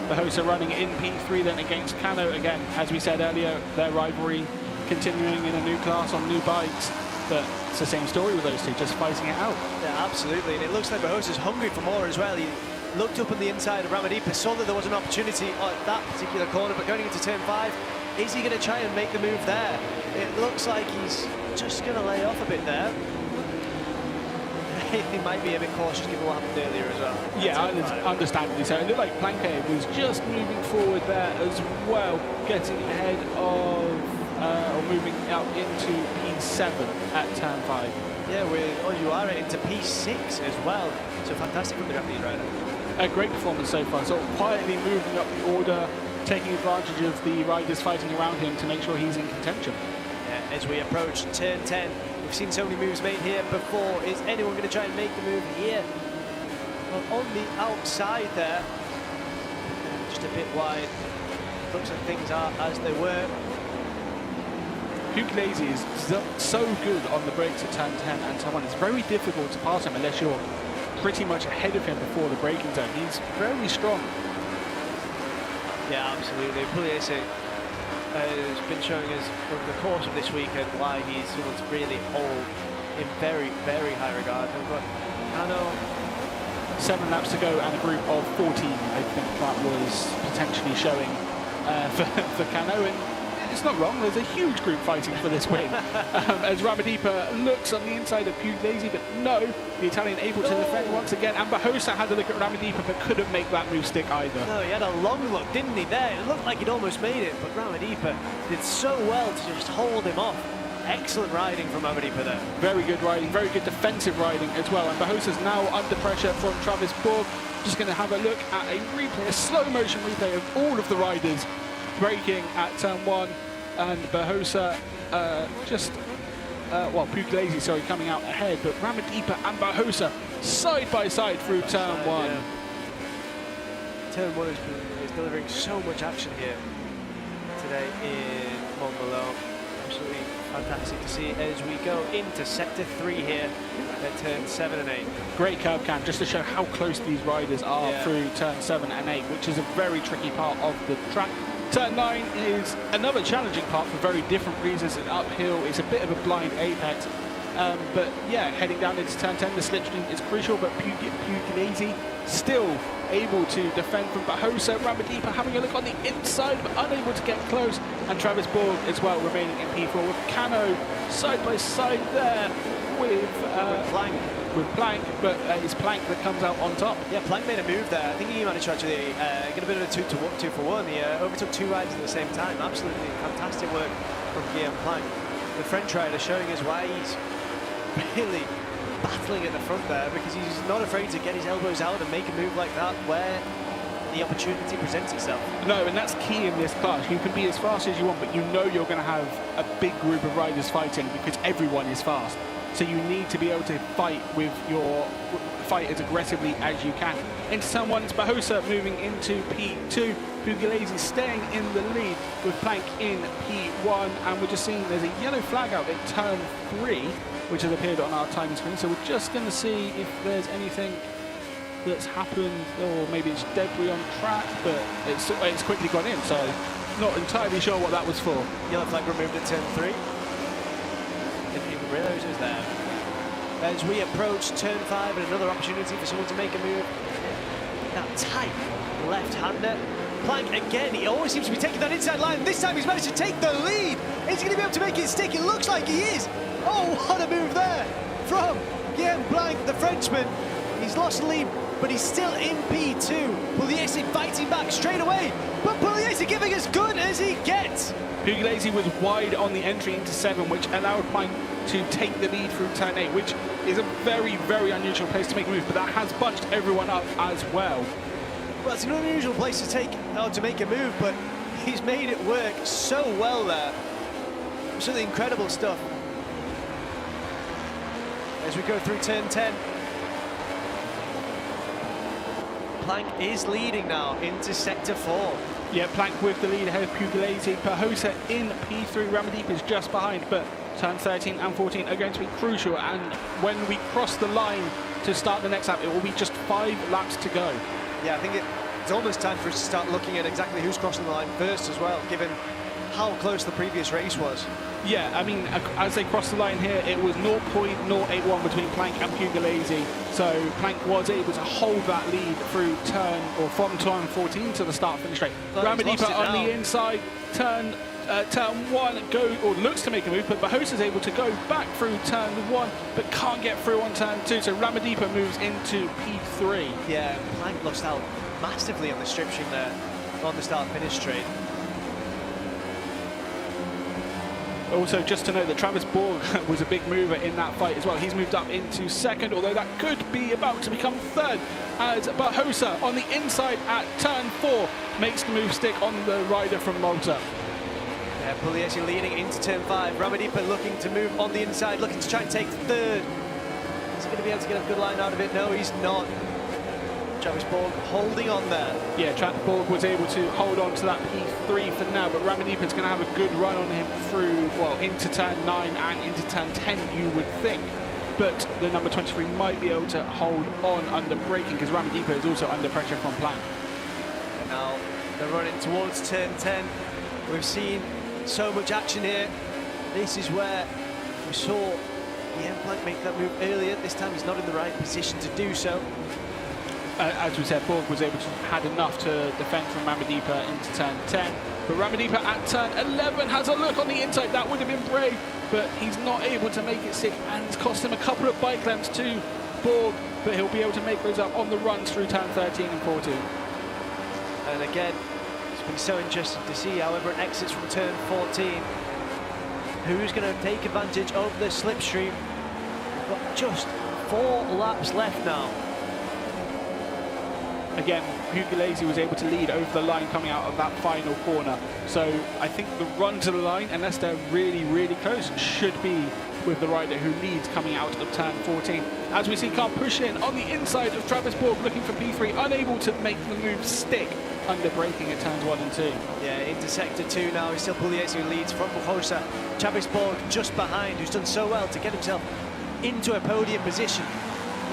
Pujosa running in P3 then against Cano again. As we said earlier, their rivalry continuing in a new class on new bikes. But it's the same story with those two, just fighting it out. Yeah, absolutely. And it looks like Pujosa's hungry for more as well. looked up on the inside of Ramadipa, saw that there was an opportunity at that particular corner, but going into turn 5, is he going to try and make the move there? It looks like he's just going to lay off a bit there. He might be a bit cautious given what happened earlier as well. Yeah, understandably so. It looked like Planke was just moving forward there as well, getting ahead of, or moving out into P7 at turn 5. Yeah, with Ojuara into P6 as well. So fantastic from the Japanese rider. A great performance so far, sort of quietly moving up the order, taking advantage of the riders fighting around him to make sure he's in contention. Yeah, as we approach turn 10, we've seen so many moves made here before. Is anyone going to try and make the move here? Well, on the outside there, just a bit wide. Looks like things are as they were. Pugliese is so good on the brakes at turn 10 and so on. It's very difficult to pass him unless you're pretty much ahead of him before the braking zone. He's very strong. Yeah, absolutely. Pugliese has been showing us over the course of this weekend why he's someone to really hold in very, very high regard. But Cano, 7 laps to go and a group of 14, I think that was potentially showing for Cano. And it's not wrong, there's a huge group fighting for this win. As Ramadipa looks on the inside of Pugliese, but no, the Italian able to defend once again. And Barbosa had a look at Ramadipa, but couldn't make that move stick either. No, he had a long look, didn't he, there? It looked like he'd almost made it, but Ramadipa did so well to just hold him off. Excellent riding from Ramadipa there. Very good riding, very good defensive riding as well. And Barbosa's now under pressure from Travis Borg. Just going to have a look at a replay, a slow motion replay of all of the riders braking at turn 1. And Barbosa Pugliese, sorry, coming out ahead, but Ramadipa and Barbosa side by side through turn 1. Yeah. Turn 1 is delivering so much action here today in Montmelon. Absolutely fantastic to see as we go into sector 3 here at turn 7 and 8. Great curb cam, just to show how close these riders are through turn 7 and 8, which is a very tricky part of the track. Turn 9 is another challenging part for very different reasons. It's uphill, it's a bit of a blind apex. But yeah, heading down into turn 10, the slipstream is crucial, but Pugliese still able to defend from Barbosa. Ramadipa having a look on the inside, but unable to get close. And Travis Borg as well, remaining in P4 with Cano side by side there with Plank, but it's Plank that comes out on top. Yeah, Plank made a move there. I think he managed to actually get a bit of a 2 for 1. He overtook 2 riders at the same time. Absolutely fantastic work from Guillaume Plank. The French rider showing us why he's really battling at the front there, because he's not afraid to get his elbows out and make a move like that where the opportunity presents itself. No, and that's key in this class. You can be as fast as you want, but you know you're going to have a big group of riders fighting because everyone is fast. So you need to be able to fight as aggressively as you can. Into turn 1, it's Barbosa moving into P2. Pugliese staying in the lead with Plank in P1, and we're just seeing there's a yellow flag out at turn 3, which has appeared on our timing screen. So we're just going to see if there's anything that's happened, or maybe it's debris on track, but it's quickly gone in. So not entirely sure what that was for. Yellow flag removed at turn 3. Didn't even realise it was there. As we approach turn 5 and another opportunity for someone to make a move. That tight left-hander. Plank again, he always seems to be taking that inside line. This time he's managed to take the lead. Is he going to be able to make it stick? It looks like he is. Oh, what a move there from Guillaume Plank, the Frenchman. He's lost the lead, but he's still in P2. Pugliese fighting back straight away, but Pugliese giving as good as he gets. Pugliese was wide on the entry into 7, which allowed Plank to take the lead through turn 8, which is a very, very unusual place to make a move, but that has bunched everyone up as well. Well, it's an unusual place to make a move, but he's made it work so well there. Absolutely incredible stuff. As we go through turn 10. Plank is leading now into sector 4. Yeah, Plank with the lead ahead of Pugliese. Barbosa in P3, Ramadipa is just behind, but turn 13 and 14 are going to be crucial, and when we cross the line to start the next lap, it will be just 5 laps to go. Yeah, I think it's almost time for us to start looking at exactly who's crossing the line first as well, given how close the previous race was. Yeah, I mean, as they crossed the line here, it was 0.081 between Plank and Pugliese. So Plank was able to hold that lead through from turn 14 to the start-finish straight. Ramadipa on the inside, turn 1 looks to make a move, but Bahosa's able to go back through turn 1, but can't get through on turn 2. So Ramadipa moves into P3. Yeah, Plank lost out massively on the strip string there on the start-finish straight. Also, just to note that Travis Borg was a big mover in that fight as well. He's moved up into second, although that could be about to become third, as Bahosa on the inside at turn 4 makes the move stick on the rider from Malta. Yeah, Pugliese leading into turn 5. Ramadipa looking to move on the inside, looking to try and take third. Is he going to be able to get a good line out of it? No, he's not. Travis Borg holding on there. Yeah, Travis Borg was able to hold on to that P3 for now, but Ramadipa's going to have a good run on him through, well, into turn 9 and into turn 10, you would think. But the number 23 might be able to hold on under braking, because Ramadipa is also under pressure from Plank. And now they're running towards turn 10. We've seen so much action here. This is where we saw Plank make that move earlier. This time he's not in the right position to do so. As we said, Borg was able to had enough to defend from Ramadipa into turn 10. But Ramadipa at turn 11 has a look on the inside. That would have been brave, but he's not able to make it stick, and it's cost him a couple of bike lengths to Borg, but he'll be able to make those up on the runs through turn 13 and 14. And again, it's been so interesting to see, however it exits from turn 14, who's going to take advantage of the slipstream. We've got just 4 laps left now. Again, Pugliese was able to lead over the line coming out of that final corner. So I think the run to the line, unless they're really, really close, should be with the rider who leads coming out of turn 14. As we see Carl push in on the inside of Travis Borg, looking for P3, unable to make the move stick under braking at turns 1 and 2. Yeah, into sector 2 now. It's still Pugliese who leads from Bahosa. Travis Borg just behind, who's done so well to get himself into a podium position.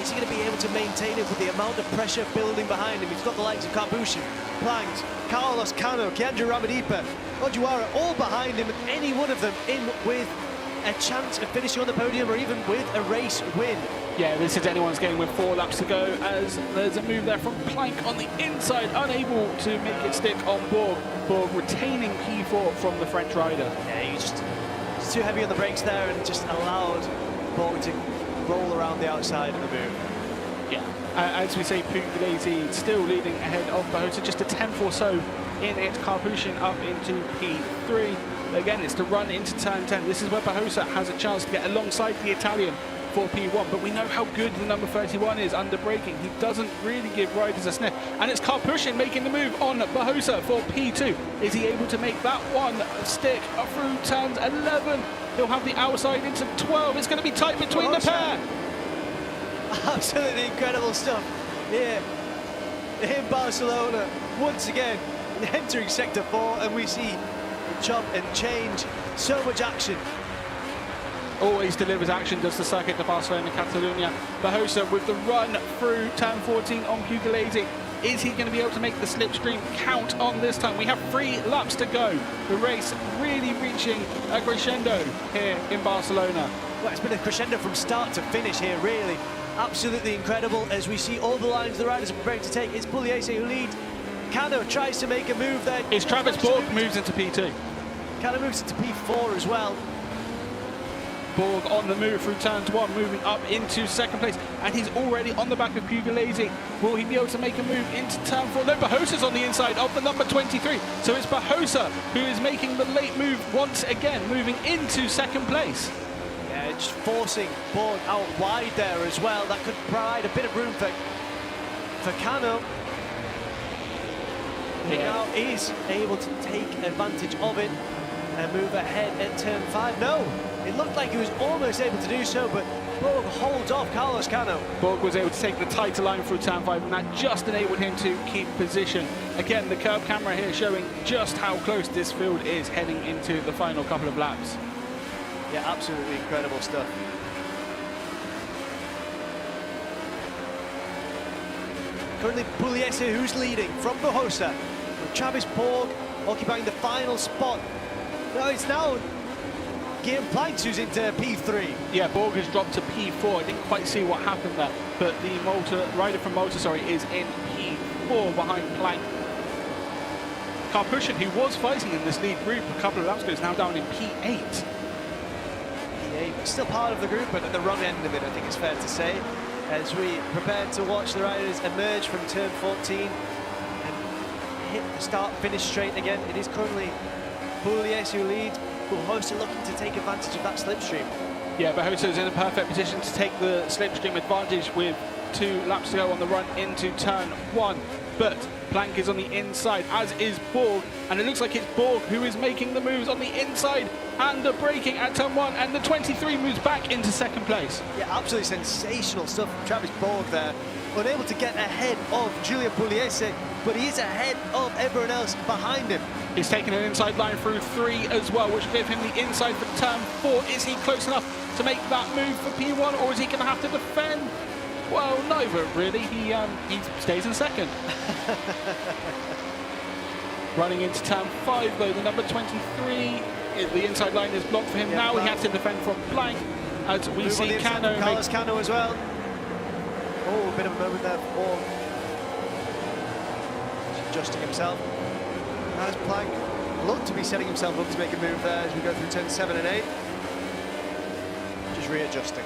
Is he going to be able to maintain it with the amount of pressure building behind him? He's got the likes of Karbushin, Planks, Carlos Cano, Keandre Ramadipa, Ojuara, all behind him, and any one of them in with a chance of finishing on the podium or even with a race win. Yeah, this is anyone's game with 4 laps to go, as there's a move there from Plank on the inside, unable to make it stick on Borg. Borg retaining P4 from the French rider. Yeah, he's too heavy on the brakes there and just allowed Borg to roll around the outside of the move. Yeah, as we say, Pugliese still leading ahead of Bahosa, just a 10th or so in it. Karbushin up into P3. Again, it's to run into turn 10. This is where Bahosa has a chance to get alongside the Italian for P1, but we know how good the number 31 is under braking. He doesn't really give riders a sniff. And it's Karbushin making the move on Bahosa for P2. Is he able to make that one stick through turns 11? He'll have the outside into 12. It's going to be tight between the pair. Absolutely incredible stuff here in Barcelona. Once again, entering sector 4, and we see chop and change. So much action. Always delivers action, does the circuit to Barcelona, Catalunya. Bahosa with the run through turn 14 on Pugliese. Is he going to be able to make the slipstream count on this time? We have 3 laps to go. The race really reaching a crescendo here in Barcelona. Well, it's been a crescendo from start to finish here, really. Absolutely incredible as we see all the lines the riders are preparing to take. It's Pugliese who leads. Cano tries to make a move there. It's Travis Borg moves into P2. Cano moves into P4 as well. Borg on the move through turns 1, moving up into second place, and he's already on the back of Pugliese. Will he be able to make a move into turn 4? No, Bahosa's on the inside of the number 23. So it's Bahosa who is making the late move once again, moving into second place. Yeah, just forcing Borg out wide there as well. That could provide a bit of room for Cano. He now is able to take advantage of it and move ahead at turn 5. No, it looked like he was almost able to do so, but Borg holds off Carlos Cano. Borg was able to take the tighter line through turn 5, and that just enabled him to keep position. Again, the curb camera here showing just how close this field is heading into the final couple of laps. Yeah, absolutely incredible stuff. Currently Pugliese who's leading from Bahosa, with Travis Borg occupying the final spot No, it's now Guillaume Planck who's into P3. Yeah, Borg has dropped to P4. I didn't quite see what happened there, but the rider from Malta, is in P4 behind Planck. Karpushin, who was fighting in this lead group a couple of laps ago, is now down in P8. P8, still part of the group, but at the wrong end of it, I think it's fair to say. As we prepare to watch the riders emerge from turn 14 and hit the start-finish straight again. It is currently Pugliese who leads, but Barroso looking to take advantage of that slipstream. Yeah, Barroso is in a perfect position to take the slipstream advantage with 2 laps to go on the run into turn 1. But Planck is on the inside, as is Borg, and it looks like it's Borg who is making the moves on the inside and the braking at turn 1, and the 23 moves back into second place. Yeah, absolutely sensational stuff from Travis Borg there. Unable to get ahead of Giulio Pugliese, but he is ahead of everyone else behind him. He's taken an inside line through 3 as well, which gave him the inside for turn 4. Is he close enough to make that move for P1, or is he going to have to defend? Well, neither really. He stays in second. Running into turn 5 though, the number 23, the inside line is blocked for him. Yeah, now Planck. he has to defend from Planck, as we see Cano Carlos Cano as well. Oh, a bit of a moment there for Borg. Adjusting himself. As Planck looked to be setting himself up to make a move there as we go through turn 7 and 8. Just readjusting.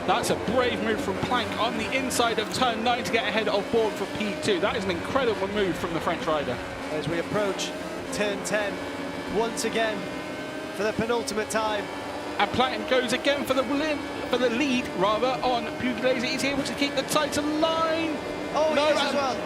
That's a brave move from Planck on the inside of turn 9 to get ahead of Borg for P2. That is an incredible move from the French rider. As we approach turn 10, once again, for the penultimate time. And Planck goes again for the lead on Pugliese. He's able to keep the title line. Oh, no, he is as well.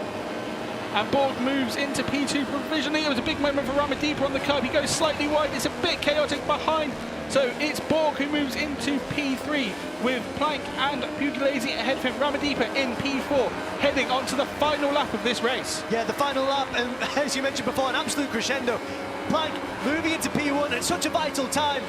And Borg moves into P2 provisionally. It was a big moment for Ramadipa on the curb. He goes slightly wide. It's a bit chaotic behind. So it's Borg who moves into P3 with Planck and Pugliese ahead of him. Ramadipa in P4, heading onto the final lap of this race. Yeah, the final lap, and as you mentioned before, an absolute crescendo. Planck moving into P1 at such a vital time.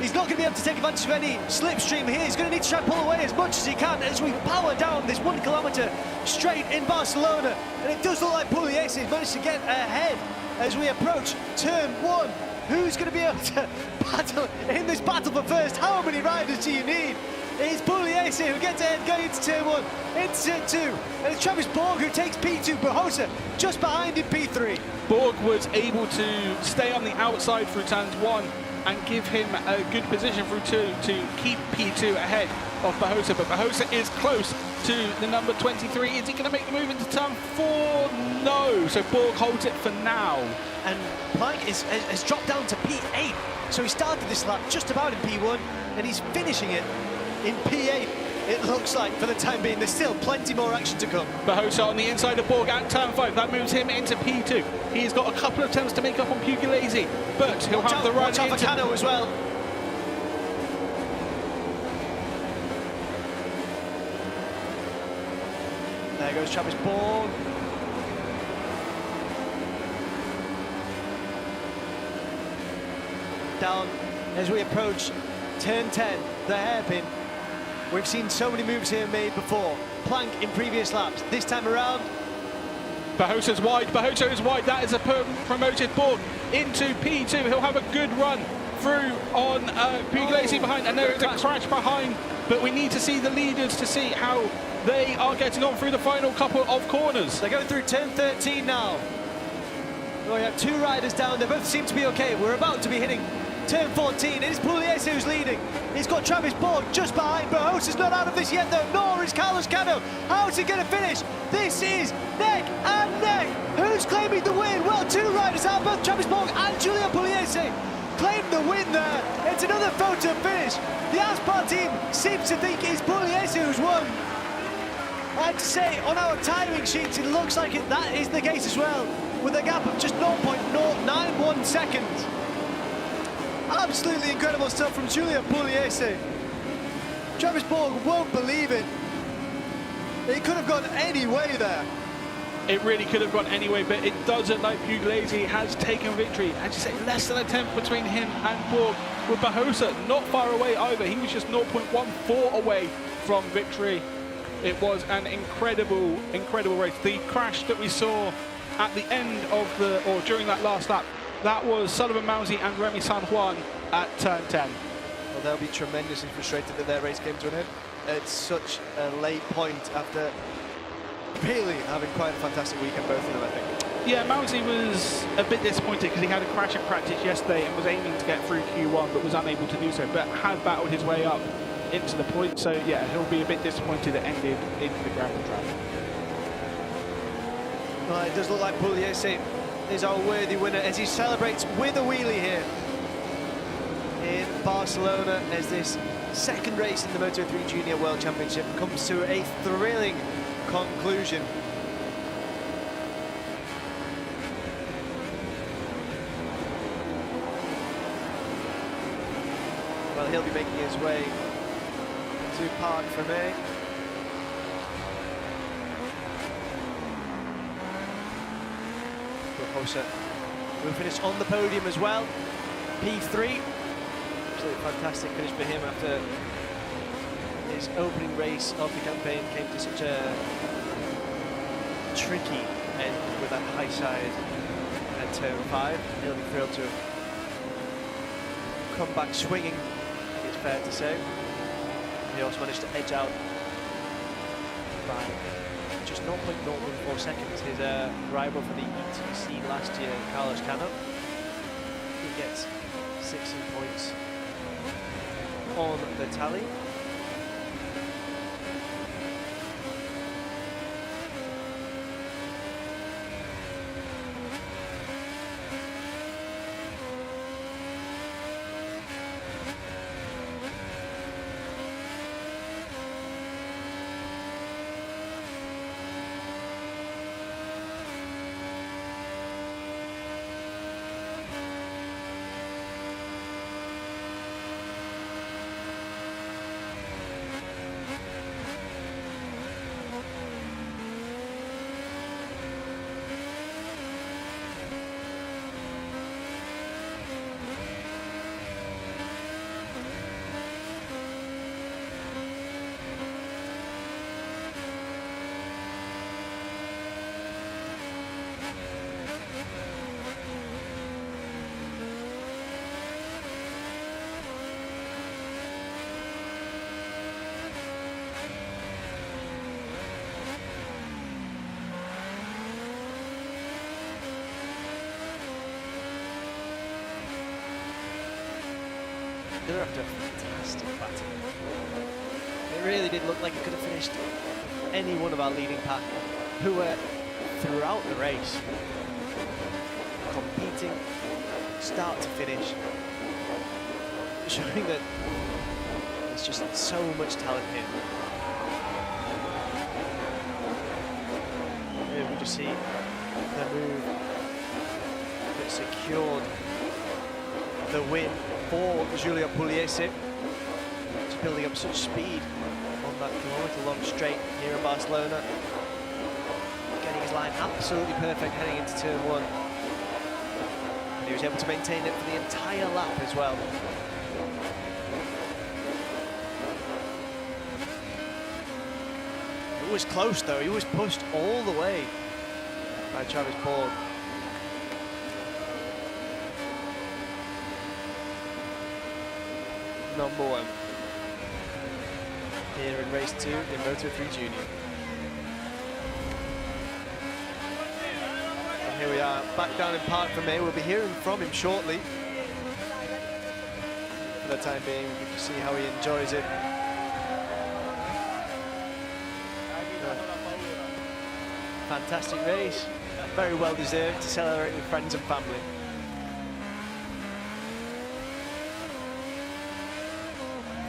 He's not going to be able to take advantage of any slipstream here. He's going to need to try and pull away as much as he can as we power down this 1 kilometre straight in Barcelona. And it does look like Pugliese has managed to get ahead as we approach turn 1. Who's going to be able to battle in this battle for first? How many riders do you need? It's Pugliese who gets ahead going into turn 1, into turn 2. And it's Travis Borg who takes P2, Barroso just behind in P3. Borg was able to stay on the outside through turns 1 and give him a good position through 2 to keep P2 ahead of Barroso. But Barroso is close to the number 23. Is he going to make the move into turn 4? No. So Borg holds it for now. And Planck has dropped down to P8. So he started this lap just about in P1, and he's finishing it in P8. It looks like for the time being. There's still plenty more action to come. Barroso on the inside of Borg at turn 5. That moves him into P2. He's got a couple of attempts to make up on Pugliese, but he'll have the run Watch out for into... Cano as well. There goes Travis Borg. Down as we approach turn 10, the hairpin. We've seen so many moves here made before. Planck in previous laps. This time around, Barroso's wide. Barroso is wide. That is a promoted Borg into P2. He'll have a good run through on Pugliese behind, and there is a crash behind. But we need to see the leaders to see how they are getting on through the final couple of corners. they're going through turn 13 now. We have 2 riders down. They both seem to be okay. We're about to be hitting turn 14. It is Pugliese who's leading. He's got Travis Borg just behind. Barroso's not out of this yet, though, nor is Carlos Cano. How's he going to finish? This is neck and neck. Who's claiming the win? Well, 2 riders out, both Travis Borg and Giulio Pugliese claim the win there. It's another photo finish. The Aspar team seems to think it's Pugliese who's won. I have to say, on our timing sheets, it looks like that is the case as well, with a gap of just 0.091 seconds. Absolutely incredible stuff from Giulio Pugliese. Travis Borg won't believe it. It could have gone any way there. It really could have gone anyway, but it does look like Pugliese has taken victory. As you say, less than a tenth between him and Borg, with Barroso not far away either. He was just 0.14 away from victory. It was an incredible, incredible race. The crash that we saw at the end of during that last lap That was Sullivan Mousy and Remy San Juan at turn 10. Well, they'll be tremendously frustrated that their race came to an end at such a late point after really having quite a fantastic weekend, both of them, I think. Yeah, Mousy was a bit disappointed because he had a crash in practice yesterday and was aiming to get through Q1 but was unable to do so, but had battled his way up into the point, so yeah, he'll be a bit disappointed it ended in the gravel trap. Well, it does look like Pugliese is our worthy winner as he celebrates with a wheelie here in Barcelona as this second race in the Moto3 Junior World Championship comes to a thrilling conclusion. Well, he'll be making his way to Park Fermé. Hossa will finish on the podium as well. P3. Absolutely fantastic finish for him after his opening race of the campaign came to such a tricky end with that high side at turn 5. He'll be thrilled to have come back swinging, I think it's fair to say. He also managed to edge out by just 0.014 seconds his rival for the ETC last year, Carlos Cano. He gets 16 points on the tally. They're after a fantastic battle. It really did look like it could have finished any one of our leading pack who were throughout the race competing start to finish, showing that there's just so much talent here. Here we just see the move that secured the win for Giulio Pugliese. Just building up such speed on that kilometre-long straight here in Barcelona. Getting his line absolutely perfect heading into turn 1. And he was able to maintain it for the entire lap as well. It was close though, he was pushed all the way by Travis Paul. Number 1 here in race 2 in Moto3 Junior. And here we are back down in Park Fermé. We'll be hearing from him shortly. For the time being, we can see how he enjoys it. Fantastic race, very well deserved to celebrate with friends and family.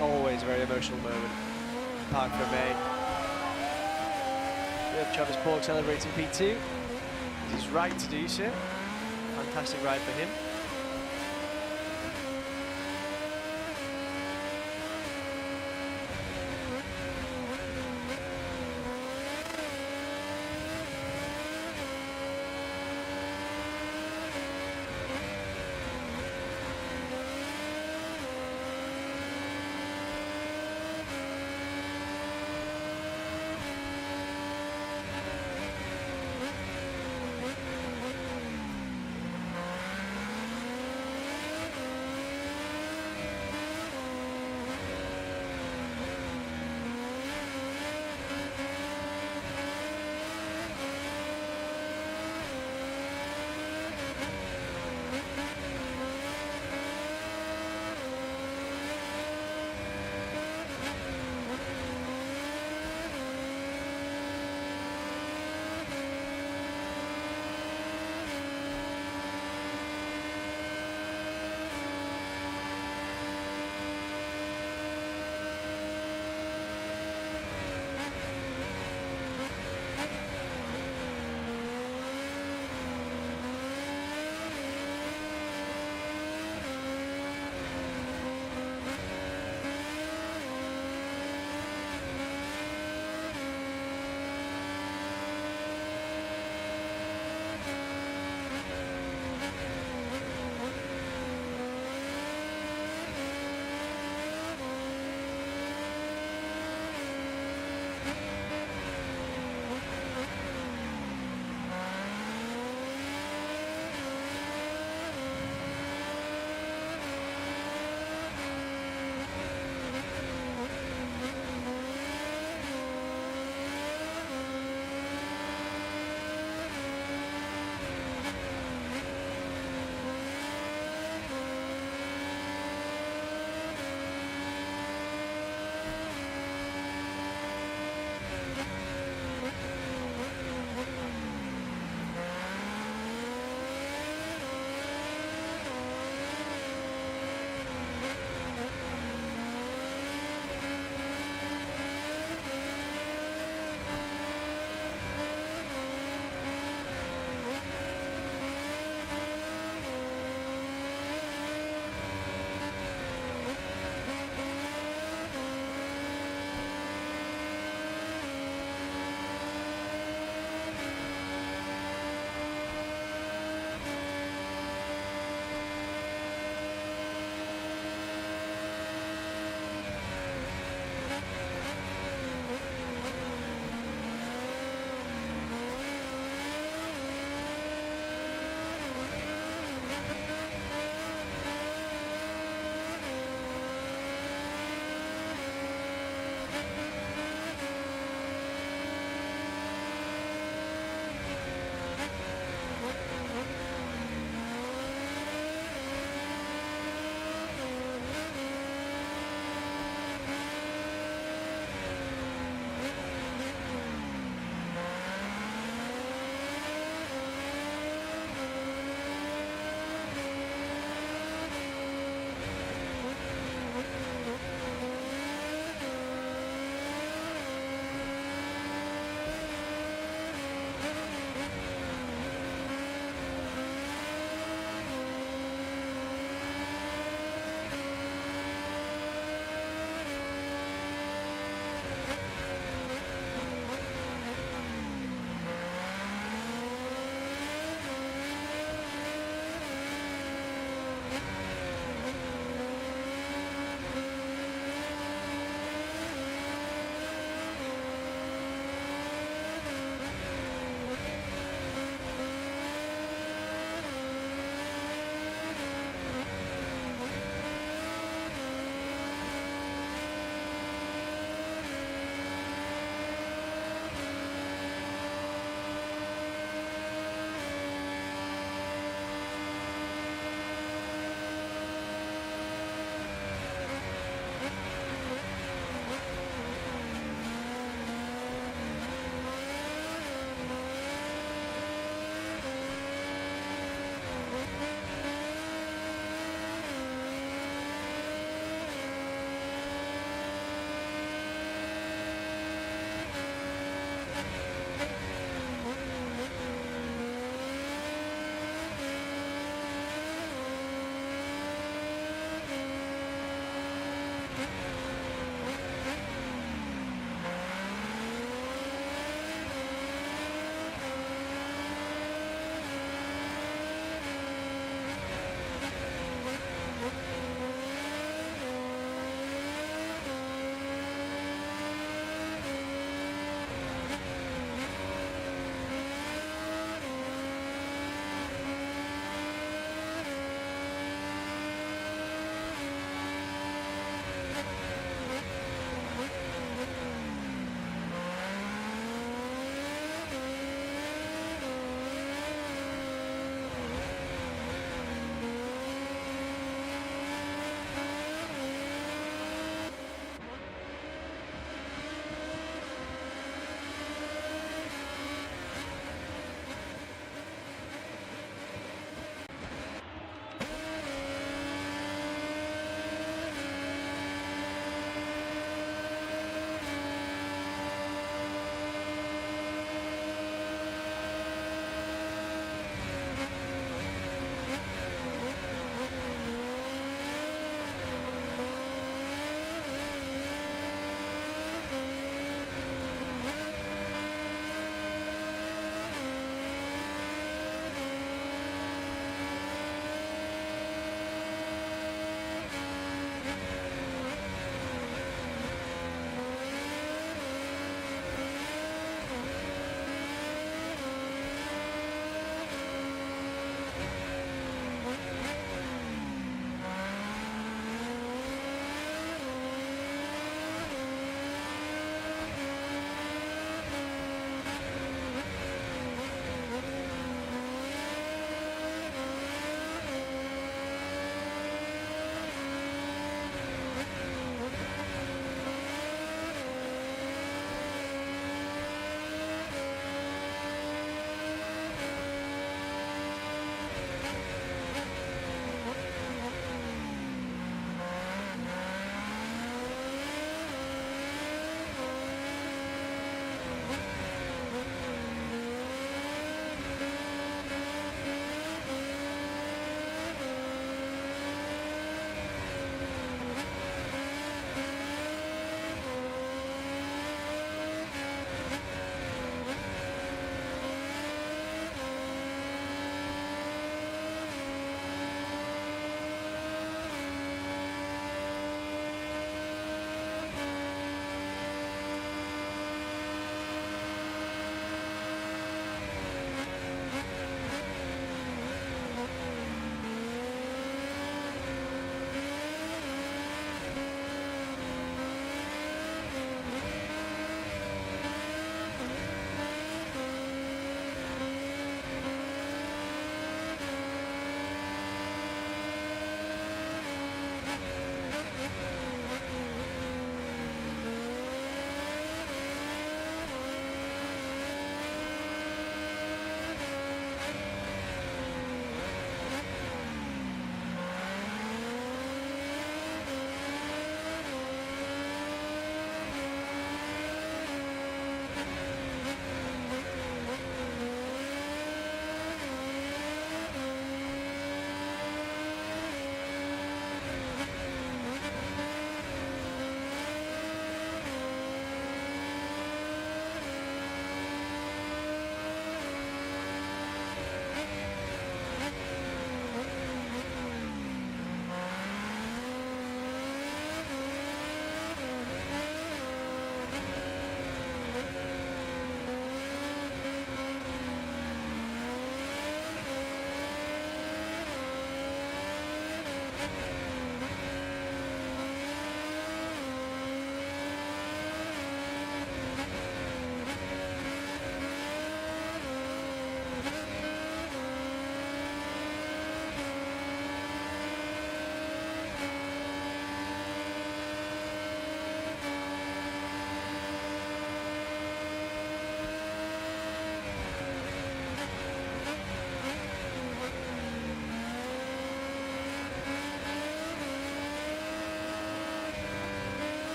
Always a very emotional moment. Park Fermé. We have Travis Paul celebrating P2. He's right to do so. Fantastic ride for him.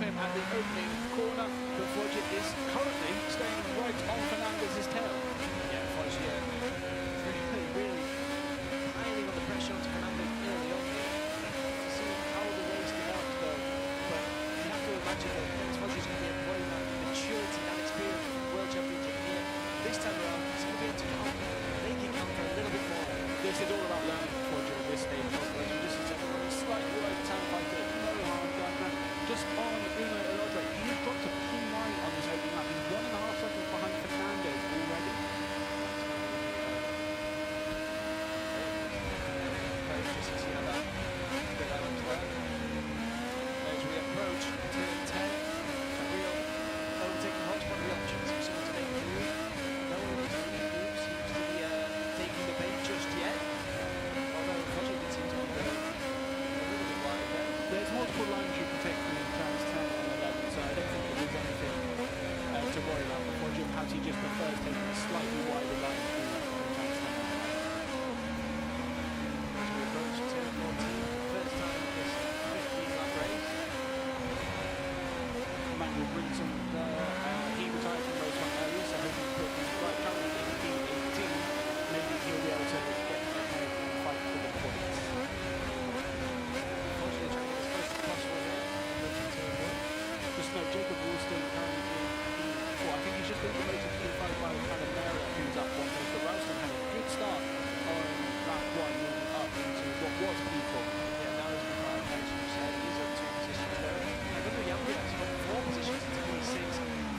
him at the opening corner, but Foggia is currently staying right on Fernandez's tail. Yeah, Foggia really piling on the pressure onto Fernandez early on here to see how the race develops though. But you have to imagine that Dennis Foggia is going to be employing that maturity, that experience from the World Championship here. This time around, he's going to be able to make it count for a little bit more. This is all about learning for Foggia at this stage of the race. We just see him running slightly over town by bit, no harm done. Just on Bruno Elodre, he has dropped to P9 on this opening lap. He's 1.5 seconds behind Fernandez already. Very interesting to see how that develops there. As we approach turn 10, a real overtaking hotspot, real opportunity for someone to make a move. No one of these lead groups seems to be taking the bait just yet. Although Foggia did seem to be going a little bit wide there. There's multiple lines you can take from turns 10 and 11, so I don't think there's anything to worry about. Foggia perhaps he just prefers taking a slightly wider line from turns 10 and 11. As we approach turn 14, first time in this 15-lap race. Manuel Brinson, he retired from race 1 early, so hoping to put his right currently in P18. Maybe he'll be able to get ahead and fight for the points. Unfortunately, trying to get as close as possible here. Just note, Jacob Woolston currently in P4. I think he's just been promoted to P5 by Panamera, who's up one place. But Ralston had a good start on lap 1, moving up into what was P4. Yeah, now he's been right, as you said, he's up 2 positions there. I remember Yambias from 4 positions into P6.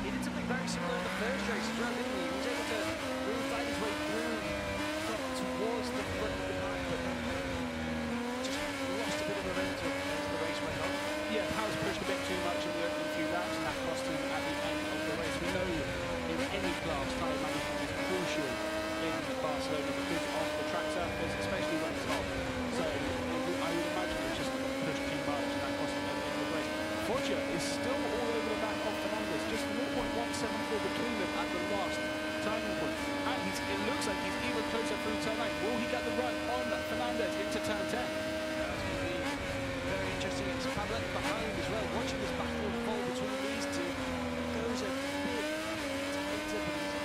He did something very similar in the first race as well, didn't he? He was able to really fight his way through towards the front of the pack, but just lost a bit of momentum as the race went on. Yeah, Powers pushed a bit too much in the opening few laps, and that cost him at the end of the race. We know in any class, tyre management is crucial in Barcelona because of the track surface, especially when it's hot. So I would imagine it was just pushed too much, and that cost him at the end of the race. Foggia is still all over the back of Fernandez, just 0.174 between them at the last timing point. And it looks like he's even closer through turn 9. Will he get the run on Fernandez into turn 10? That's going to be very interesting. It's Pablet behind as well, watching this battle unfold between these two. Goes a bit tighter, but he's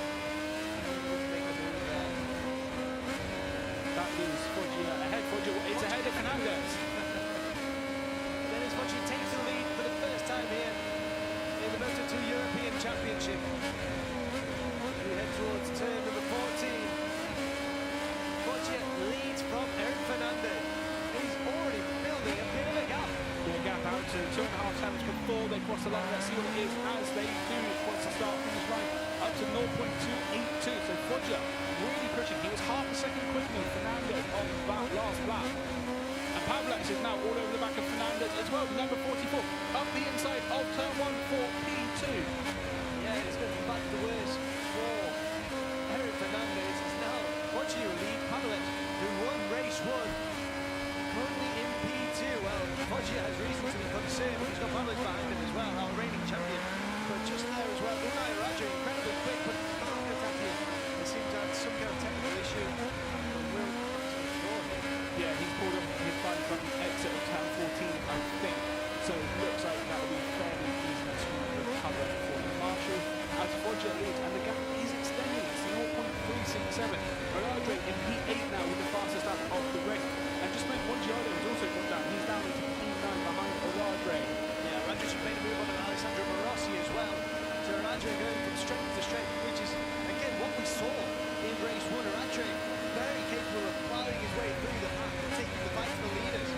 able to make a move there. That is Foggia ahead. Foggia is ahead of Fernandez. Dennis Foggia takes the lead for the first time here in the Moto2 European Championship. We head towards turn number 14. Foggia leads from Eric Fernandez. He's already building a bit of a gap. Yeah, gap out to 2.5 seconds before they cross the line. Let's see what it is as they do once the start finish line. Up to 0.282. So Foggia really pushing. He was half a second quicker than Fernandez on that last lap. And Pablex is now all over the back of Fernandez as well. Number 44 up the inside of turn 1 for P2. Yeah, it's going to be back to the worst for Eric Fernandez. Is now Foggia lead. Pablet, who won race 1, currently in P2. Well, Foggia has reason to be concerned, but he's got Pablet behind him as well, our reigning champion. But just there as well, Unai Raja, incredibly quick, but not attacking. They seem to have some kind of technical issue. But will Yeah, he's pulled up his bike from the exit of turn 14, I think. So it looks like that will be fairly easy to recover for Marshall as Foggia leads, and the gap is extending. It's 0.367. Elodre in P8 now with the fastest lap of the race. And just make Mongiardo has also gone down. He's down into P9 behind Elodre. Yeah, Raja should made a move on Alessandro Marossi as well. So Raja going from strength to strength, which is, again, what we saw in race 1. Raja very capable of plowing his way through the pack and taking the fight to the leaders.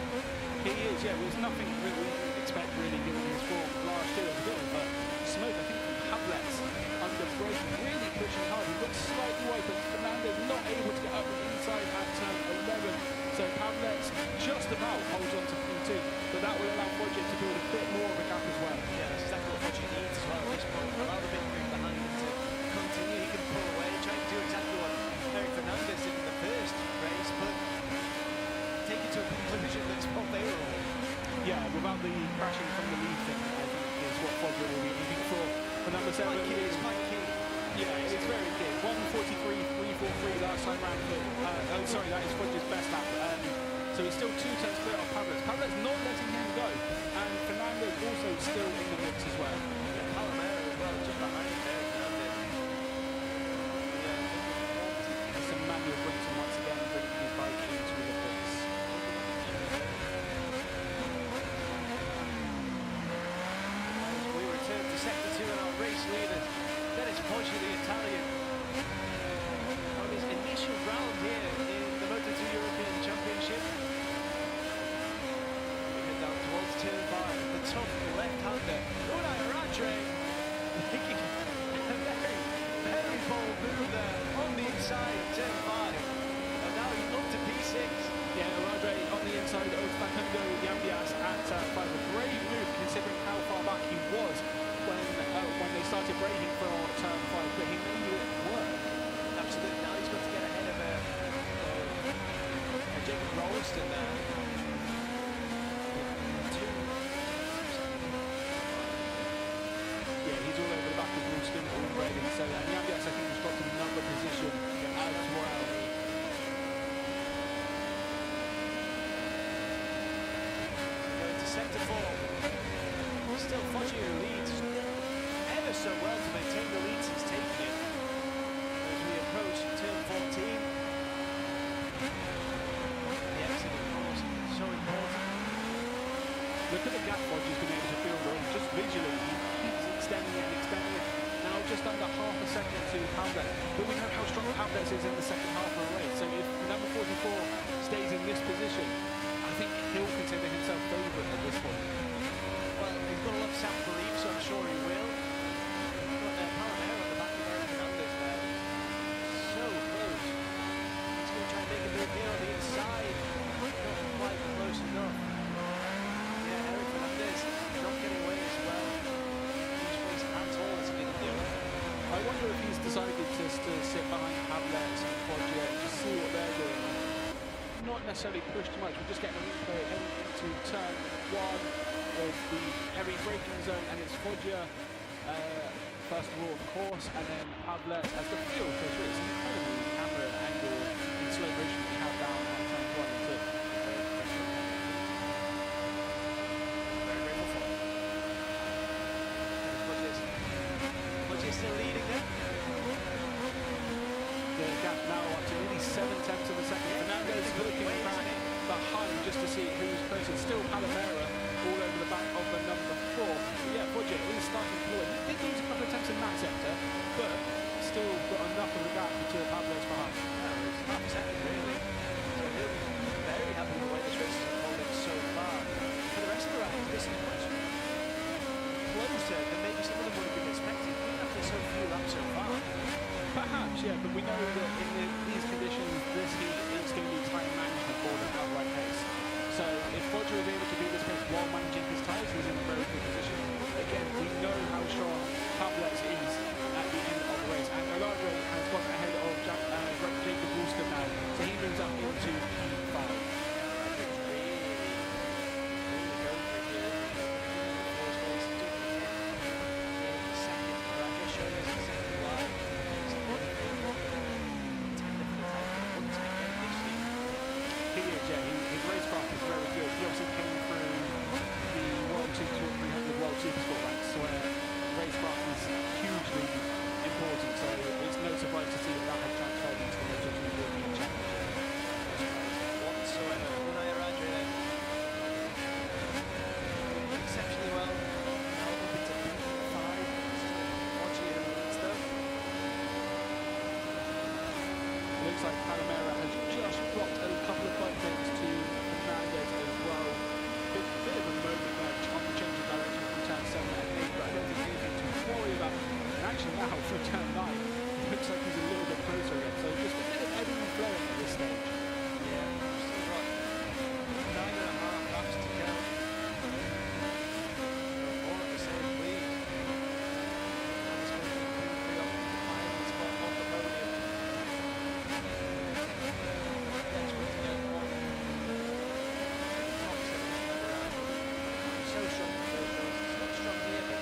He is, yeah. There's nothing that we expect really given his form last year. There's a bit of a smoke, I think, from Pablet under brake, really pushing hard. He got slightly wide, but Fernandez not able to get up the inside at turn 11. So Pablet just about holds on to P2, but that will allow Foggia to build a bit more of a gap as well. Yeah, that's exactly what Foggia needs as well at this point. Allow the big group behind him to continue. He can pull away, try to do exactly what Eric Fernandez did in the first race, but take it to a conclusion that's more favourable. Yeah, without the crashing from the lead thing, I think is what Foggia will be aiming for. For number 7, It's quite key. yeah, it's very key. 1:43.343 last time round. Sorry, that is Foggia's best lap. So he's still 2 tenths clear of Pablet. Pablet's not letting him go, and Fernandez Fernando's also still in the mix as well. Palomero as well, just behind there. It's Emmanuel Brinton once again bringing his bike into the race. We return to sector 2 and our race leaders. Dennis Poggi, the Italian, on his initial round here in the Moto2 European Championship. We head down towards turn 5, the tough left-hander, Unai Radre, making a very, very bold move there on the inside, turn 5. And now he's up to P6. Yeah, Radre on the inside of Fernando Yambias at 5. A brave move considering how far back he was when they started braking for turn 5, but he made it work. Absolutely. Now he's got to get ahead of Jacob Rolston there. Yeah, he's all over the back of Rolston already. So Yambias, I think, has got to another position as well. Going to sector 4. Still Poggi who leads ever so well to maintain the lead since taking it. As we approach turn 14. The exit, of course, so important. Look at the gap Poggi's been able to build on. Just visually, he keeps extending it and extending it. Now just under half a second to Pavlet. But we know how strong Pavlet is in the second half of the race. So if number 44 stays in this position, I think he'll consider himself favourite at this point. Well, he's got a lot of self-belief, so I'm sure he will. Got Palomero on the back of Eric Fernandez there. So close. He's going to try and make a move here on the inside. Not quite close enough. Yeah, Eric Fernandez not getting away as well. Huge race at all as he didn't do it. I wonder if he's decided just to sit behind Pavlet and Foggia and just see what they're doing. Not necessarily push too much, we're just getting a replay heading into turn 1 of the heavy braking zone, and it's Foggia first of all, of course, and then Pavlet as the field goes through. It's an incredible camera angle in slow motion we have down on turns 1 and 2. Very grateful for it. Foggia's still leading there. The gap now up to nearly 7 tenths of a second. Fernandez looking back behind just to see who's closest. Still Palomero all over the back of the number 4. But yeah, Foggia is starting to pull in. He did lose a couple of attempts in that sector, but still got enough of a gap to Pavlet's behind. It's half a second really. So he'll be very happy with the way this race is unfolding so far. For the rest of the round, this is much closer than maybe some of them would have been expecting, even after so few laps so far. Perhaps, yeah, but we know that in these conditions, this heat is going to be time management more than outright pace. So if Foggia is able to do this pace while managing his tyres, he's in a very good position. Again, we know how strong Pavlet is at the end of the race, and Radre has got ahead of Jacob Rolston now, so he moves up into P5. His racecraft is very good. He obviously came through the World 300 World Supersport ranks, where racecraft is hugely important. So it's no surprise to see that has transferred into the MotoJunior European Championship. Whatsoever. Unai Radre there. Exceptionally well. Now up into P5. Poggi who leads though. Looks like Palomero has just dropped a couple of bike lanes to Fernandez as well. Bit of a moment there on the change of direction from turn 7 and 8, but I don't think anything to worry about. And actually now for turn 9, it looks like he's a little bit closer again. So just a bit of ebbing and flowing at this stage. Yeah, still got 9.5 laps to go. All at the same lead. It's going to be the final spot on the podium. That's going to get one. So strong, so strong. It's not strong here, but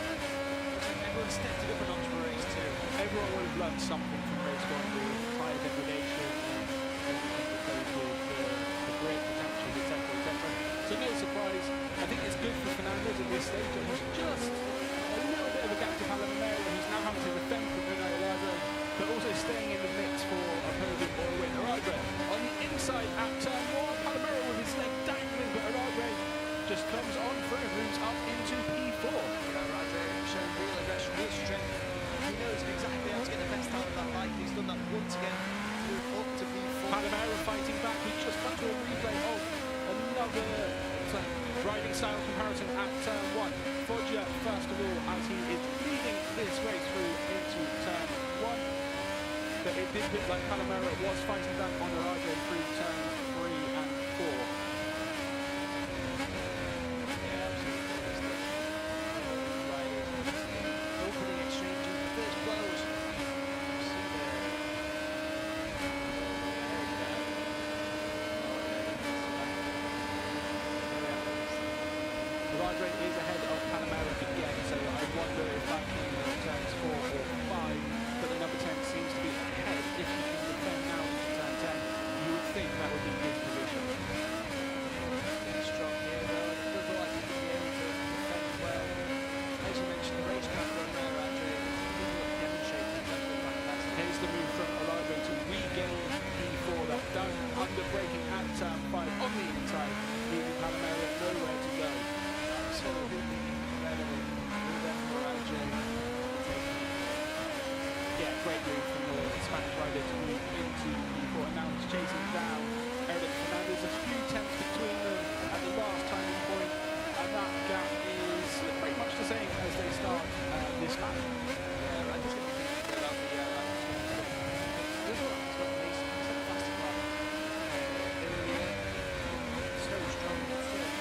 everyone stepped it up a notch for race 2. Everyone would have learned something from race 1 with tyre degradation and everything that goes with the brake, the temperatures, etc., etc. So no surprise. I think it's good for Fernandez at this stage. It was just a little bit of a gap to Palomero, who's now having to defend from Unai Eladre, but also staying in the mix for a podium or a win. Eladre on the inside at turn 1. Palomero with his leg dangling, but Eladre just comes on through, moves up into P4. Eladre showing real aggression, real strength. He knows exactly how to get the best out of that bike. He's done that once again. Moved up to P4. Palomero fighting back. We just got to a replay of another riding style comparison at turn 1. Foggia, first of all, as he is leading this race through into turn 1. But it did look like Palomero was fighting back on Eladre through turn 3 and 4. Yeah, absolutely. Riders opening exchanges, the first blows. Eladre is ahead of Palomero again, so I wonder if that came in turns 4 or 5. But the number 10 seems to be ahead. If he can defend now into turn 10, you would think that would be his position. Getting strong here, though. It does look like he could be able to defend well. As you mentioned, the race car from Eladre really demonstrating something fantastic. Here's the move from Eladre to regain P4. That's done under braking at turn 5 on the inside, leaving Palomero nowhere to go. Absolutely incredible. Yeah, great move from the Spanish rider to move into P4, and now he's chasing down Eric Fernandez. A few tenths between them at the last timing point, and that gap is pretty much the same as they start this lap. Yeah, right. Just going to be about the there's a lot. He's got pace. He's a fantastic rider. Earlier, so strong. Still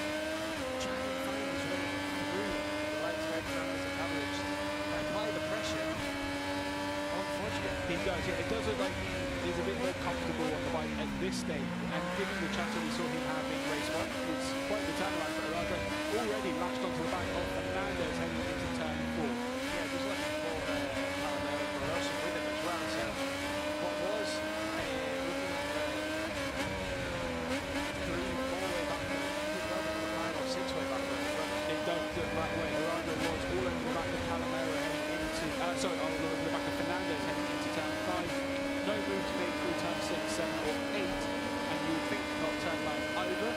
trying to find his way through the likes of Eric Fernandez and Cavendish and apply the pressure on Foggia. He does, yeah. It does look like he's a bit more comfortable on the bike at this stage, and given the chance that we saw him have in race 1, it's quite the turnaround for Eladre. Already latched onto the back of Fernandez heading into turn 4. Yeah, just looking for Palomero and Moroso with him as well. So what was looking at 3-4-way backward, could well become a 5 or 6-way backward as well. It does look that way. Eladre was all over the back of Palomero heading into, all over the back of Fernandez heading into turn 5. No move to make through turn 6, 7 or 8, and you would think not turn 9 either,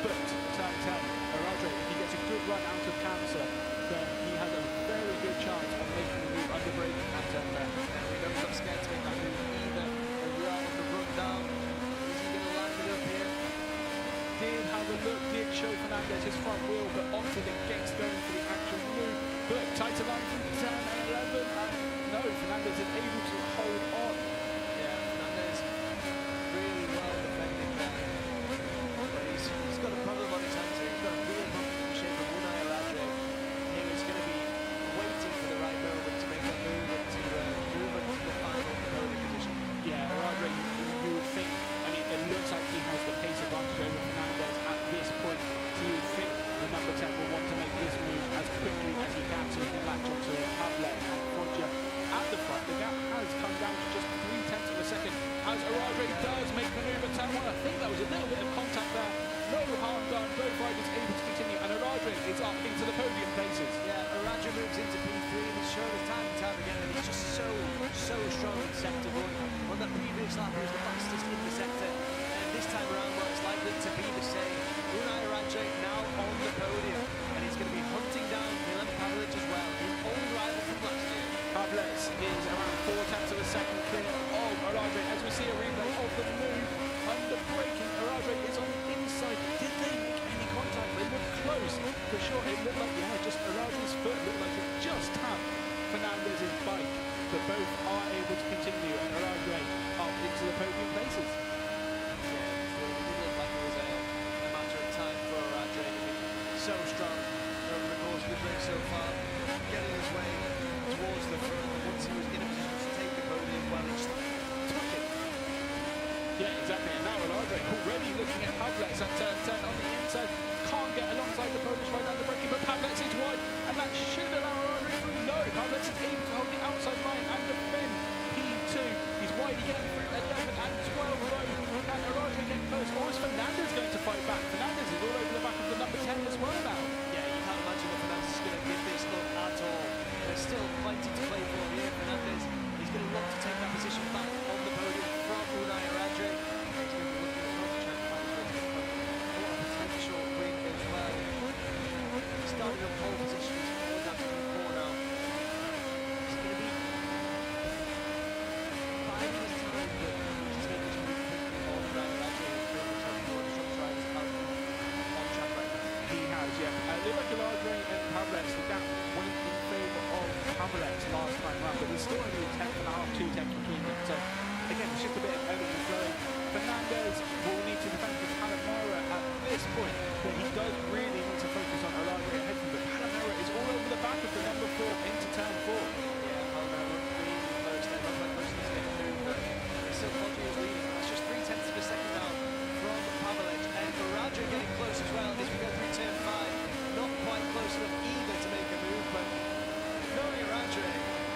but turn 10, Eladre, if he gets a good run out of Cancer, then he has a very good chance of making the move under braking at turn 10. And we don't look scared to make that move either. We're out on the run down. Is he going to land it up here? Did have a look, did show Fernandez his front wheel, but opted against going for the actual move. But tighter line from 10 and 11, and no, Fernandez is able to hold on. Yeah, Fernandez really well defending there. But he's got a problem on his hands here. He's got a real problem in the shape of Unai Eladre. He was going to be waiting for the right moment to make that move and to move into the final podium position. Yeah, Eladre, you would think, I mean, it looks like he has the pace advantage over Fernandez at this point, so you would think the number 10 will want to make this move as quickly as he can so he can latch onto Pavle and Foggia at the front. The gap has come down to just 0.3 of a second as Eladre does make the move at turn 1. I think that was a little bit of contact there. No harm done, both riders able to continue, and Eladre is up into the podium places. Yeah, Eladre moves into P3 and he's shown us time and time again that he's just so strong in sector 1. On that previous lap he was the fastest in the sector, and this time around, well, it's likely to be the same. Unai Eladre now on the podium, and he's going to be hunting down Milan Pavlic as well, his old rival from last year. Pavlic is around 0.4 of a second clear of Eladre as we see a replay of the move under braking. Eladre is on the inside. Did they make any contact? They looked close. For sure, it looked like, just Eladre's foot looked like it just tapped Fernandez's bike. But both are able to continue, and Eladre up into the podium places. Yeah, it did look like it was a matter of time for Eladre to be so strong over the course of the race so far, getting his way towards the front. Once he was in a position to take the podium, well, he just took it. Yeah, exactly. And now Eladre already looking at Pavlic at turn 10 on the inside. Can't get alongside the Polish right under braking, but Pavlic is wide, and that should allow Eladre through. No, Pavlic is able to hold the outside line and defend P2. He's wide again through 11 and 12 row. Can Eladre get close, or is Fernandez going to fight back? Fernandez is all over the back of the looked like Aladre and Pavlec, the gap went in favour of Pavlec last time round, but there's still only a tenth and a half, 2 tenths between them. So again, it's just a bit of ebbing and flowing. Fernandez will need to defend for Panamera at this point, but he does really need to focus on Aladre ahead of him. But Panamera is all over the back of the number 4 into turn 4. Yeah, Palmer really close there. Looks like most of these getting moved, but still Podri is leading. That's just 3 tenths of a second now from Pavlec. And Barradre getting close as well as we go through turn 5. Not quite close enough either to make a move, but knowing Barradre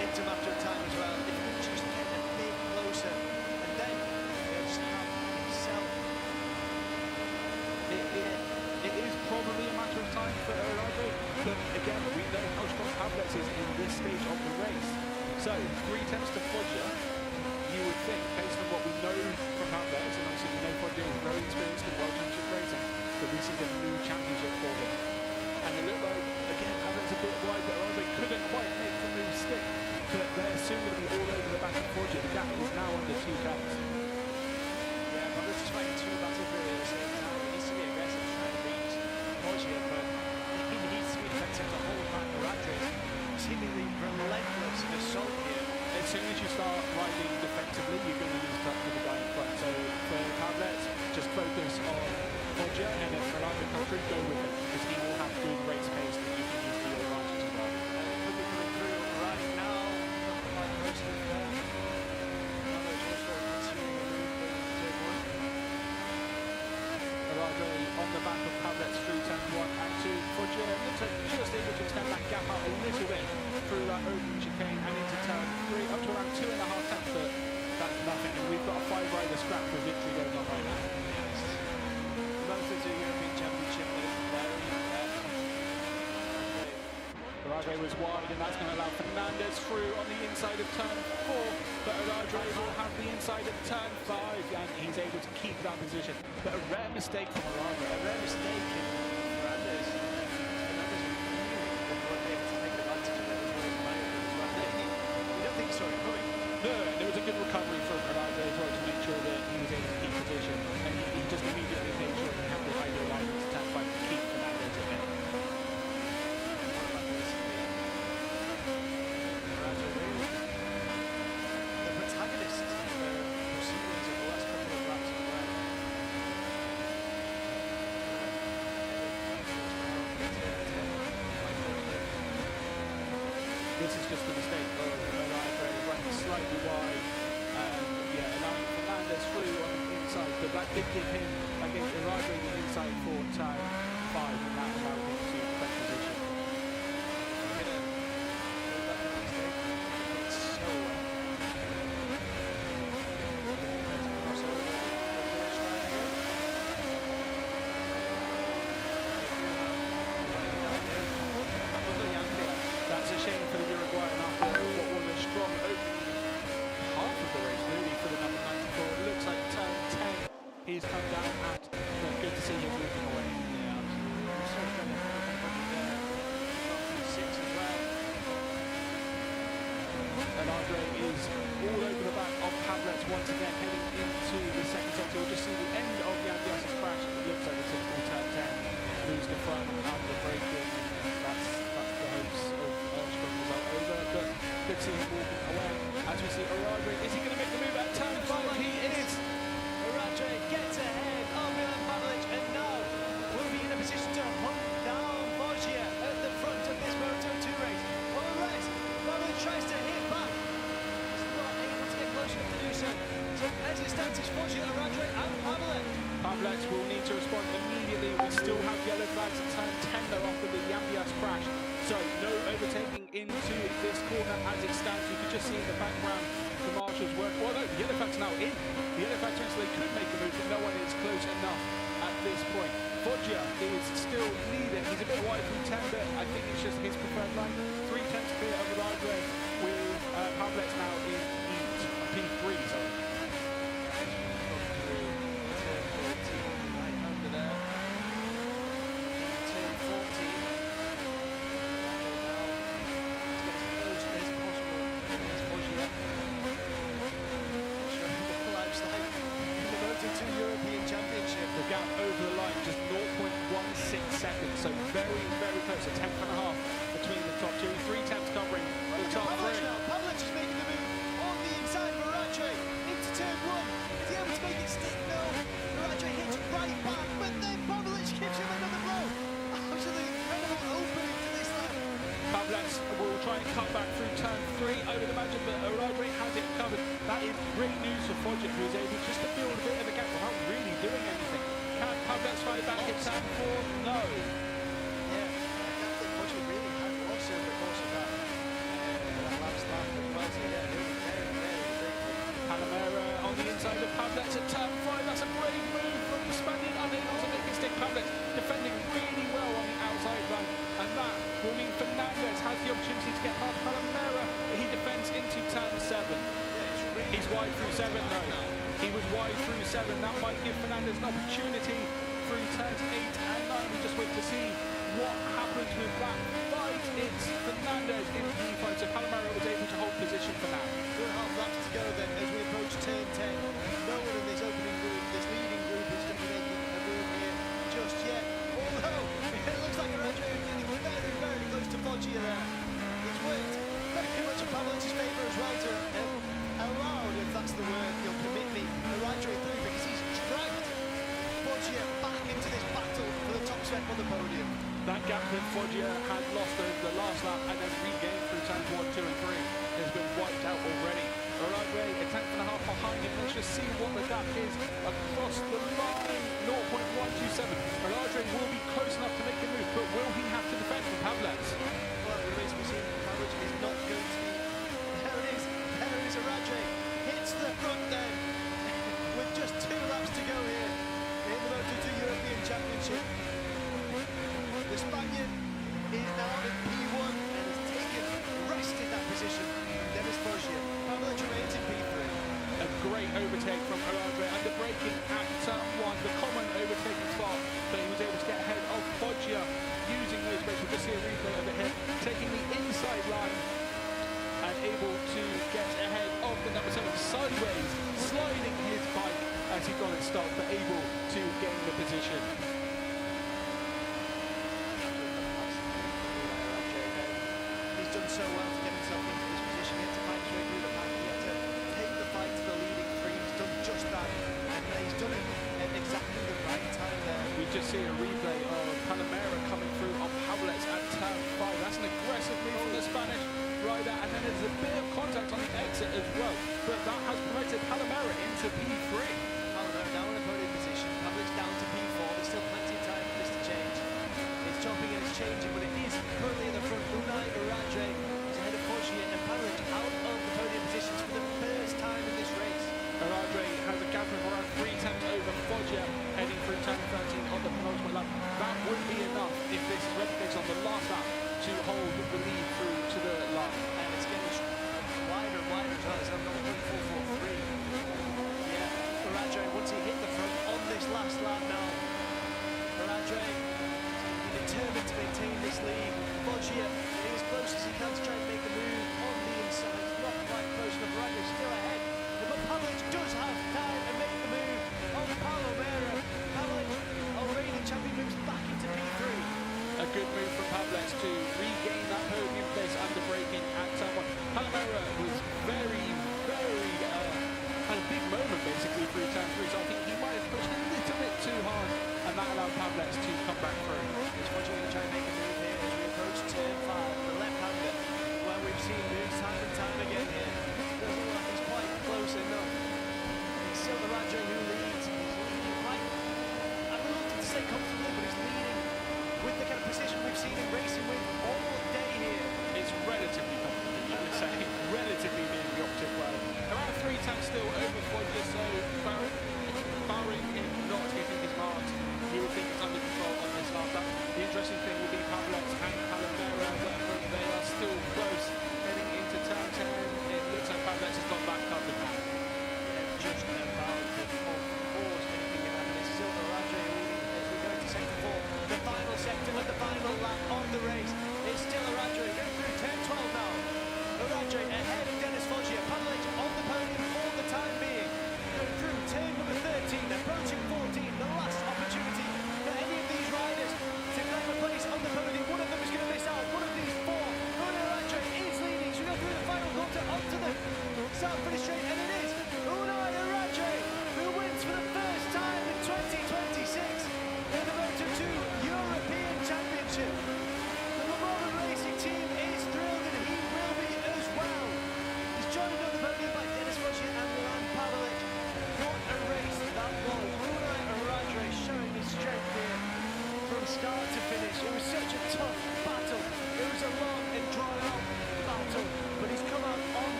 into him after a time as well, if he could just get a bit closer, and then he'll just have himself. It is probably a matter of time for Aladre, but again, we know how strong Pavlec is in this stage of the race. So, 3 tenths to Foggia, you would think, based on what we know from Pavlec, and obviously we know Foggia is very experienced in World Championship racing, but this is a new championship for him. And it looked like, again, Pavlec's a bit wide, but Aladre couldn't quite make the move stick. But they're soon going to be all over the back of Foggia. The gap is now under 2 tenths. Yeah, Pavlec's just fighting 2 battles really at the same time. He needs to be aggressive to try and beat Foggia, but he needs to be effective to hold back Barradre. Seemingly relentless in assault here. As soon as you start riding defensively, you're going to lose touch with the guy in front. So for Pavlec, just focus on Foggia, and if Aladre comes through, go with it, because he will have good race pace that you can use to your advantage as well. Could be coming through right now. Not quite close to there. Pavlec also continuing to move in turn 1. Aladre on the back of Pavlec through turn 1 and 2. Foggia looks like just able to extend that gap out a little bit through that open chicane and into turn 3, up to around 2.5 tenths, but that's nothing. And we've got a 5-rider scrap for victory going on right now. The MotoJunior European Championship that is very Aladre was wide, and that's going to allow Fernandez through on the inside of turn 4, but Aladre will have the inside of turn 5, and he's able to keep that position. But a rare mistake from Aladre. a rare mistake in Fernandez. Fernandez was able to take advantage of it as well. You don't think he saw it coming? No, and there was a good recovery from Aladre as well to make sure that he was able to keep position, and he just immediately made sure he had the high line into turn 5 to keep Fernandez at bay. The protagonist of proceedings of the last couple of laps as well. This is just a mistake of Aladre running slightly wide, and yeah, allowing Fernandez through on the inside, but that did give him, against Aladre, the inside for turn 5, and that allowed him to defend position. That's a shame for the Uruguayan after what was a strong opening half of the race, really, for the number 94. It looks like turn 10 he's come down at, but good to see him moving away. Aladre is all over the back of Pavlec once again, heading into the second sector. We'll just see the end of Yandias's crash. It looks like a typical turn 10. Lose the front after the braking. That's the hopes of a strong result over. But good to see him walking away. As we see Aladre, is he going to make the move at turn 5? He is. Barradre gets ahead of Milan Pavlec, and now will be in a position to hunt down Foggia at the front of this Moto2 race. Unless Pavlec tries to hit back, he's not able to get close enough to do so. So as it stands, it's Foggia, Barradre and Pavlec. Pavlec will need to respond immediately. We still have yellow flags at turn 10 though after the Yandias crash. So no overtaking into this corner as it stands. You can just see in the background the marshals work. Well, no, the yellow flag's now in. The yellow flag means they could make the move, but no one is close enough at this point. Foggia is still leading. He's a bit wide from 10, but I think it's just his preferred line. 3 tenths clear of Aladre with Pavlec now in P3. Sorry. Right under there. Turn 14. European Championship. The gap over the line just 0.16 seconds, so very, very close. agree, I would imagine, but Oradre has it covered. That is great news for Foggia, who is able just to build a bit of a gap without really doing anything. Can Pavlets fight back in turn 4? No. Yeah, I think Foggia really had lost over the course of that last lap as well. So yeah, really very, very grateful. Panamera on the inside of Pavlets at turn 5. That's a brave move from the Spaniard, unable to make it stick. Pavlets defending really well on the outside line, and that will mean Fernandez has the opportunity to get past Panamera. He defends into turn 7. He's wide through 7 though. He was wide through 7. That might give Fernandez an opportunity through turns 8 and 9. We just wait to see what happens with that fight. It's Fernandez in the fight. So Panamera was able to hold position for now. 2.5 laps to go then as we approach turn 10. No one in this opening group, this leading group, is going to be making a move here just yet. Although it looks like Oradre is getting very, very close to Foggia there. It's worked very much in Pavlets' favour as well to allowed, if that's the word you'll permit me, Oradre through, because he's dragged Foggia back into this battle for the top step on the podium. That gap that Foggia had lost over the last lap and then regained through turns 1, 2 and 3 has been wiped out already. Oradre a tenth and a half behind him. Let's just see what the gap is across the line. 0.127. Oradre will be close enough to make a move, but will he have to defend from Pavlets? Well, it remains to be seen. Pavlets is not going to be. There is Oradre. Hits the front then. With just 2 laps to go here in the Moto2 European Championship. The Spaniard is now in P1 and has wrested that position from Dennis Foggia. Pavlets remains in P3. A great overtake from Oradre under braking at turn 1, the common overtaking spot, but he was able to get ahead of Foggia using those brakes. We'll just see a replay of it here, taking the inside line and able to get ahead of the number 7 sideways, sliding his bike as he got it stopped, but able to gain the position. He's done so well to get himself into this position, yet to find his way through the pack, yet to take the fight to the leading 3. He's done just that, and he's done it at exactly the right time there. We just see a replay of Panamera coming through on Pavlets at turn 5. That's an aggressive move from the Spanish rider, and then there's a bit of contact on the exit as well, but that has promoted Panamera into P3. Panamera now in a podium position. Pavlets down to P4. There's still plenty of time for this to change. It's chopping and it's changing, but it is currently in the front. Unai Oradre is ahead of Foggia, and Pavlets out of the podium positions for the first time in this race. Oradre has a gap of around 3 tenths over Foggia heading through turn 13 on the penultimate lap. That would be enough if this is replicates on the last lap to hold the lead through to the line. And it's getting wider and wider as well. It's not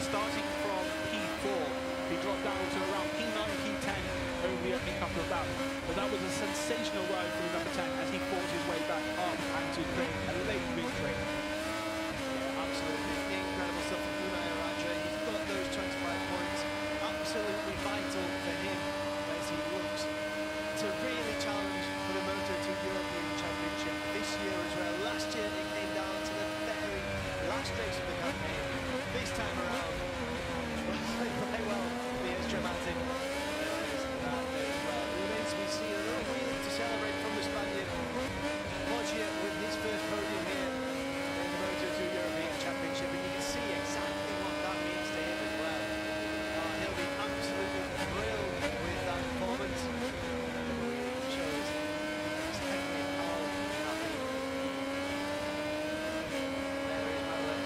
starting from P4. He dropped down to around P9, P10 over the opening couple of laps. But that was a sensational ride for the number 10 as he fought his way back up and to claim a late victory. Absolutely incredible stuff from Unai Radre. He's got those 25 points. Absolutely vital for him as he looks to really challenge for the Moto2 European Championship this year as well. Last year it came down to the very last race of the campaign. This time around, very well be as dramatic as that as well. It remains to be seen. Another wheel to celebrate from the Spaniard. Foggia with his first podium here in the Moto2 European Championship, and you can see exactly what that means to him as well. He'll be absolutely thrilled with that performance. It shows exactly how happy. There is Madeline.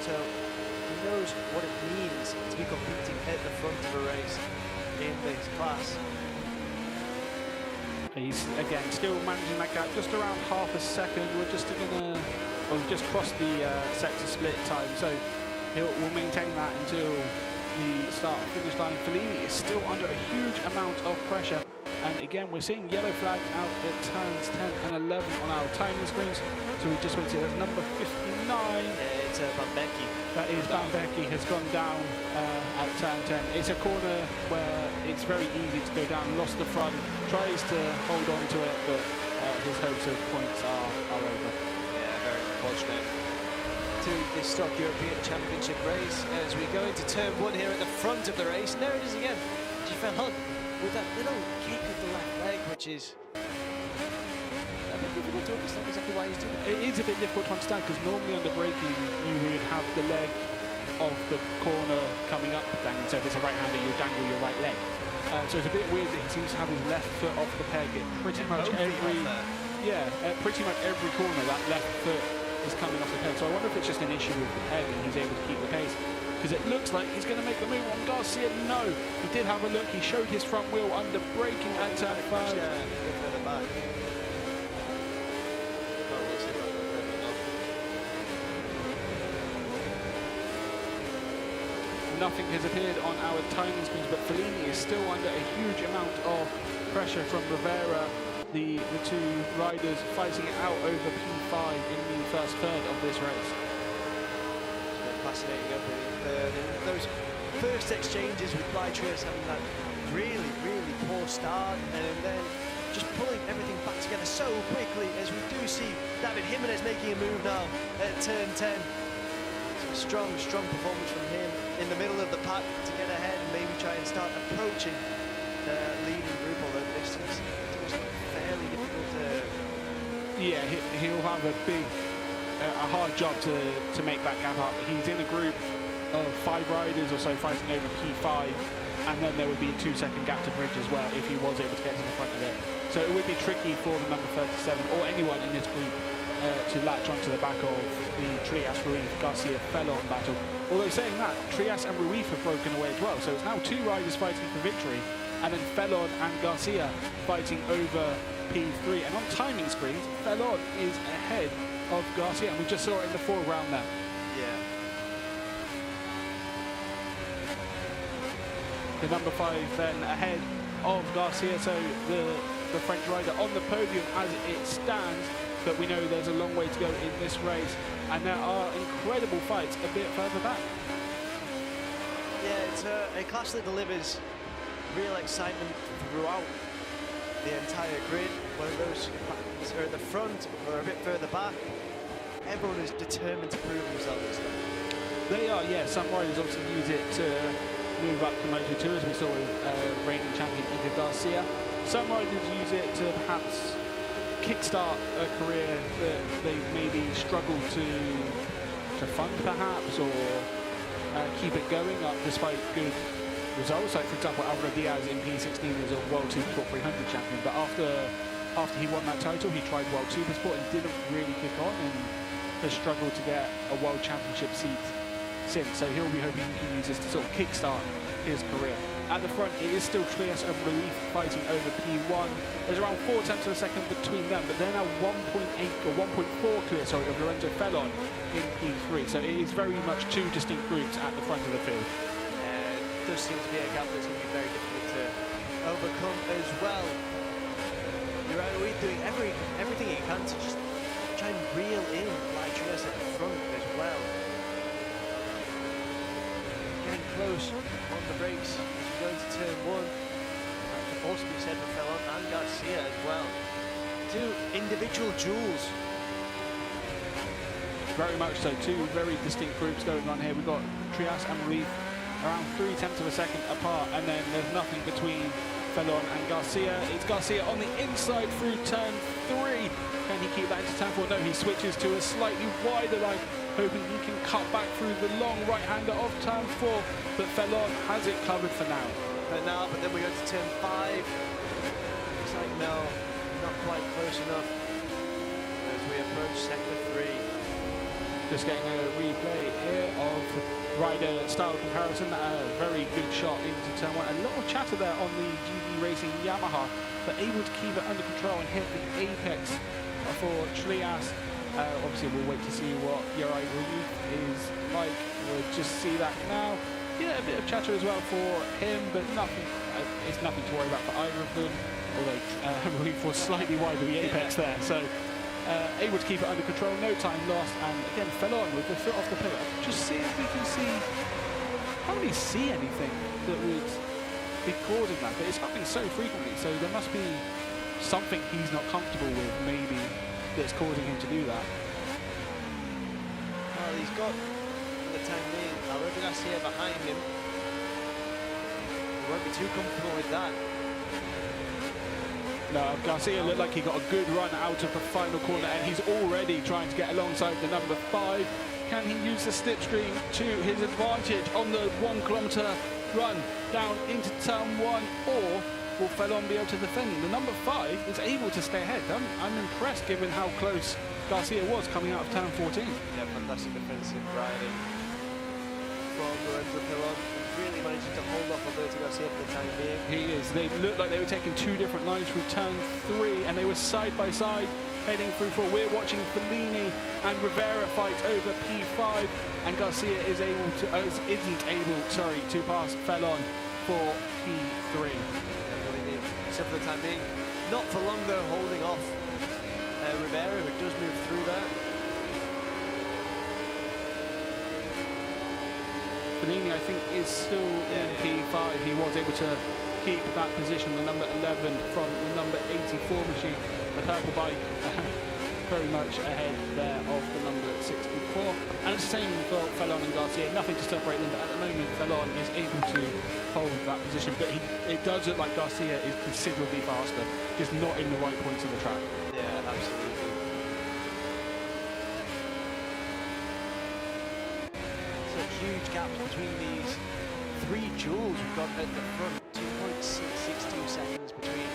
So he knows what it means to be competing at the front of a race in this class. He's again still managing that gap just around half a second. We're just gonna, well, we've just crossed the sector split time, so we'll maintain that until the start and finish line. Fellini is still under a huge amount of pressure, and again we're seeing yellow flag out at turns 10 and 11 on our timing screens. So we just went to number 59. It's Bambecki. That is Bambecki has gone down at turn 10. It's a corner where it's very easy to go down. Lost the front, tries to hold on to it, but his hopes of points are over. Yeah, very unfortunate. To the Stock European Championship race as we go into turn 1 here at the front of the race. There it is again. He fell on with that little kick of the left leg, which is a bit difficult to understand exactly why he's doing it. It is a bit difficult to understand because normally under braking you would have the leg of the corner coming up, dangling. So if it's a right-hander, you dangle your right leg. So it's a bit weird that he seems to have his left foot off the peg at pretty much pretty much every corner. That left foot is coming off the peg. So I wonder if it's just an issue with the peg and he's able to keep the pace. Because it looks like he's going to make the move on Garcia. No, he did have a look. He showed his front wheel under braking at turn 5. Nothing has appeared on our timing screens, but Fellini is still under a huge amount of pressure from Rivera. The two riders fighting it out over P5 in the first third of this race. It's been fascinating up in those first exchanges with Trias having that really, really poor start and then just pulling everything back together so quickly as we do see David Jimenez making a move now at turn 10. Strong performance from him in the middle of the pack to get ahead and maybe try and start approaching the leading group, although this is fairly difficult to... Yeah, he'll have a hard job to make that gap up. He's in a group of 5 riders or so fighting over P5, and then there would be a 2-second gap to bridge as well if he was able to get to the front of it. So it would be tricky for the number 37 or anyone in this group to latch onto the back of the Trias, Ruiz, Garcia, Fellon battle. Although saying that, Trias and Ruiz have broken away as well, so it's now 2 riders fighting for victory, and then Fellon and Garcia fighting over P3. And on timing screens, Fellon is ahead of Garcia, and we just saw it in the foreground there. Yeah. The number 5 then ahead of Garcia, so the French rider on the podium as it stands. But we know there's a long way to go in this race, and there are incredible fights a bit further back. Yeah, it's a class that delivers real excitement throughout the entire grid, whether those are at the front or a bit further back. Everyone is determined to prove themselves. They are, yeah. Some riders obviously use it to move up to Moto2, as we saw with reigning champion Iker Garcia. Some riders use it to perhaps kickstart a career that they maybe struggle to fund perhaps, or keep it going up despite good results. Like for example, Alvaro Diaz in P16 was a World Supersport 300 champion, but after he won that title he tried World Supersport and didn't really kick on and has struggled to get a World Championship seat since. So he'll be hoping he can use this to sort of kickstart his career. At the front, it is still Trias and Ruiz fighting over P1. There's around 4 tenths of a second between them, but they're now 1.8 or 1.4 clear, sorry, of Lorenzo Fellon in P3. So it is very much 2 distinct groups at the front of the field. It does seem to be a gap that's going to be very difficult to overcome as well. You're right, Ruiz doing everything he can to just try and reel in Trias at the front as well. Getting close on the brakes. Going to turn 1. That could also be said for Fellon and Garcia as well. 2 individual duels. Very much so. 2 very distinct groups going on here. We've got Trias and Ruiz around 3 tenths of a second apart, and then there's nothing between Fellon and Garcia. It's Garcia on the inside through turn 3. Can he keep that into turn 4? No, he switches to a slightly wider line, hoping he can cut back through the long right-hander of turn 4, but Fellon has it covered for now. But then we go to turn 5. It's like, no, not quite close enough as we approach sector 3. Just getting a replay here of rider style comparison. A very good shot into turn one. A lot of chatter there on the GB Racing Yamaha, but able to keep it under control and hit the apex for Trias. Obviously, we'll wait to see what Yarai Ruiz is like. We'll just see that now. Yeah, a bit of chatter as well for him, but nothing. It's nothing to worry about for either of them. Although Ruiz was slightly wide of the apex there, so able to keep it under control. No time lost, and again fell on with the foot off the pillar. Just see if we can see. Can't really see anything that would be causing that, but it's happening so frequently. So there must be something he's not comfortable with, maybe, that's causing him to do that. Well, he's got the time being Alberto Garcia behind him. He won't be too comfortable with that. No, Garcia looked like he got a good run out of the final corner, and he's already trying to get alongside the number 5. Can he use the slipstream to his advantage on the 1 kilometre run down into turn 1, or will Fellon be able to defend? The number 5 is able to stay ahead. I'm impressed given how close Garcia was coming out of turn 14. Yeah, fantastic defensive riding from Lorenzo Fellon. Really managing to hold off Alberto Garcia for the time being. He is. They looked like they were taking 2 different lines through turn 3, and they were side by side heading through 4. We're watching Fellini and Rivera fight over P5, and Garcia isn't able to pass Fellon for P3. Except for the time being, not for long though, holding off Rivera, who does move through there. Fellini, I think, is still in P5. He was able to keep that position, the number 11 from the number 84 machine. The purple bike very much ahead there of the number 64. And it's the same for Fellon and Garcia. Nothing to separate them, but at the moment Fellon is able to hold that position. But it does look like Garcia is considerably faster, just not in the right points of the track. Yeah, absolutely. Huge gaps between these 3 duels we've got at the front. 2.662 seconds between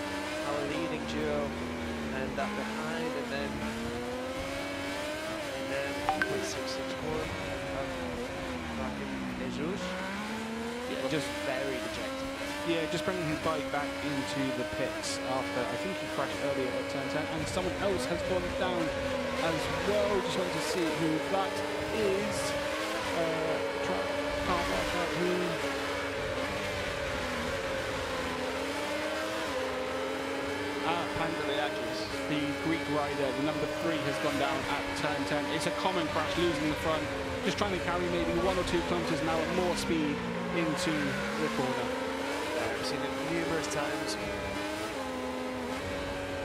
our leading duo and that behind, and then 0.661 of Martin Jesus. Yeah, just very dejected. Yeah, just bringing his bike back into the pits after I think he crashed earlier at turn 10, and someone else has gone down as well. Just wanted to see who that is. Can't work out who. Pandeliakis, the Greek rider, the number 3, has gone down at turn 10. It's a common crash, losing the front, just trying to carry maybe 1 or 2 kilometres now at more speed into the corner. I've seen it numerous times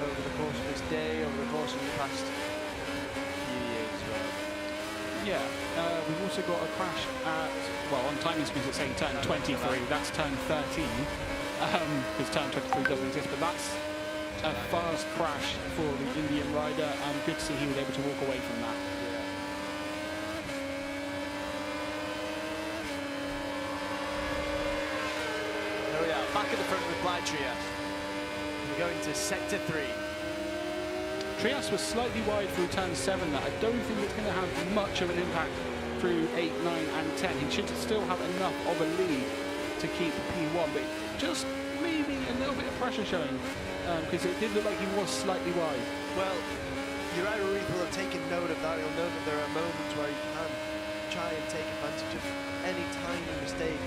over the course of this day, over the course of the past few years as well. Yeah, we've also got a crash at, well, on timing speeds it's saying turn 23, that's turn 13, because turn 23 doesn't exist, but that's a fast crash for the Indian rider, and good to see he was able to walk away from that. There we are, back at the front with Trias. We're going to sector 3. Trias was slightly wide through turn 7 that I don't think it's going to have much of an impact through 8, 9 and 10. He should still have enough of a lead to keep P1, but just maybe a little bit of pressure showing, because it did look like he was slightly wide. Well, Uriah Ruiz will have taken note of that. He'll know that there are moments where he can try and take advantage of any tiny mistake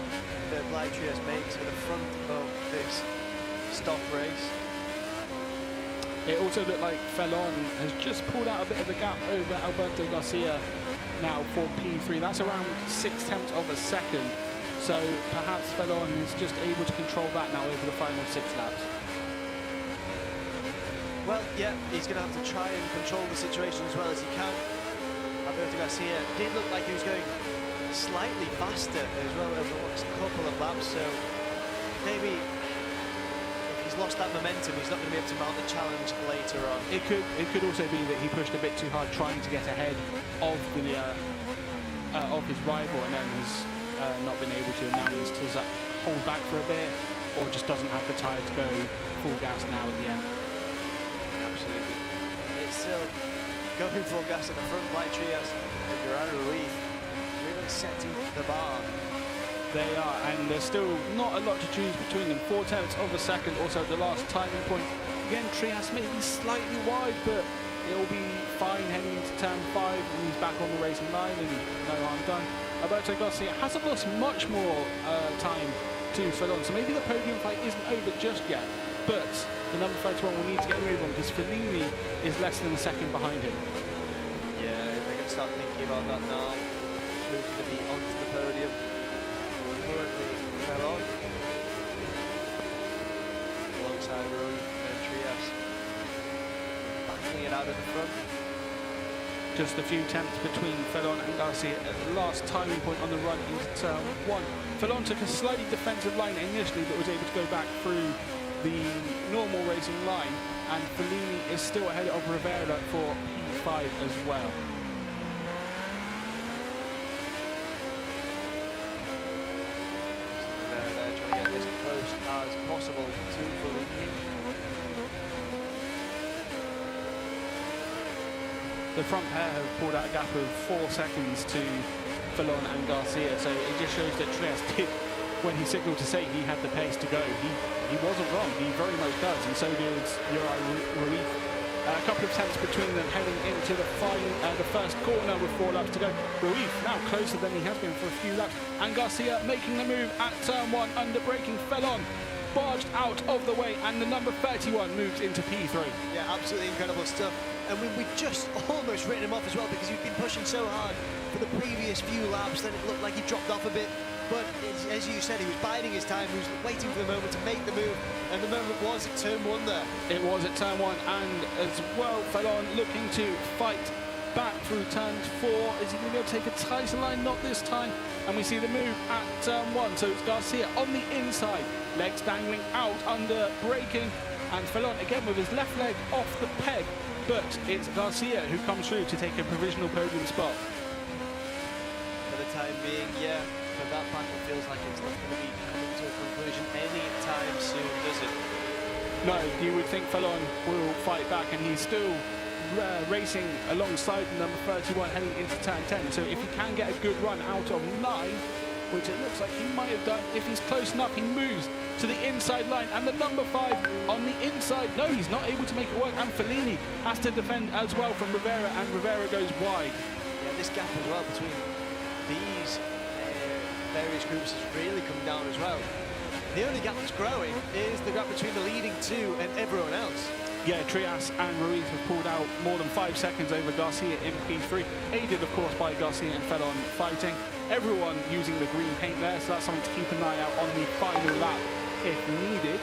that Trias makes at the front of this stop race. It also looked like Fellon has just pulled out a bit of the gap over Alberto Garcia now for P3. That's around 0.6 of a second. So perhaps Fellon is just able to control that now over the final 6 laps. Well, yeah, he's going to have to try and control the situation as well as he can. Alberto Garcia did look like he was going slightly faster as well over the next couple of laps, so maybe if he's lost that momentum, he's not going to be able to mount the challenge later on. It could also be that he pushed a bit too hard trying to get ahead of the of his rival, and then has not been able to. Now he's to hold back for a bit, or just doesn't have the tyre to go full gas now at the end. Absolutely. It's still going for gas at the front by Trias and Gerardo Ruiz, really setting the bar. They are, and there's still not a lot to choose between them. 4/10 of a second, also the last timing point. Again, Trias may be slightly wide, but it'll be fine heading into turn 5, and he's back on the racing line, and no harm done. Alberto Garcia hasn't lost much more time to Fellon, so maybe the podium fight isn't over just yet, but the number 31 will need to get a move on, because Fellini is less than a second behind him. Yeah, they're going to start thinking about that now. Who's going to be onto the podium? Currently Fellon alongside Ruiz and Trias, battling it out in the front. Just a few tenths between Fellon and Garcia at the last timing point on the run into turn 1. Fellon took a slightly defensive line initially, but was able to go back through the normal racing line, and Fellini is still ahead of Rivera for P5 as well. They're trying to get as close as possible to Fellini. The front pair have pulled out a gap of 4 seconds to Fellon and Garcia, so it just shows that Trias did, when he signalled to say he had the pace to go, he wasn't wrong, he very much does, and so does Ruiz. A couple of tenths between them heading into the first corner with 4 laps to go. Ruiz now closer than he has been for a few laps, and Garcia making the move at turn 1 under braking. Fellon barged out of the way, and the number 31 moves into P3. Yeah, absolutely incredible stuff. And we've just almost written him off as well, because he'd been pushing so hard for the previous few laps, then it looked like he dropped off a bit. But as you said, he was biding his time, he was waiting for the moment to make the move, and the moment was at turn 1 there. It was at turn 1, and as well, Fellon looking to fight back through turns 4. Is he going to be able to take a Tyson line? Not this time. And we see the move at turn 1. So it's Garcia on the inside, legs dangling out under braking, and Fellon again with his left leg off the peg. But it's Garcia who comes through to take a provisional podium spot. For the time being, yeah, but that battle feels like it's not going to be coming to a conclusion anytime soon, does it? No, you would think Fellon will fight back, and he's still racing alongside number 31 heading into turn 10. So if he can get a good run out of 9, which it looks like he might have done, if he's close enough, he moves to the inside line, and the number 5 on the inside. No, he's not able to make it work, and Fellini has to defend as well from Rivera, and Rivera goes wide. Yeah, this gap as well between these various groups has really come down as well. The only gap that's growing is the gap between the leading 2 and everyone else. Yeah, Trias and Ruiz have pulled out more than 5 seconds over Garcia in P3, aided of course by Garcia and Fellon fighting. Everyone using the green paint there, so that's something to keep an eye out on the final lap if needed.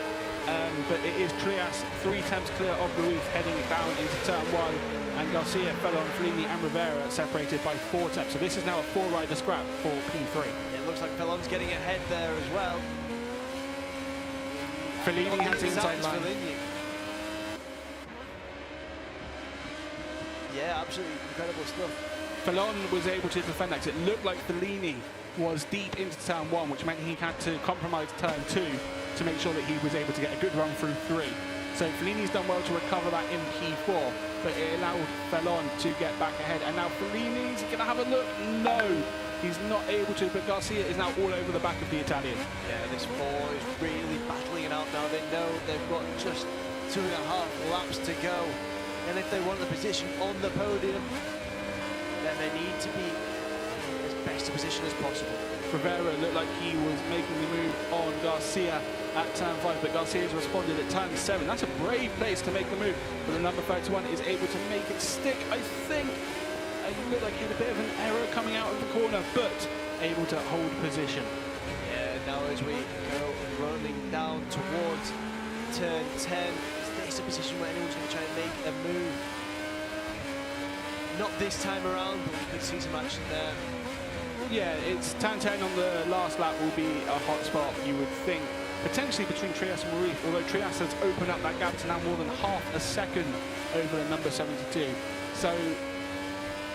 But it is Trias 3 tenths clear of Ruiz heading down into turn 1, and Garcia, Fellon, Fellini and Rivera separated by 4 tenths. So this is now a 4-rider scrap for P3. It looks like Fellon's getting ahead there as well. Fellini has the inside line. Fellini. Yeah, absolutely incredible stuff. Fellon was able to defend that, 'cause it looked like Fellini was deep into turn 1, which meant he had to compromise turn 2 to make sure that he was able to get a good run through 3. So Fellini's done well to recover that in P4, but it allowed Fellon to get back ahead. And now Fellini's going to have a look. No, he's not able to, but Garcia is now all over the back of the Italian. Yeah, this 4 is really battling it out now. They know they've got just 2.5 laps to go. And if they want the position on the podium, then they need to be in as best a position as possible. Rivera looked like he was making the move on Garcia at turn 5, but Garcia's responded at turn 7. That's a brave place to make the move, but the number 31 is able to make it stick. I think it looked like he had a bit of an error coming out of the corner, but able to hold position. Yeah, now as we go rolling down towards turn 10, is this a position where anyone's going to try and make a move? Not this time around, but we could see some action there. Yeah, it's turn 10 on the last lap will be a hot spot, you would think. Potentially between Trias and Ruiz, although Trias has opened up that gap to now more than half a second over the number 72. So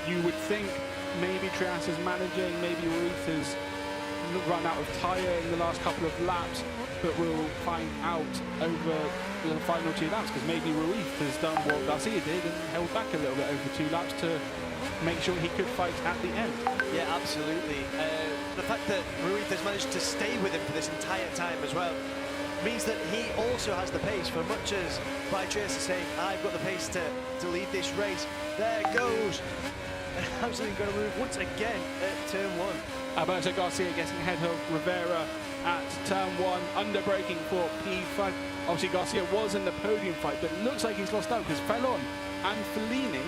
you would think maybe Trias is managing, maybe Ruiz is run out of tyre in the last couple of laps, but we'll find out over the final 2 laps, because maybe Ruiz has done what Garcia did and held back a little bit over 2 laps to make sure he could fight at the end. Yeah, absolutely. The fact that Ruiz has managed to stay with him for this entire time as well means that he also has the pace, for much as Brightrius is saying, I've got the pace to lead this race. There goes an absolutely going to move once again at turn 1. Alberto Garcia getting ahead of Rivera at turn 1, under braking for P5. Obviously Garcia was in the podium fight, but it looks like he's lost out because Fellon and Fellini,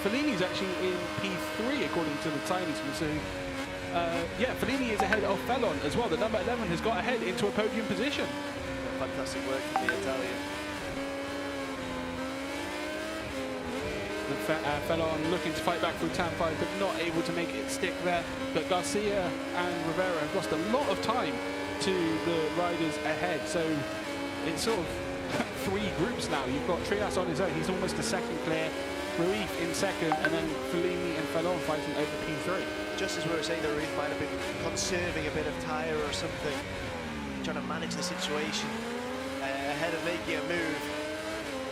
Fellini's actually in P3 according to the timings. So yeah, Fellini is ahead of Fellon as well. The number 11 has got ahead into a podium position. Fantastic work from the Italian. Fellon looking to fight back through turn 5, but not able to make it stick there. But Garcia and Rivera have lost a lot of time to the riders ahead. So it's sort of 3 groups now. You've got Trias on his own. He's almost a second clear. Ruiz in second, and then Fellini and Fellon fighting over P3. Just as we were saying that Ruiz might have been conserving a bit of tyre or something, trying to manage the situation ahead of making a move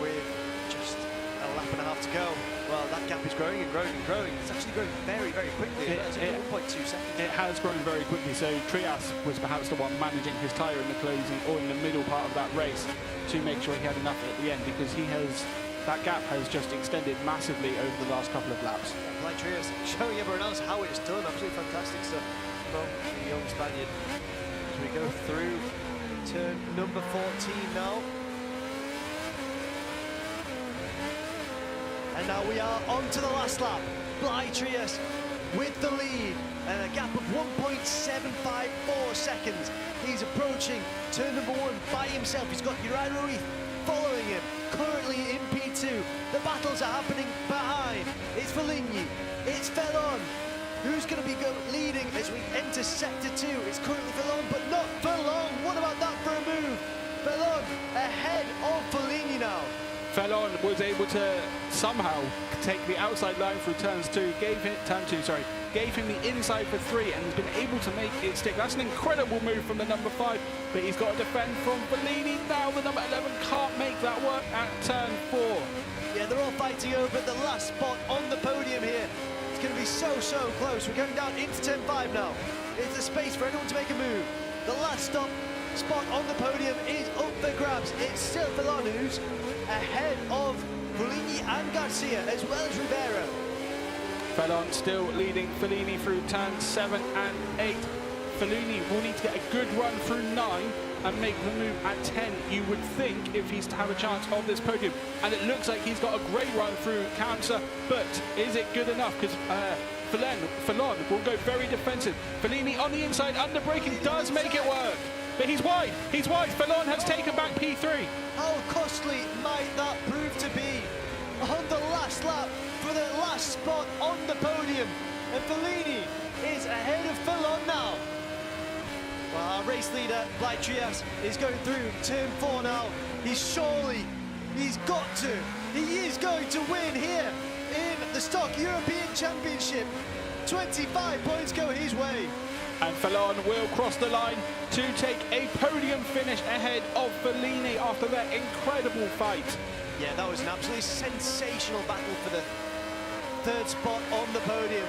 with just a lap and a half to go. Well, that gap is growing and growing and growing. It's actually growing very, very quickly. It's 1.2 seconds. It has grown very quickly. So Trias was perhaps the one managing his tyre in the closing or in the middle part of that race to make sure he had enough at the end, because that gap has just extended massively over the last couple of laps. Brightrius showing everyone else how it's done. Absolutely fantastic stuff from the young Spaniard. As we go through turn number 14 now. And now we are on to the last lap. Brightrius with the lead and a gap of 1.754 seconds. He's approaching turn number 1 by himself. He's got Uriah Ruiz following him, currently in P2. The battles are happening behind. It's Fellini, it's Fellon. Who's going to be leading as we enter sector 2? It's currently Fellon, but not for long. What about that for a move? Fellon ahead of Fellini now. Fellon was able to somehow take the outside line through turn 2, gave him the inside for 3, and has been able to make it stick. That's an incredible move from the number 5, but he's got to defend from Fellini now. The number 11 can't make that work at turn 4. Yeah, they're all fighting over the last spot on the podium here. It's going to be so close. We're going down into turn 5 now. It's a space for anyone to make a move. The last spot on the podium is up for grabs. It's still Fellon who's ahead of Fellini and Garcia, as well as Rivera. Fellon still leading Fellini through turns 7 and 8. Fellini will need to get a good run through 9 and make the move at 10, you would think, if he's to have a chance of this podium. And it looks like he's got a great run through Cancer, but is it good enough? Because Fellon will go very defensive. Fellini on the inside, under braking, does make it work. But he's wide. Fellon has taken back P3. How costly might that prove to be on the last lap for the last spot on the podium? And Fellini is ahead of Fellon now. Well, our race leader, Brightrius, is going through turn 4 now. He is going to win here in the Stock European Championship. 25 points go his way. And Fellon will cross the line to take a podium finish ahead of Fellini after that incredible fight. Yeah, that was an absolutely sensational battle for the 3rd spot on the podium.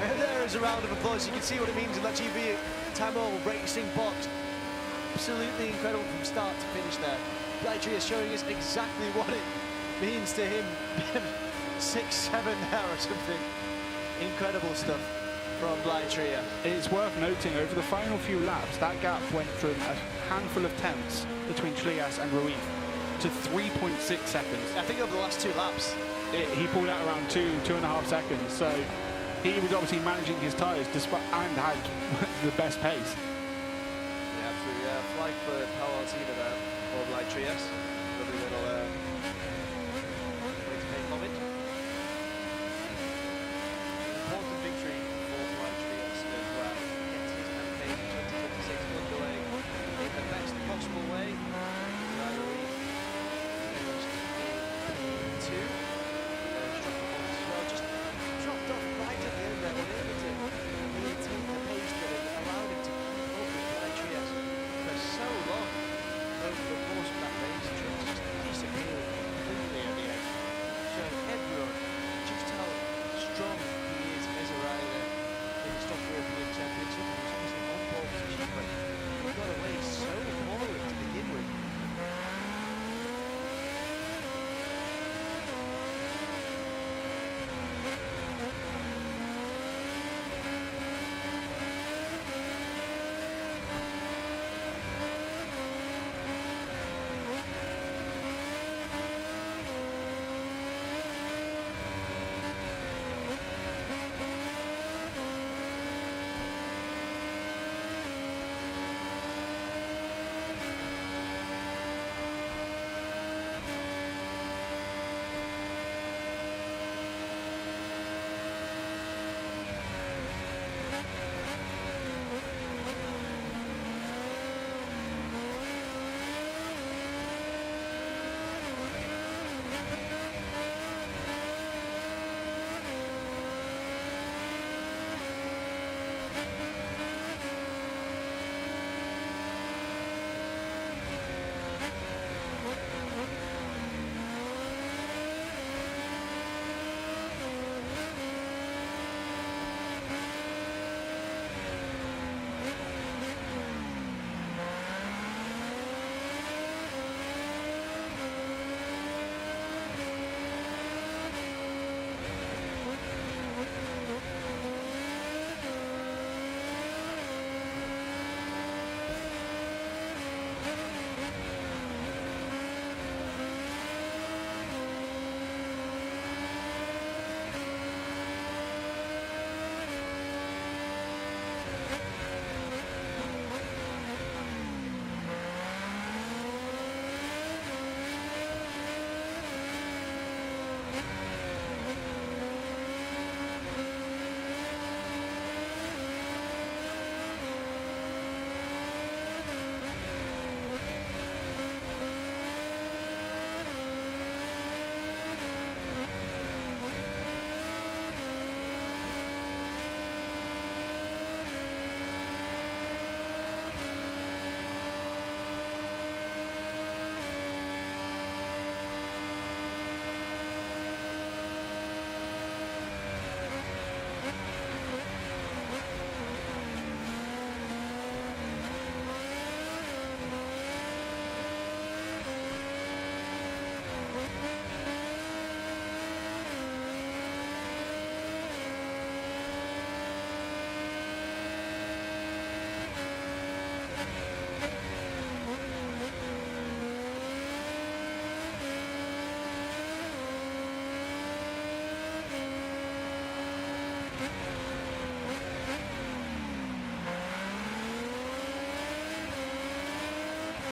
And there is a round of applause. You can see what it means in that GV Tamil racing box. Absolutely incredible from start to finish there. Brightrius showing us exactly what it means to him. 6-7 now or something. Incredible stuff from Brightrius. It's worth noting, over the final few laps, that gap went from a handful of tenths between Trias and Ruiz to 3.6 seconds. I think over the last 2 laps. He pulled out around 2.5 seconds. So he was obviously managing his tyres and had the best pace. Yeah, absolutely. Flag for Paolo Alcina there for Brightrius. Lovely little